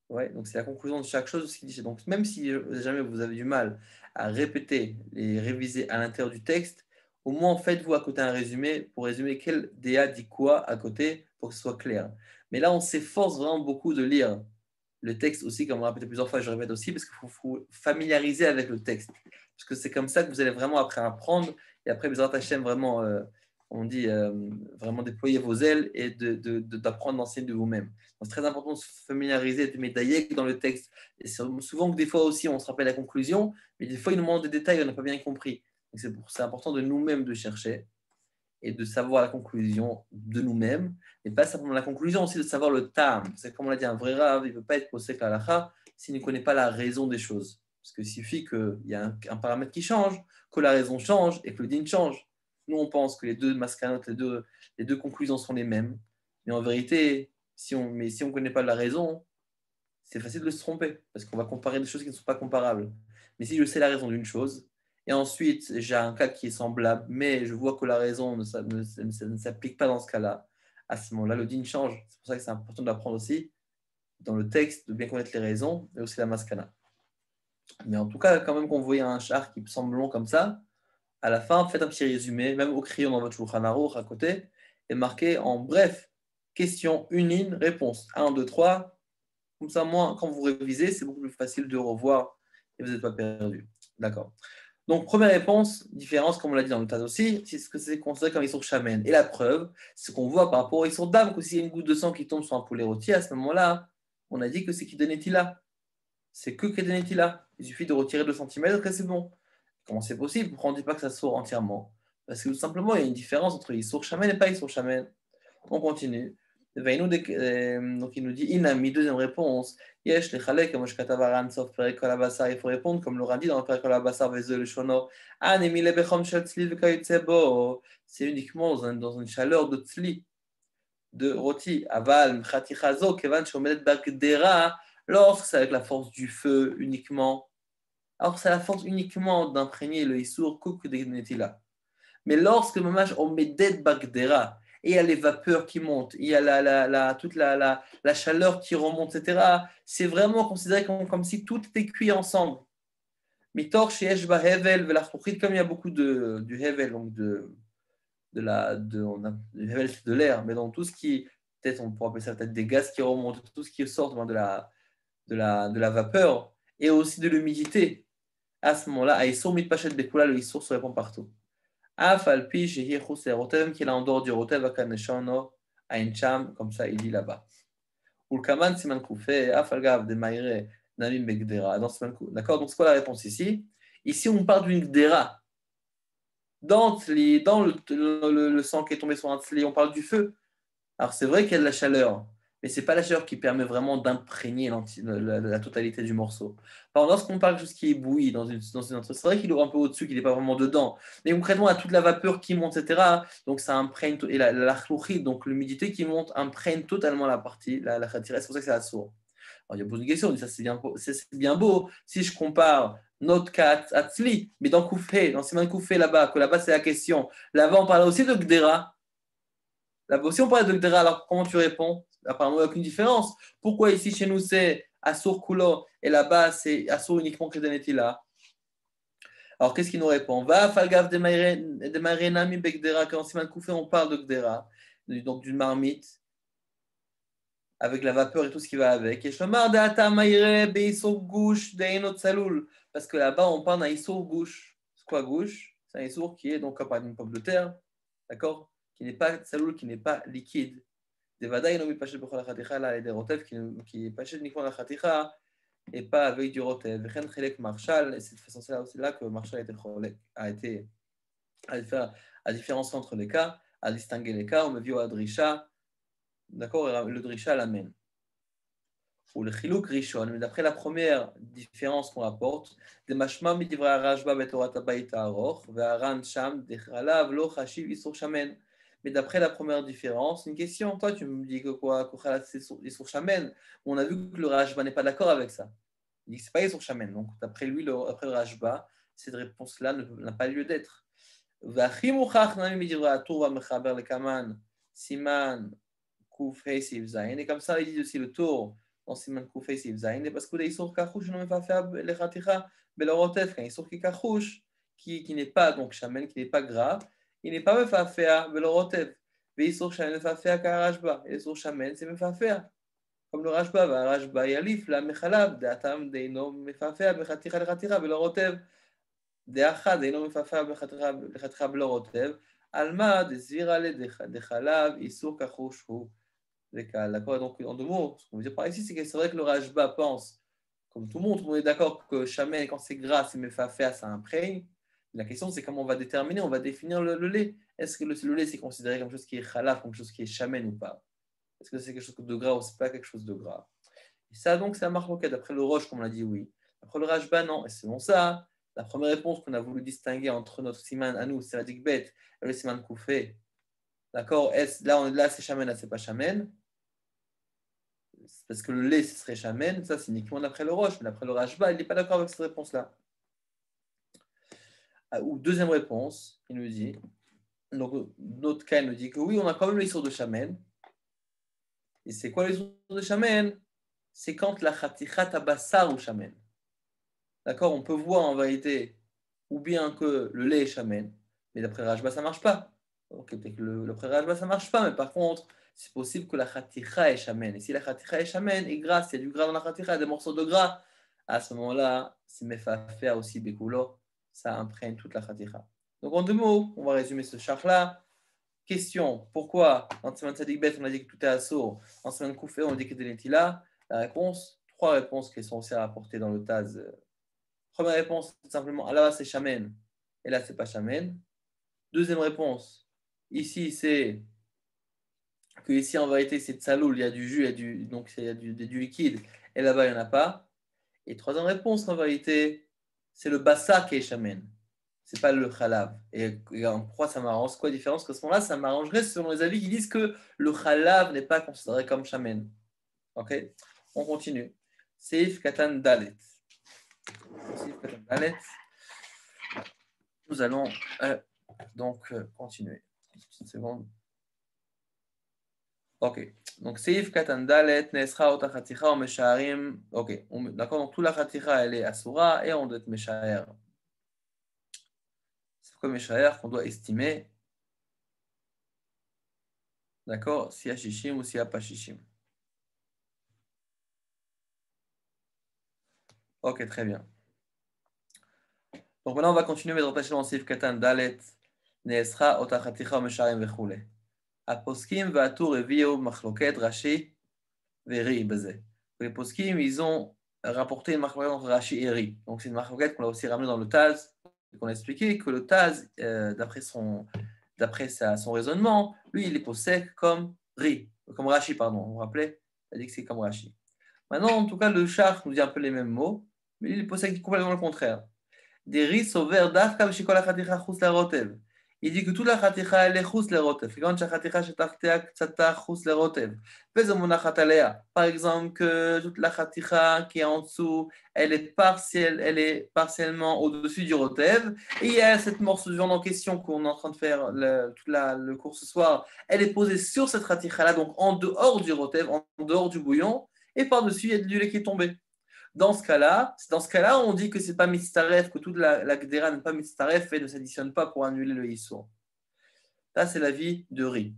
Ouais, donc c'est la conclusion de chaque chose. Donc, même si jamais vous avez du mal à répéter et réviser à l'intérieur du texte, au moins faites-vous à côté un résumé pour résumer quel DA dit quoi à côté pour que ce soit clair. Mais là, on s'efforce vraiment beaucoup de lire le texte aussi, comme on l'a répété plusieurs fois, je répète aussi, parce qu'il faut familiariser avec le texte. Parce que c'est comme ça que vous allez vraiment après apprendre et après, Bezrat Hashem, vraiment, on dit, vraiment déployer vos ailes et d'apprendre d'enseigner de vous-même. Donc, c'est très important de se familiariser, de médailler dans le texte. Et souvent que des fois aussi, on se rappelle la conclusion, mais des fois, il nous manque des détails, on n'a pas bien compris. Donc, c'est important de nous-mêmes de chercher et de savoir la conclusion de nous-mêmes, et pas simplement la conclusion, aussi de savoir le tam. C'est comme on l'a dit, un vrai rave, il ne peut pas être posé à l'alacha s'il ne connaît pas la raison des choses. Parce qu'il suffit qu'il y a un paramètre qui change, que la raison change et que le din change. Nous, on pense que les deux maskanotes, les deux conclusions sont les mêmes. Mais en vérité, si on ne connaît pas la raison, c'est facile de se tromper, parce qu'on va comparer des choses qui ne sont pas comparables. Mais si je sais la raison d'une chose, et ensuite j'ai un cas qui est semblable, mais je vois que la raison ne s'applique pas dans ce cas-là, à ce moment-là, le din change. C'est pour ça que c'est important d'apprendre aussi, dans le texte, de bien connaître les raisons, et aussi la maskana. Mais en tout cas, quand même, qu'on voyait un char qui semble long comme ça, à la fin, faites un petit résumé, même au crayon dans votre Shulchan Aruch à côté, et marquez en bref, question, une ligne, réponse, 1, 2, 3. Comme ça, moi, quand vous révisez, c'est beaucoup plus facile de revoir et vous n'êtes pas perdu. D'accord. Donc, première réponse, différence, comme on l'a dit dans le tas aussi, c'est ce que c'est considéré comme Issour Shamen. Et la preuve, c'est ce qu'on voit par rapport au Issour d'âme, que s'il y a une goutte de sang qui tombe sur un poulet rôti, à ce moment-là, on a dit que c'est Kedenetila. C'est que Kedenetila. Il suffit de retirer 2 cm et c'est bon. Comment c'est possible? Pourquoi on ne dit pas que ça sort entièrement? Parce que tout simplement, il y a une différence entre Issour Shamen et pas Issour Shamen. On continue. Donc il nous dit Inami, deuxième réponse. Yesh le chalek, comme je katavaran sauf perek kol habasar, il faut répondre comme l'on dit dans le perek kol habasar vezeu le shono. Anemi le bechom shel tzli vekayutze bo. C'est uniquement dans une chaleur de tzli, de roti. Aval mchati chazo kevan shomedet bagdera. Lorsque c'est avec la force du feu uniquement. Alors c'est la force uniquement d'imprégner le issour kouk de netila. Mais lorsque mamash on medet bagdera, et il y a les vapeurs qui montent, il y a toute la chaleur qui remonte, etc. C'est vraiment considéré comme si tout était cuit ensemble. Mitor sheyesh ba hevel velachruchit, comme il y a beaucoup du hevel, donc du hevel c'est de l'air, mais dans tout ce qui, peut-être on pourrait appeler ça peut-être des gaz qui remontent, tout ce qui sort de la vapeur, et aussi de l'humidité. À ce moment-là, Aïssour mitpachet bekula, le Issour se répand partout. Afalpi shehi chus erotev, qu'il a en dehors du rotev, akaneshono, aincham, comme ça il dit là-bas. Ulkaman siman koufé, afalgav de maire, namim begdera. D'accord, donc c'est quoi la réponse ici? Ici, on parle d'une gdera. Dans le sang qui est tombé sur un tzli, on parle du feu. Alors c'est vrai qu'il y a de la chaleur, mais ce n'est pas la chaleur qui permet vraiment d'imprégner la totalité du morceau. Par exemple, lorsqu'on parle de quelque chose qui est bouilli dans une c'est vrai qu'il est un peu au-dessus, qu'il n'est pas vraiment dedans, mais concrètement, il y a toute la vapeur qui monte, etc. Donc ça imprègne, et la chlouchide, donc l'humidité qui monte, imprègne totalement la partie, la khatira. C'est pour ça que c'est assour. Alors, il y a une question, on dit ça c'est bien beau. Si je compare notre cas Atzli, mais dans Koufé, dans Siman Koufé là-bas, que là-bas c'est la question. Là-bas on parle aussi de Gdera. Là-bas aussi on parle de Gdera, alors comment tu réponds? Apparemment il n'y a aucune différence. Pourquoi ici chez nous c'est Assour Kulo et là-bas c'est Assour uniquement Kedanetila? Alors qu'est-ce qu'il nous répond? Va Falgav de Marenami Begdera, quand Siman Koufé on parle de Gdera, donc d'une marmite, avec la vapeur et tout ce qui va avec. Et Shomar de Atamaire Beisour Gouche Deinot Saloul. Parce que là-bas, on parle d'un Issour Gouche. C'est quoi Gouche? C'est un Issour qui est donc comme par une pomme de terre, d'accord? Qui n'est pas Saloul, qui n'est pas liquide. Des Vadaï, non, pas chez la Khaticha, là, et des Rotev, qui est pas chez uniquement la Khaticha, et pas avec du Rotev. Ren Chelek Marshall, et c'est de façon c'est là aussi là que Marshall a été à différencier entre les cas, à distinguer les cas. On me vit au Adrisha. D'accord, le drisha l'amène. Ou le chilouk rishon, mais d'après la première différence qu'on rapporte, de mashma midivra rajba betorat abayta aroch, ve'aran sham dechalav lo chashiv isur shamen. Mais d'après la première différence, une question, toi tu me dis que quoi, kochalat c'est isur shamen. On a vu que le rajba n'est pas d'accord avec ça. Il dit que c'est pas isur shamen. Donc d'après lui, après le rajba, cette réponse-là n'a pas lieu d'être. Ve'achim uchach nami midivra atur mechaber lekaman siman Koufei Sif Zayin. Et comme ça, il dit aussi le tour dans Siman Koufei Sif Zayin. Et parce que les Issour Kachouch ne pas faire les Khaticha, Belorotef, un Issour qui Kachouch, qui n'est pas donc Shamen, qui n'est pas gras, il n'est pas Mefafea Belorotef. Mais Issour Shamen Mefafea Karajba. Et Issour Shamen, c'est Mefafea. Comme le Rajba, Rajba Yalif, la Mechalab, de Atam, Deino Mefafea, Bechatira, Bechatira, Belorotef, de Achad, Deino Mefafea, Bechatira, Belorotef, Alma, de Zirale, de Chalav, Issour Kachouch, d'accord, donc en deux mots, ce qu'on veut dire par ici, c'est que c'est vrai que le Rajba pense, comme tout le monde est d'accord que Shamen, quand c'est gras, c'est Mefafea, ça imprègne. La question, c'est comment on va déterminer, on va définir le lait. Est-ce que le lait, c'est considéré comme quelque chose qui est Khalaf, comme quelque chose qui est Shamen ou pas? Est-ce que c'est quelque chose de gras ou c'est pas quelque chose de gras? Et ça, donc, c'est un marque. D'après le Roche, comme on l'a dit, oui. Après le Rajba, non. Et selon ça, la première réponse qu'on a voulu distinguer entre notre Siman à nous, c'est la Digbet, et le Siman Koufé. D'accord? Là, c'est Shamen, là, c'est pas Shamen. Parce que le lait, ce serait Shamen, ça c'est uniquement d'après le Roche, mais d'après le Rajba, il n'est pas d'accord avec cette réponse-là. Ou deuxième réponse, il nous dit, donc notre cas, il nous dit que oui, on a quand même l'histoire de Shamen. Et c'est quoi l'histoire de Shamen? C'est quand la Khatichat Abassar ou Shamen. D'accord, on peut voir en vérité, ou bien que le lait est Shamen, mais d'après Rajba, ça ne marche pas. Ok, peut-être que d'après Rajba, ça ne marche pas, mais par contre, c'est possible que la Khaticha est Shamen. Et si la Khaticha est Shamen et gras, il y a du gras dans la Khaticha, des morceaux de gras, à ce moment-là, c'est Mefafea aussi Bekulo, ça imprègne toute la Khaticha. Donc en deux mots, on va résumer ce char-là. Question, pourquoi dans Siman Tzadik Bet, on a dit que tout est assourd, en Siman Koufé, on a dit que c'était Netila? La réponse, trois réponses qui sont aussi rapportées dans le Taz. Première réponse, c'est simplement, là c'est Shamen, et là c'est pas Shamen. Deuxième réponse, ici c'est que ici en vérité c'est Tsaloul, il y a du jus, donc il y a du liquide, et là-bas il n'y en a pas. Et troisième réponse, en vérité, c'est le bassa qui est Shamen, c'est pas le Khalav. Et pourquoi ça m'arrange? C'est quoi la différence? Parce que à ce moment-là, ça m'arrangerait selon les avis qui disent que le Khalav n'est pas considéré comme Shamen. Ok, on continue. Seif Katan Dalet. Nous allons donc continuer. Une seconde. Ok. Donc, Seif Katan Dalet, Nesra Otachaticha, ou Mesharim. Ok. D'accord. Donc, toute la Khaticha, elle est Asura et on doit être Meshaer. C'est quoi Meshaer qu'on doit estimer? D'accord. S'il y a Shishim ou s'il n'y a pas Shishim. Ok, très bien. Donc maintenant, on va continuer avec le dans Seif Katan Dalet, Nesra Otachaticha, ou Mesharim Vechoule. Aposkim Vatur Evio Machloket Rashi Veri Bazé. Les poskim, ils ont rapporté une machloket entre Rashi et Ri. Donc c'est une machloket qu'on a aussi ramenée dans le Taz, et qu'on a expliqué que le Taz, d'après son raisonnement, lui, il est possède comme Ri, comme Rashi, pardon. Vous vous rappelez? Elle dit que c'est comme Rashi. Maintenant, en tout cas, le char nous dit un peu les mêmes mots, mais il possède complètement le contraire. Des riz sauver dafka v'shikol hachaticha chus lerotev. Il dit que toute la chaticha elle est chus lerotev. Quand la chaticha shetachtea ktsata chus lerotev. Pezo monachat alea. Par exemple, que toute la chaticha qui est en dessous, elle est partiellement au-dessus du rotev. Et il y a cette morceau de viande en question qu'on est en train de faire le cours ce soir. Elle est posée sur cette chaticha là, donc en dehors du rotev, en dehors du bouillon. Et par-dessus, il y a de l'huile qui est tombée. Dans ce cas-là, on dit que ce n'est pas mitzaref, que toute la gdera n'est pas mitzaref et ne s'additionne pas pour annuler le issour. Ça, c'est l'avis de Ri.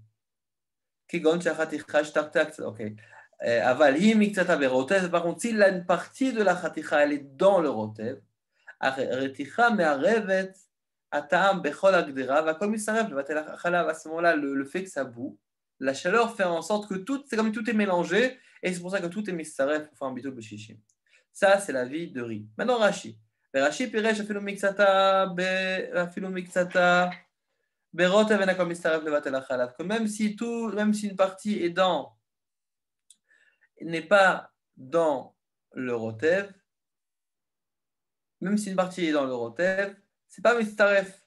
Ok. Aval hi miktsata berotev. Par contre, si une partie de la chaticha elle est dans le rotev, reticha me'arevet atam bechol agdera va kol mitzaref levatel hachalav. À ce moment-là, le fait que ça boue, la chaleur fait en sorte que c'est comme tout est mélangé et c'est pour ça que tout est mitzaref pour faire un bitul b'shishim. Ça, c'est la vie de Ri. Maintenant, Rashi. Rashi piresh afilu miksata berotev enakom mistaref levatel hachalav. Que même si une partie n'est pas dans le rotev, même si une partie est dans le rotev, c'est pas mistaref.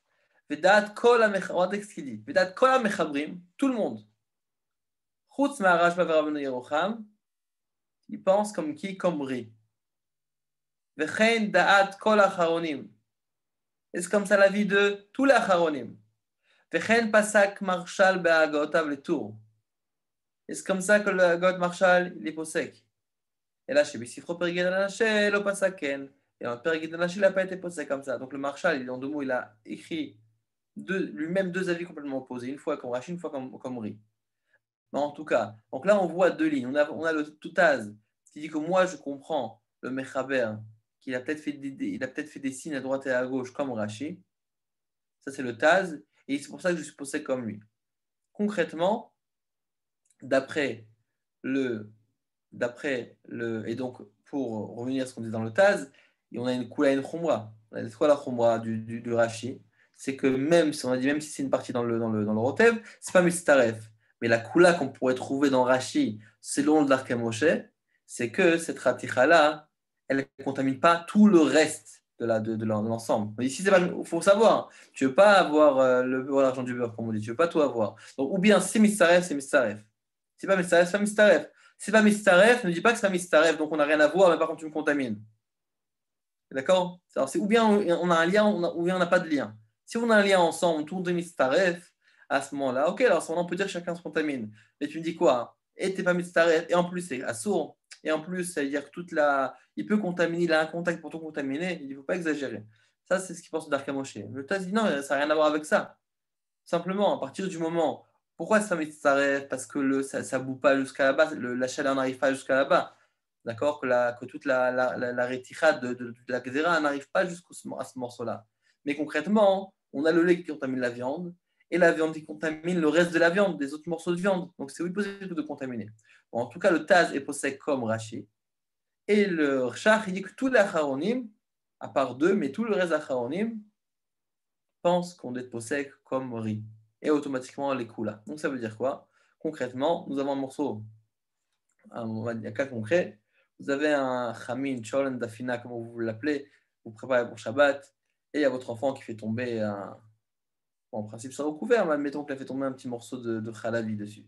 Vedat kol ha-mechabrim, Vedat kol ha-mechabrim, tout le monde. Chutz ma'arash b'Rabbeinu Yerucham, il pense comme qui? Comme Ri. Vechen da'at kol acharonim. Et c'est comme ça la vie de tous les acharonim. Vechen pasak marshal be'agotav le tour. Et c'est comme ça que le got marshal il est posek. Et là, chez Bissifro Periged Anaché, le pasaken. Et en Periged Anaché, il n'a pas été posek comme ça. Donc le marshal, en deux mots, il a écrit lui-même deux avis complètement opposés. Une fois comme Rashi, une fois comme Ri. Mais en tout cas, donc là, on voit deux lignes. On a le Toutaz qui dit que moi, je comprends le Mechaber. Il a peut-être fait des signes à droite et à gauche comme Rashi. Ça, c'est le Taz. Et c'est pour ça que je suis posé comme lui. Concrètement, d'après le. Et donc, pour revenir à ce qu'on dit dans le Taz, on a une Kula et une Khumra. C'est quoi la Khumra du Rashi? C'est que même si c'est une partie dans le Rotev, c'est pas Mistaref. Mais la Kula qu'on pourrait trouver dans Rashi, selon le Darkei Moshe, c'est que cette Raticha-là, elle ne contamine pas tout le reste de l'ensemble. Ici, il faut savoir, tu ne veux pas avoir le beurre, l'argent du beurre, comme on dit, tu ne veux pas tout avoir. Donc, ou bien c'est Mistaref, c'est Mistaref. C'est pas Mistaref, c'est pas Mistaref. C'est pas Mistaref, ne dis pas que c'est pas Mistaref, donc on n'a rien à voir, mais par contre tu me contamines. D'accord? Alors, c'est ou bien on a un lien, ou bien on n'a pas de lien. Si on a un lien ensemble, tout de Mistaref, à ce moment-là, ok, alors à ce moment-là, on peut dire que chacun se contamine. Mais tu me dis quoi? Et tu n'es pas Mistaref, et en plus c'est assourd. Et en plus, ça veut dire que il peut contaminer, il a un contact pour tout contaminer, il ne faut pas exagérer. Ça, c'est ce qu'il pense d'Darkei Moshe. Le Taz dit non, ça n'a rien à voir avec ça. Simplement, à partir du moment, pourquoi ça s'arrête? Parce que ça ne boue pas jusqu'à là-bas, la chaleur n'arrive pas jusqu'à là-bas. D'accord? Que toute la réticha de la gzera n'arrive pas à ce morceau-là. Mais concrètement, on a le lait qui contamine la viande et la viande qui contamine le reste de la viande, des autres morceaux de viande. Donc, c'est oui possible de contaminer. Bon, en tout cas, le Taz est posé comme Rashi. Et le Shach, il dit que tous les Acharonim, à part deux, mais tout le reste des Acharonim, pensent qu'on est posé comme Ri. Et automatiquement, les Kula. Donc, ça veut dire quoi? Concrètement, nous avons un morceau, un cas concret. Vous avez un Chamin, Cholen, Dafina, comme vous l'appelez, vous préparez pour Shabbat, et il y a votre enfant qui fait tomber en principe, ça recouvert, mais admettons qu'il a fait tomber un petit morceau de Khalavi dessus.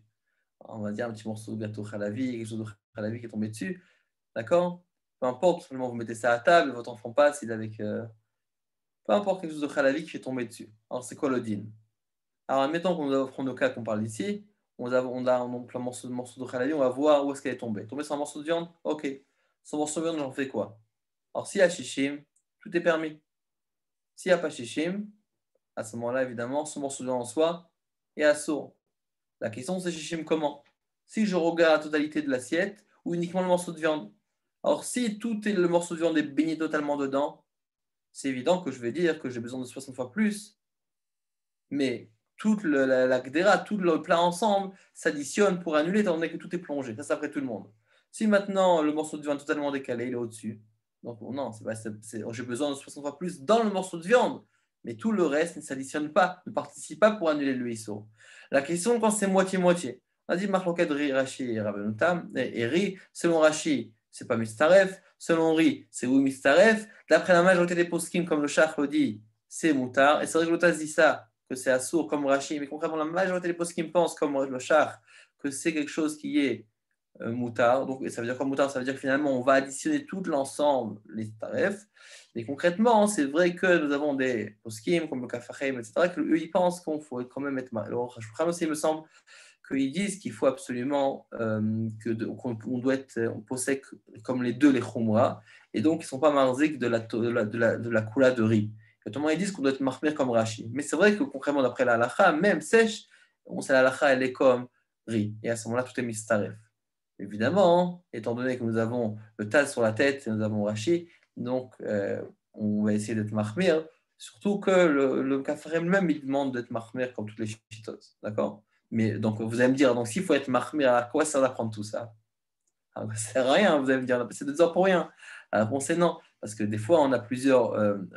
On va dire un petit morceau de gâteau Khalavi, quelque chose de Khalavi qui est tombé dessus. D'accord? Peu importe, seulement vous mettez ça à table, votre enfant passe, il est avec. Peu importe, quelque chose de Khalavi qui fait tomber dessus. Alors, c'est quoi le din? Alors, admettons qu'on va prendre le cas qu'on parle ici. On a donc un morceau de Khalavi, on va voir où est-ce qu'elle est tombée. Tombée sur un morceau de viande? Ok. Sur un morceau de viande, j'en fais quoi? Alors, s'il y a Shishim, tout est permis. S'il n'y a pas Shishim, à ce moment-là, évidemment, ce morceau de viande en soi est assourd. La question, c'est Shishim comment? Si je regarde la totalité de l'assiette ou uniquement le morceau de viande. Alors, si le morceau de viande est baigné totalement dedans, c'est évident que je vais dire que j'ai besoin de 60 fois plus. Mais toute la gdera, tout le plat ensemble s'additionne pour annuler, étant donné que tout est plongé. Ça, c'est après tout le monde. Si maintenant le morceau de viande est totalement décalé, il est au-dessus. Donc, non, j'ai besoin de 60 fois plus dans le morceau de viande. Mais tout le reste ne s'additionne pas, ne participe pas pour annuler le ISO. La question, quand c'est moitié-moitié. On a dit Marloket Ri, Rashi et Rabbeinu Tam. Et Ri, selon Rashi, c'est pas Mistaref. Selon Ri, c'est oui Mistaref. D'après la majorité des poskim, comme le Shach le dit, c'est Moutar. Et c'est vrai que l'Otas dit ça, que c'est Assour comme Rashi. Mais concrètement, la majorité des poskim pensent, comme le Shach, que c'est quelque chose qui est Moutar. Donc, ça veut dire quoi Moutar? Ça veut dire que finalement, on va additionner tout l'ensemble, les tarefs. Et concrètement, c'est vrai que nous avons des poskim, comme le Kafahem, etc., qu'eux, ils pensent qu'on faut quand même être marié. Alors, aussi, il me semble qu'ils disent qu'il faut absolument qu'on doit être on possède comme les deux les khumra, et donc ils ne sont pas marzik de la coula de riz. Autrement, ils disent qu'on doit être marmir comme Rashi. Mais c'est vrai que concrètement, d'après la halakha, même sèche, on sait la halakha, elle est comme riz. Et à ce moment-là, tout est mistaref. Évidemment, étant donné que nous avons le taz sur la tête et nous avons Rashi, donc on va essayer d'être marmir. Surtout que le kafarem même, il demande d'être marmir comme toutes les chitotes. D'accord? Mais donc, vous allez me dire, donc s'il faut être marmir, à quoi ça sert d'apprendre tout ça? Ça ne sert à rien, vous allez me dire, c'est 2 heures pour rien. La réponse est non, parce que des fois, on a plusieurs,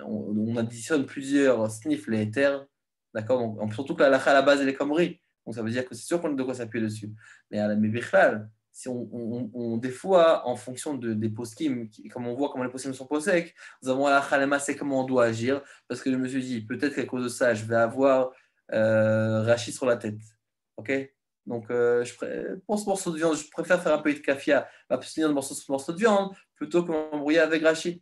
on additionne plusieurs sniffs, les éthers, d'accord? Donc, surtout que la halakha à la base, elle est comme riz. Donc, ça veut dire que c'est sûr qu'on a de quoi s'appuyer dessus. Mais bichlal, si des fois, en fonction des poskim, comme on voit comment les poskim sont posés, nous avons la halakha, c'est comment on doit agir, parce que je me suis dit, peut-être qu'à cause de ça, je vais avoir Rashi sur la tête. Ok, donc pour ce morceau de viande, je préfère faire un peu de kafia, m'abstenir de ce morceau de viande plutôt que m'embrouiller avec Rashi.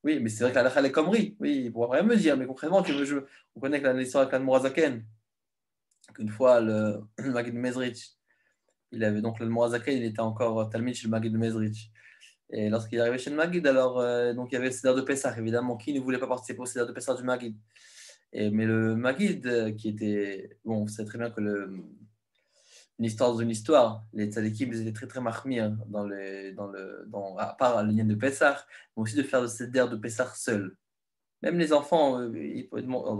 Oui, mais c'est vrai que la halakha est comme riz. Oui, il pourra rien me dire, mais concrètement, on connaît l'histoire avec l'Admorazaken, qu'une fois le Maguid de Mezrich, il avait donc l'Admorazaken, il était encore talmid chez le Maguid de Mezrich. Et lorsqu'il est arrivé chez le Maguid, alors donc il y avait le Seder de Pessah, évidemment, qui ne voulait pas participer au Seder de Pessah du Maguid. Mais le Maguid, qui était. Bon, on sait très bien que une histoire dans une histoire, les tzadikim, ils étaient très très mahmir à part le lien de Pessah, mais aussi de faire le Seder de Pessah seul. Même les enfants,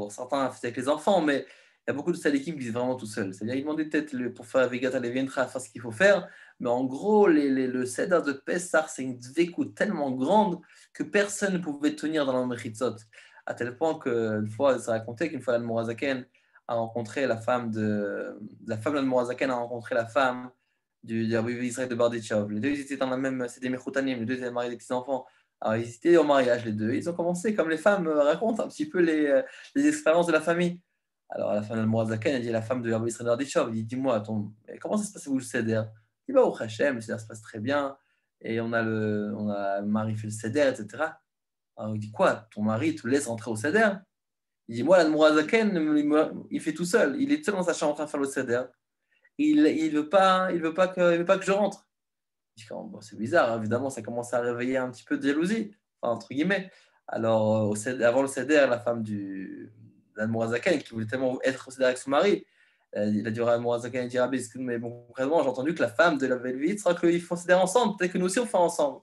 certains faisaient avec les enfants, mais il y a beaucoup de tzadikim qui disent vraiment tout seul. C'est-à-dire, ils demandaient peut-être pour faire Vegat Alevientra, faire ce qu'il faut faire, mais en gros, le Seder de Pessah, c'est une dvékout tellement grande que personne ne pouvait tenir dans le Mechitzot. À tel point qu'une fois, ça racontait qu'une fois, l'Admorazaken a rencontré la femme de l'Admorazaken a rencontré la femme du Rabbi Israël de Barditchov. Les deux, ils étaient dans la même, c'était Mechoutanim, les deux étaient mariés des petits-enfants. Alors, ils étaient en mariage, les deux. Ils ont commencé, comme les femmes racontent un petit peu les expériences de la famille. Alors, à la fin de l'Admorazaken, elle dit à la femme de Rabbi Israël de Barditchov, il dit, dis-moi, comment ça se passe, vous, le Seder? Il dit, bah, au Hachem, le Seder se passe très bien. Et on a Marie fait le Seder, etc. Alors, il dit, quoi? Ton mari te laisse rentrer au Seder? Il dit, moi, l'Admorazaken, il fait tout seul. Il est seul dans sa chambre en train de faire le Seder. Il veut pas que je rentre. Je dis, bon, c'est bizarre, hein. Évidemment, ça commence à réveiller un petit peu de jalousie, enfin, entre guillemets. Alors, avant le Seder, la femme de l'Admorazaken, qui voulait tellement être au Seder avec son mari, il a dit à l'Admorazaken, il dit, ah, mais bon, concrètement, j'ai entendu que la femme de la Velvite sera qu'ils font Seder ensemble, peut-être que nous aussi on fait ensemble.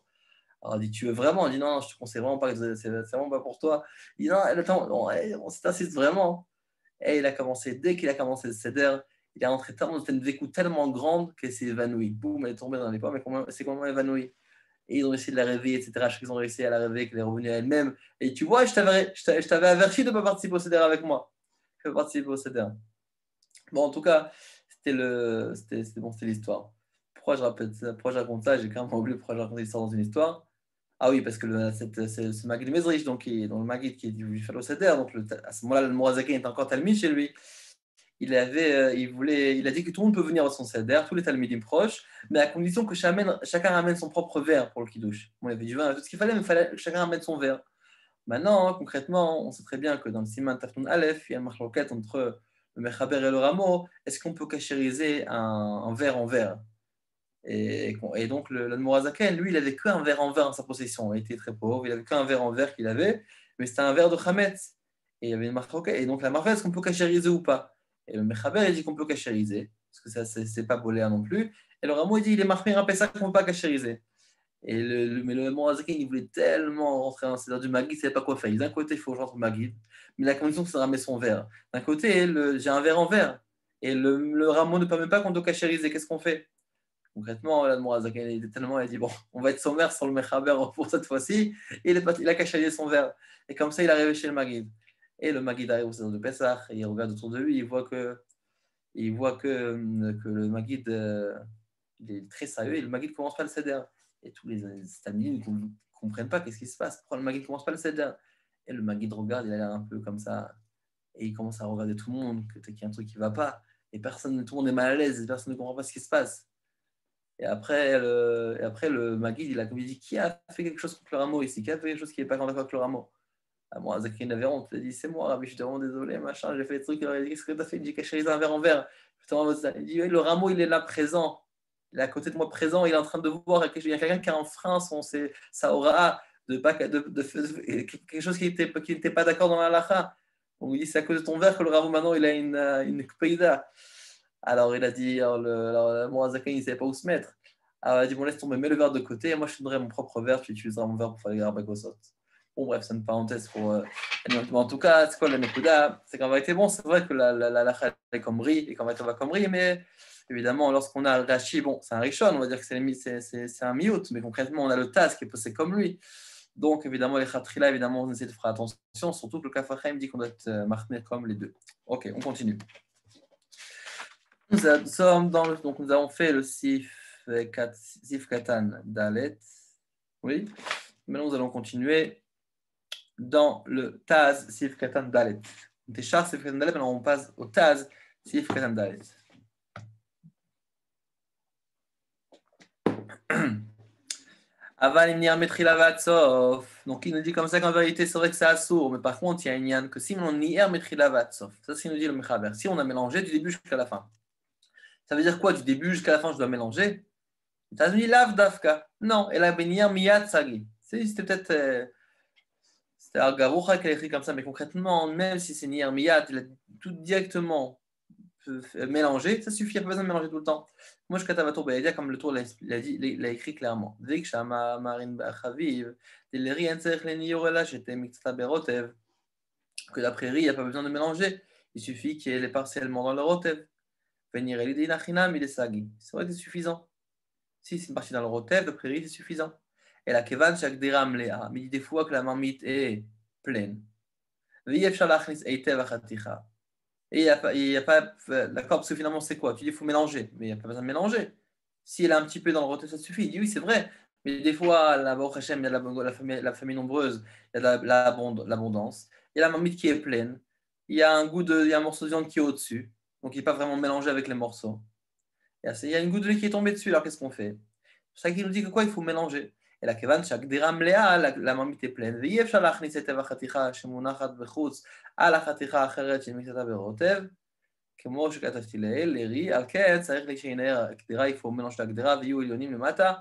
Alors, il dit, tu veux vraiment? Il dit, non, je te conseille vraiment pas, c'est vraiment pas pour toi. Il dit, non, attends, on s'insiste vraiment. Et il a commencé, dès qu'il a commencé le Seder, il est rentré tellement dans une vécu tellement grande qu'elle s'est évanouie. Boum, elle est tombée dans les pommes, mais c'est complètement évanouie. Et ils ont essayé de la réveiller, etc. Je sais qu'ils ont réussi à la réveiller, qu'elle est revenue à elle-même. Et tu vois, je t'avais averti de ne pas participer au Seder avec moi. Je ne vais pas participer au Seder. Bon, en tout cas, c'était l'histoire. Pourquoi je raconte ça? J'ai quand même oublié pourquoi je raconte l'histoire dans une histoire. Ah oui, parce que ce Maguid Mezrich, donc dans le Maguid qui est du Falo Seder, donc à ce moment-là, le Morazaken est encore Talmid chez lui. Il a dit que tout le monde peut venir à son Seder, tous les Talmidim proches, mais à condition que chacun ramène son propre verre pour le Kiddush. Bon, il y avait du vin, tout ce qu'il fallait, mais il fallait que chacun ramène son verre. Maintenant, concrètement, on sait très bien que dans le Siman Tafnoun Aleph, il y a une marloquette entre le Mechaber et le Rameau. Est-ce qu'on peut cachériser un verre en verre? Et donc, le Morazaken, lui, il avait qu'un verre en verre en sa possession. Il était très pauvre, il avait qu'un verre en verre qu'il avait, mais c'était un verre de Chametz. Et il y avait une marloquette. Et donc, la marloquette, est-ce qu'on peut cachériser ou pas? Et le Mechaber, il dit qu'on peut cachériser, parce que ça, c'est pas boléa non plus. Et le Rameau, il dit il est marqué un Pessah qu'on ne peut pas cachériser. Mais le Morazaken, il voulait tellement rentrer dans le Seder du Maguid, il ne savait pas quoi faire. D'un côté, il faut que je rentre au Maguid, mais la condition, c'est de ramener son verre. D'un côté, j'ai un verre en verre. Et le Rameau ne permet pas qu'on doit cachériser. Qu'est-ce qu'on fait? Concrètement, le Morazaken, il a dit bon, on va être sommaire sur le Mechaber pour cette fois-ci. Et il a cachérisé son verre. Et comme ça, il est arrivé chez le Maguid. Et le Maguid arrive au Seder de Pessah, et il regarde autour de lui, il voit que et il voit que le Maguid il est très sérieux et le Maguid ne commence pas le Seder. Et tous les Tamim ne comprennent pas qu'est-ce qui se passe, pourquoi le Maguid ne commence pas le Seder. Et le Maguid regarde, il a l'air un peu comme ça, et il commence à regarder tout le monde, qu'il y a un truc qui ne va pas, et tout le monde est mal à l'aise, et personne ne comprend pas ce qui se passe. Et après, le Maguid, il a comme il dit, qui a fait quelque chose contre le rameau ici? Qui a fait quelque chose qui n'est pas d'accord avec le rameau? À moi, Zachary avait honte, il a dit, c'est moi, Rabbi, je suis vraiment désolé, machin, j'ai fait des trucs, il a dit, qu'est-ce que tu as fait? Il dit, caché les un verre en verre. Il dit, oui, le rameau, il est là présent, il est à côté de moi présent, il est en train de voir, il y a quelqu'un qui a enfreint sa aura, de quelque chose qui n'était pas d'accord dans la halakha. On lui dit, c'est à cause de ton verre que le rameau, maintenant, il a une kpeida. Alors il a dit, moi, Zakaï, il ne savait pas où se mettre. Alors il a dit, bon, laisse tomber, mets le verre de côté, et moi je te donnerai mon propre verre, tu utiliseras mon verre pour faire les garbagosot. Bon, bref, c'est une parenthèse pour. En tout cas, c'est quoi la Nekuda? C'est qu'en vérité, bon, c'est vrai que la est comme riz, et qu'en vérité, on va comme riz, mais évidemment, lorsqu'on a le Rashi, bon, c'est un Rishon, on va dire que c'est un miout, mais concrètement, on a le Tas qui est posé comme lui. Donc, évidemment, les Khatrila, évidemment, on essaie de faire attention, surtout que le Kafachem dit qu'on doit être marqué comme les deux. Ok, on continue. Nous avons fait le Sif Katan Dalet. Oui. Maintenant, nous allons continuer dans le Taz Sif Katan Dalet. Téchar Sif Katan Dalet, maintenant on passe au Taz Sif Katan Dalet. Aval Imnir Metrila Vatsof. Donc il nous dit comme ça qu'en vérité c'est vrai que c'est assourd, mais par contre il y a une yann que si on nier Metrila Vatsof. Ça c'est ce qu'il nous dit le Mechaber. Si on a mélangé du début jusqu'à la fin. Ça veut dire quoi? Du début jusqu'à la fin, je dois mélanger? Tu as dit lav dafka. Non, elle a béni miyat sagi. C'était peut-être. C'était Argaroucha qui a écrit comme ça, mais concrètement, même si c'est Nier miyat, il a tout directement mélangé, ça suffit, il n'y a pas besoin de mélanger tout le temps. Moi, je katavato bayadia, comme le tour l'a écrit clairement. Zik shama marin ba'achaviv, deleri entzerch le niyorela, j'étais mixta berotev. Que d'après riz, il n'y a pas besoin de mélanger. Il suffit qu'il y ait les partiellement dans le rotev. C'est vrai que c'est suffisant. Si c'est une partie dans le rotev, d'après riz, c'est suffisant. Et la kevan chaque déram léa, mais il dit des fois que la marmite est pleine. Et il n'y a pas, d'accord, parce que finalement c'est quoi? Tu dis il faut mélanger, mais il n'y a pas besoin de mélanger. Si elle a un petit peu dans le rotev, ça suffit. Il dit oui, c'est vrai. Mais des fois, la Baruch Hashem, il y a la famille nombreuse, il y a l'abondance. Il y a la marmite qui est pleine. Il y a un morceau de viande qui est au-dessus. Donc il n'est pas vraiment mélangé avec les morceaux. Il y a une goutte de lait qui est tombée dessus, alors qu'est-ce qu'on fait? C'est ça qui nous dit que quoi? Il faut mélanger. Et la kevan, chaque déram léa, la marmite est pleine. Veyev shalach nisetev achaticha shemunachat bechutz al achaticha acheret shemixata berotev. כמו שכתבתי לעיל, לרי, על כן צריך להישאר הקדרה, il faut mélanger la הקדרה ויהיו עליונים למטה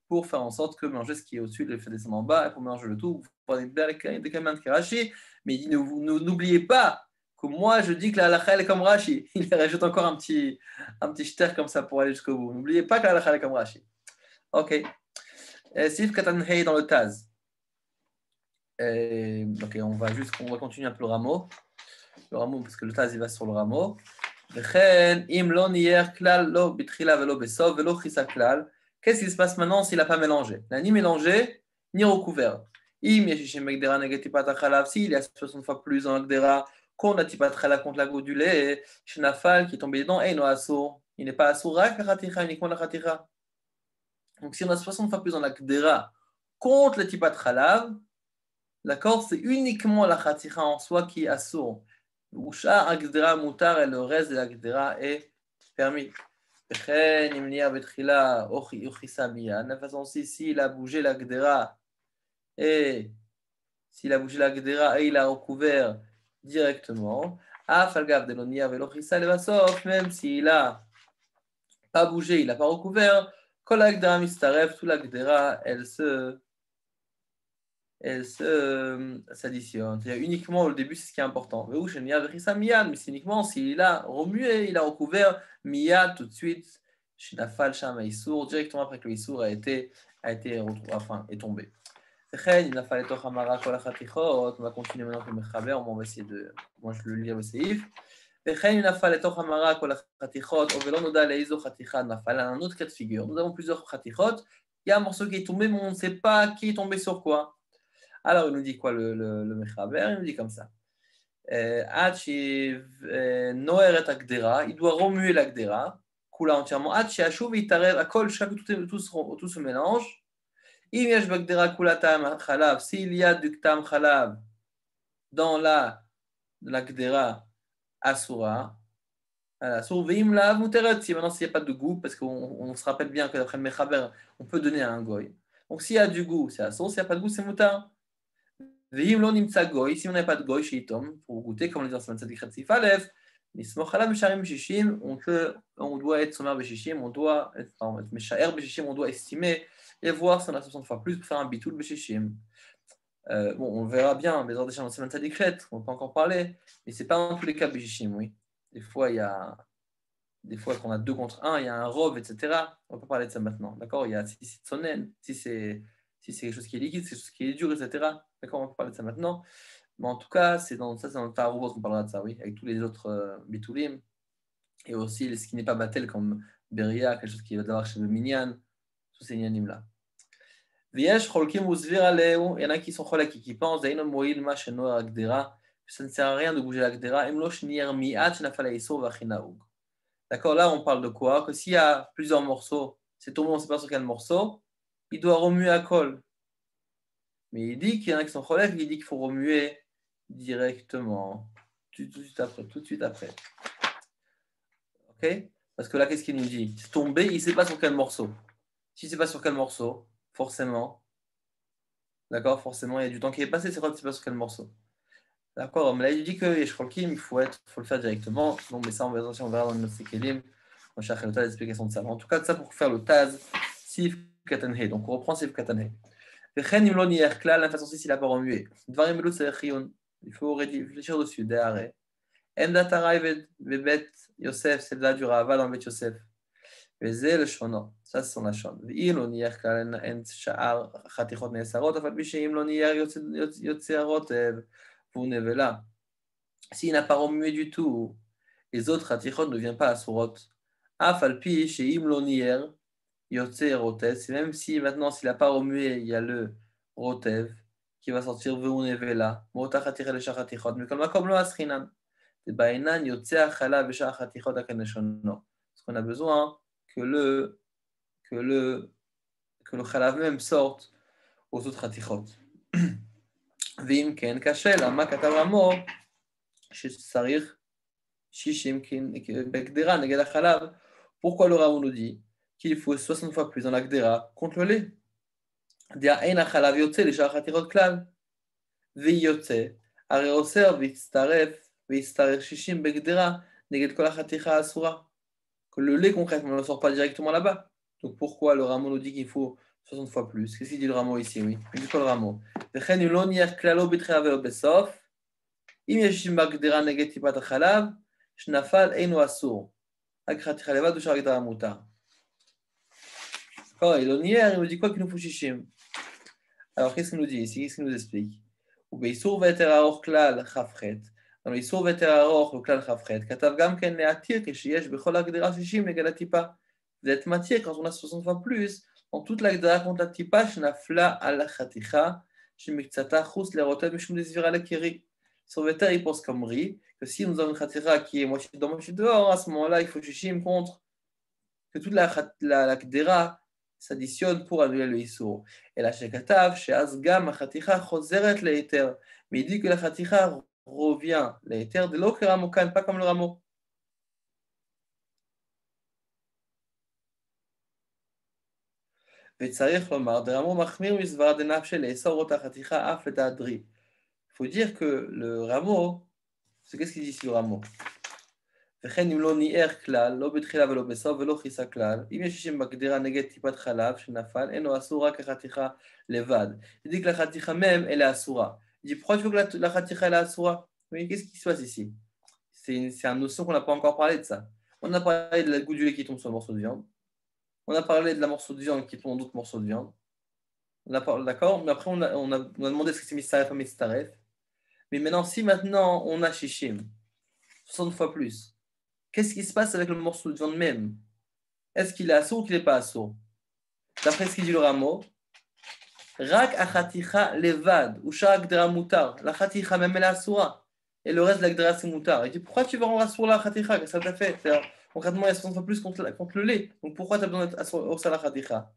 pour faire en sorte que mélanger ce qui est au-dessus, le fait descendre en bas, et pour mélanger le tout, pour des kamans de Rashi, mais il dit n'oubliez pas que moi je dis que la halakha est comme Rashi. Il rajoute encore un petit shter comme ça pour aller jusqu'au bout. N'oubliez pas que la halakha est comme Rashi. Ok. Sif Katan Hei dans le Taz. Ok, on va continuer un peu le rameau. Le rameau, parce que le Taz il va sur le rameau. Qu'est-ce qui se passe maintenant s'il n'a pas mélangé? Il n'a ni mélangé, ni recouvert. S'il y a 60 fois plus dans l'agdera qu'on a tipat chala contre la goutte du lait, Shnafal qui est tombé dedans, il n'est pas assour, uniquement la khatira. Donc si on a 60 fois plus dans l'agdera contre le tipat chalav, d'accord, c'est uniquement la khatira en soi qui est assour. Ushar agdera mutar et le reste de l'agdera est permis. De la façon s'il a bougé l'agdera et s'il a bougé l'agdera et il a recouvert directement, même s'il n'a pas bougé, il n'a pas recouvert, kol l'agdera mistarev, tout l'agdera elle s'additionne. C'est-à-dire uniquement au début, c'est ce qui est important. Mais c'est uniquement s'il a remué, il a recouvert miyad tout de suite, directement après que l'issour a été retrouvé, enfin, est tombé. On va continuer maintenant avec le Mechaber, on va essayer de. Moi, je le lis le Seif. Un autre cas de figure. Nous avons plusieurs chatichot. Il y a un morceau qui est tombé, mais on ne sait pas qui est tombé sur quoi. Alors, il nous dit quoi le Mechaber? Il nous dit comme ça. Noer et Agdera, il doit remuer l'Agdera, Kula entièrement. Tout se mélange. S'il y a du Tam Khalav dans l'Agdera Asura, maintenant, s'il n'y a pas de goût, parce qu'on se rappelle bien que d'après le Mechaber, on peut donner à un goy. Donc s'il y a du goût, c'est Asur, s'il n'y a pas de goût, c'est Moutar. Si on n'a pas de goy chez Itom, pour goûter, comme on dit dans Siman Tzadik Chet Aleph, on doit être sommaire Beshishim, on doit être Meshaer Beshishim, on doit estimer et voir si on a 60 fois plus pour faire un bitoul Beshishim. On verra bien, mais dans Siman Tzadik Chet, on peut encore parler, mais ce n'est pas dans tous les cas Beshishim, oui. Des fois, quand on a 2 contre 1, il y a un rov, etc. On ne peut pas parler de ça maintenant. D'accord? Si c'est tsonen, si c'est quelque chose qui est liquide, c'est quelque chose qui est dur, etc. D'accord? On peut parler de ça maintenant. Mais en tout cas, c'est dans le Taruvot qu'on parlera de ça, oui, avec tous les autres bitoulim. Et aussi ce qui n'est pas batel comme Beria, quelque chose qui va devoir chez le Minyan, tous ces Nyanim-là. Il y en a qui sont cholaki, qui pensent que ça ne sert à rien de bouger l'Agdera. D'accord, là on parle de quoi? Que s'il y a plusieurs morceaux, c'est tombé, on ne sait pas sur quel morceau, il doit remuer à col. Mais il dit qu'il y en a qui sont cholaki, il dit qu'il faut remuer directement, tout de suite après. Ok? Parce que là, qu'est-ce qu'il nous dit? C'est tombé, il ne sait pas sur quel morceau. S'il ne sait pas sur quel morceau, forcément, d'accord, forcément, il y a du temps qui est passé, c'est quoi, tu ne sais pas sur quel morceau. D'accord, mais là, il dit que Yeshrokim, il faut le faire directement. Donc, mais ça, on verra dans le Kelim. On cherche l'explication de ça. En tout cas, ça pour faire le Taz, Sif Katanhe. Donc, on reprend Sif Katanhe. La façon s'il n'a pas remué. Il faut réfléchir dessus, des arrêts. Emdat Araïved, Bebet Yosef, c'est là du Rava dans Bet Yosef. וזה לשונו, זה son לשון. ואם לא נהיה כלל אין שאר חתיכות נאסרות, אבל שאם לא נהיה יוצא הרוטב והוא נבלה. S'il n'a pas remué du tout, les autres חתיכות ne viennent pas à surot. אף על פי שאם לא נהיה יוצא רוטב, c'est même si maintenant s'il n'a pas remué, il y a le רוטב qui va sortir והוא נבלה, מאותה חתיכה לשאר חתיכות, מכל מקום לא עסקינן. ובעינן יוצא החלב ושאר חתיכות הכנשונו. Parce qu'on a besoin que le chalav même sorte aux autres hatichot. Vim ken kashel, ama katav Ramo, shesarich shishim bekdera neged chalav. Pourquoi le Ramo nous dit qu'il faut 60 fois plus dans la gdera contre le lait? Dia ein chalav yotze le shar hatichot klal. Vi yotze, הרי אוסר ויצטרף shishim bekdera neged kol haticha asura. Que le lait concrètement ne sort pas directement là-bas. Donc pourquoi le rameau nous dit qu'il faut 60 fois plus? Qu'est-ce qu'il dit le rameau ici? Oui, il dit quoi le rameau? Il nous dit quoi qu'il nous faut shishim? Alors qu'est-ce qu'il nous dit ici? Qu'est-ce qu'il nous explique? dans l'Issur Veter Aroch, le Klal Chafret, Katav Gam Ken Leatir, Keshiyesh Bechol Agdera Shishim Negel Tipa. Vous êtes matière quand on a 60 fois plus, dans toute l'Agdera contre la Tipa, Shnafla al Chaticha, Shemiktsata Chus Lerotel Mishum Desvira Lekiri. Sur Veter, il pense comme Ri, que si nous avons une Chaticha qui est moitié dedans, moitié dehors, à ce moment-là, il faut Shishim contre, que toute l'Agdera s'additionne pour annuler le Issur. Et la Shekatav, Sheaz Gam Chaticha Choseret Leiter. Mais il dit que la Chaticha revient l'éther de l'autre rameau, pas comme le rameau. Il faut dire que le rameau, c'est qu'est-ce qu'il dit ici le rameau? Il dit que la chaticha même, elle est asura. Il dit pourquoi tu veux que la chaticha elle est asura? Mais qu'est-ce qui se passe ici? C'est une notion qu'on n'a pas encore parlé de ça. On a parlé de la goutte du lait qui tombe sur le morceau de viande. On a parlé de la morceau de viande qui tombe dans d'autres morceaux de viande. D'accord? Mais après, on a demandé est-ce que c'est mistaref ou mistaref. Mais maintenant, si maintenant on a shishim, 60 fois plus, qu'est-ce qui se passe avec le morceau de viande même? Est-ce qu'il est assourd ou qu'il n'est pas assourd? D'après ce qu'il dit le rameau, Rak achaticha levad, ou shak dera mutar, la chaticha même elle est assoura. et le reste de l'Agdara c'est moutar. Il dit pourquoi tu vas rendre assour la khaticha? Qu'est-ce que ça t'a fait? Concrètement, il y a 60 fois plus contre le lait. Donc pourquoi tu as besoin d'être assour la khaticha?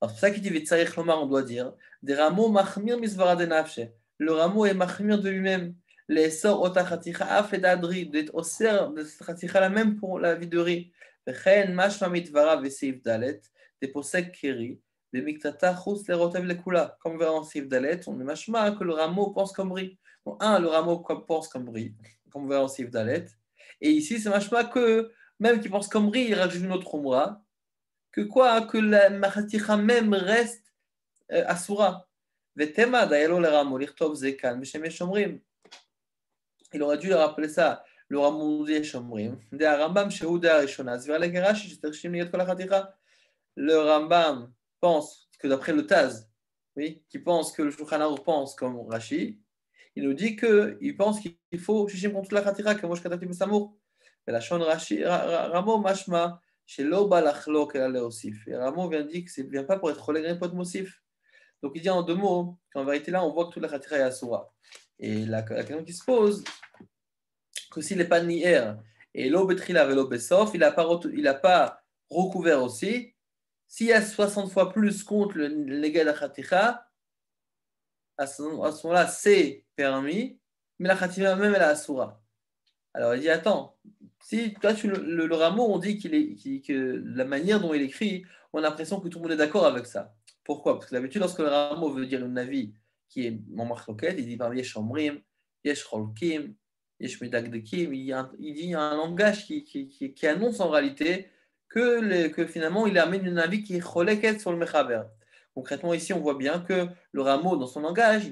Alors c'est pour ça qu'il dit Vitsarich Lomar, on doit dire des rameaux machmir misvara de nafshe. Le rameau est machmir de lui-même. Les sorts ota khaticha af et d'adri, d'être au ser de cette khaticha la même pour la vie de riz. Vechen mashma mitvara veseif dalet, des posek keri. Comme on verra en Sif Dalet, on est machma que le rameau pense comme riz. Donc, le rameau pense comme riz, comme on verra en Sif Dalet. Et ici, c'est machma que, même qui pense comme riz, il rajoute une autre omra. Que quoi? Que la machaticha même reste asura. Vetema, d'ailleurs, le rameau, l'irtov zekan, meshem shomrim. Il aurait dû rappeler ça. Le rameau des shomrim. De Rambam, Shehuda Rishona, Zvir le Gerash, Shetershim Liot Kol HaChaticha. Le Rambam pense que d'après le Taz, oui, qui pense que le Shulchan Aruch pense comme Rashi, il nous dit qu'il pense qu'il faut shishim contre la khatira, que Moshe Katati Besamour. Mais la Shon Rashi, Ramo Mashma, chez Loba Lachlok et Osif. Et Ramo vient dire que c'est vient pas pour être relègue pas de Mosif. Donc il dit en 2 mots qu'en vérité là, on voit que toute la khatira est Asura. Et la question qui se pose, que s'il n'est pas nier et l'obetrila et l'obesof, il n'a pas recouvert aussi. S'il y a 60 fois plus contre le légal de la khaticha, à ce moment-là, c'est permis, mais la khaticha même, elle est asura. Alors, il dit, attends, si toi, le rameau, on dit que la manière dont il écrit, on a l'impression que tout le monde est d'accord avec ça. Pourquoi? Parce que d'habitude, lorsque le rameau veut dire une avis qui est mon marloquet, il dit, yesh omrim, yesh cholkim, yesh medagdekim, il dit un langage qui annonce en réalité que finalement, il amène une avis qui est choleket sur le mechaber. Concrètement, ici, on voit bien que le rameau, dans son langage,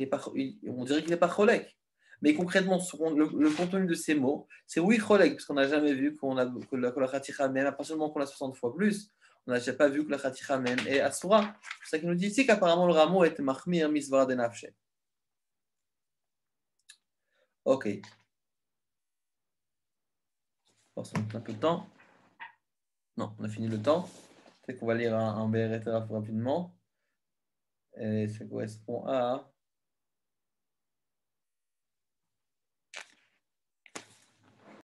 on dirait qu'il n'est pas cholek. Mais concrètement, le contenu de ces mots, c'est oui, cholek, parce qu'on n'a jamais vu que la khaticha même, pas seulement qu'on l'a 60 fois plus, on n'a jamais pas vu que la khaticha même est asura. C'est ça qu'il nous dit ici qu'apparemment le rameau est mahmir misvara de nafshe. Ok. On va un peu de temps. Non, on a fini le temps. C'est qu'on va lire un BRT rapidement. Et ça correspond à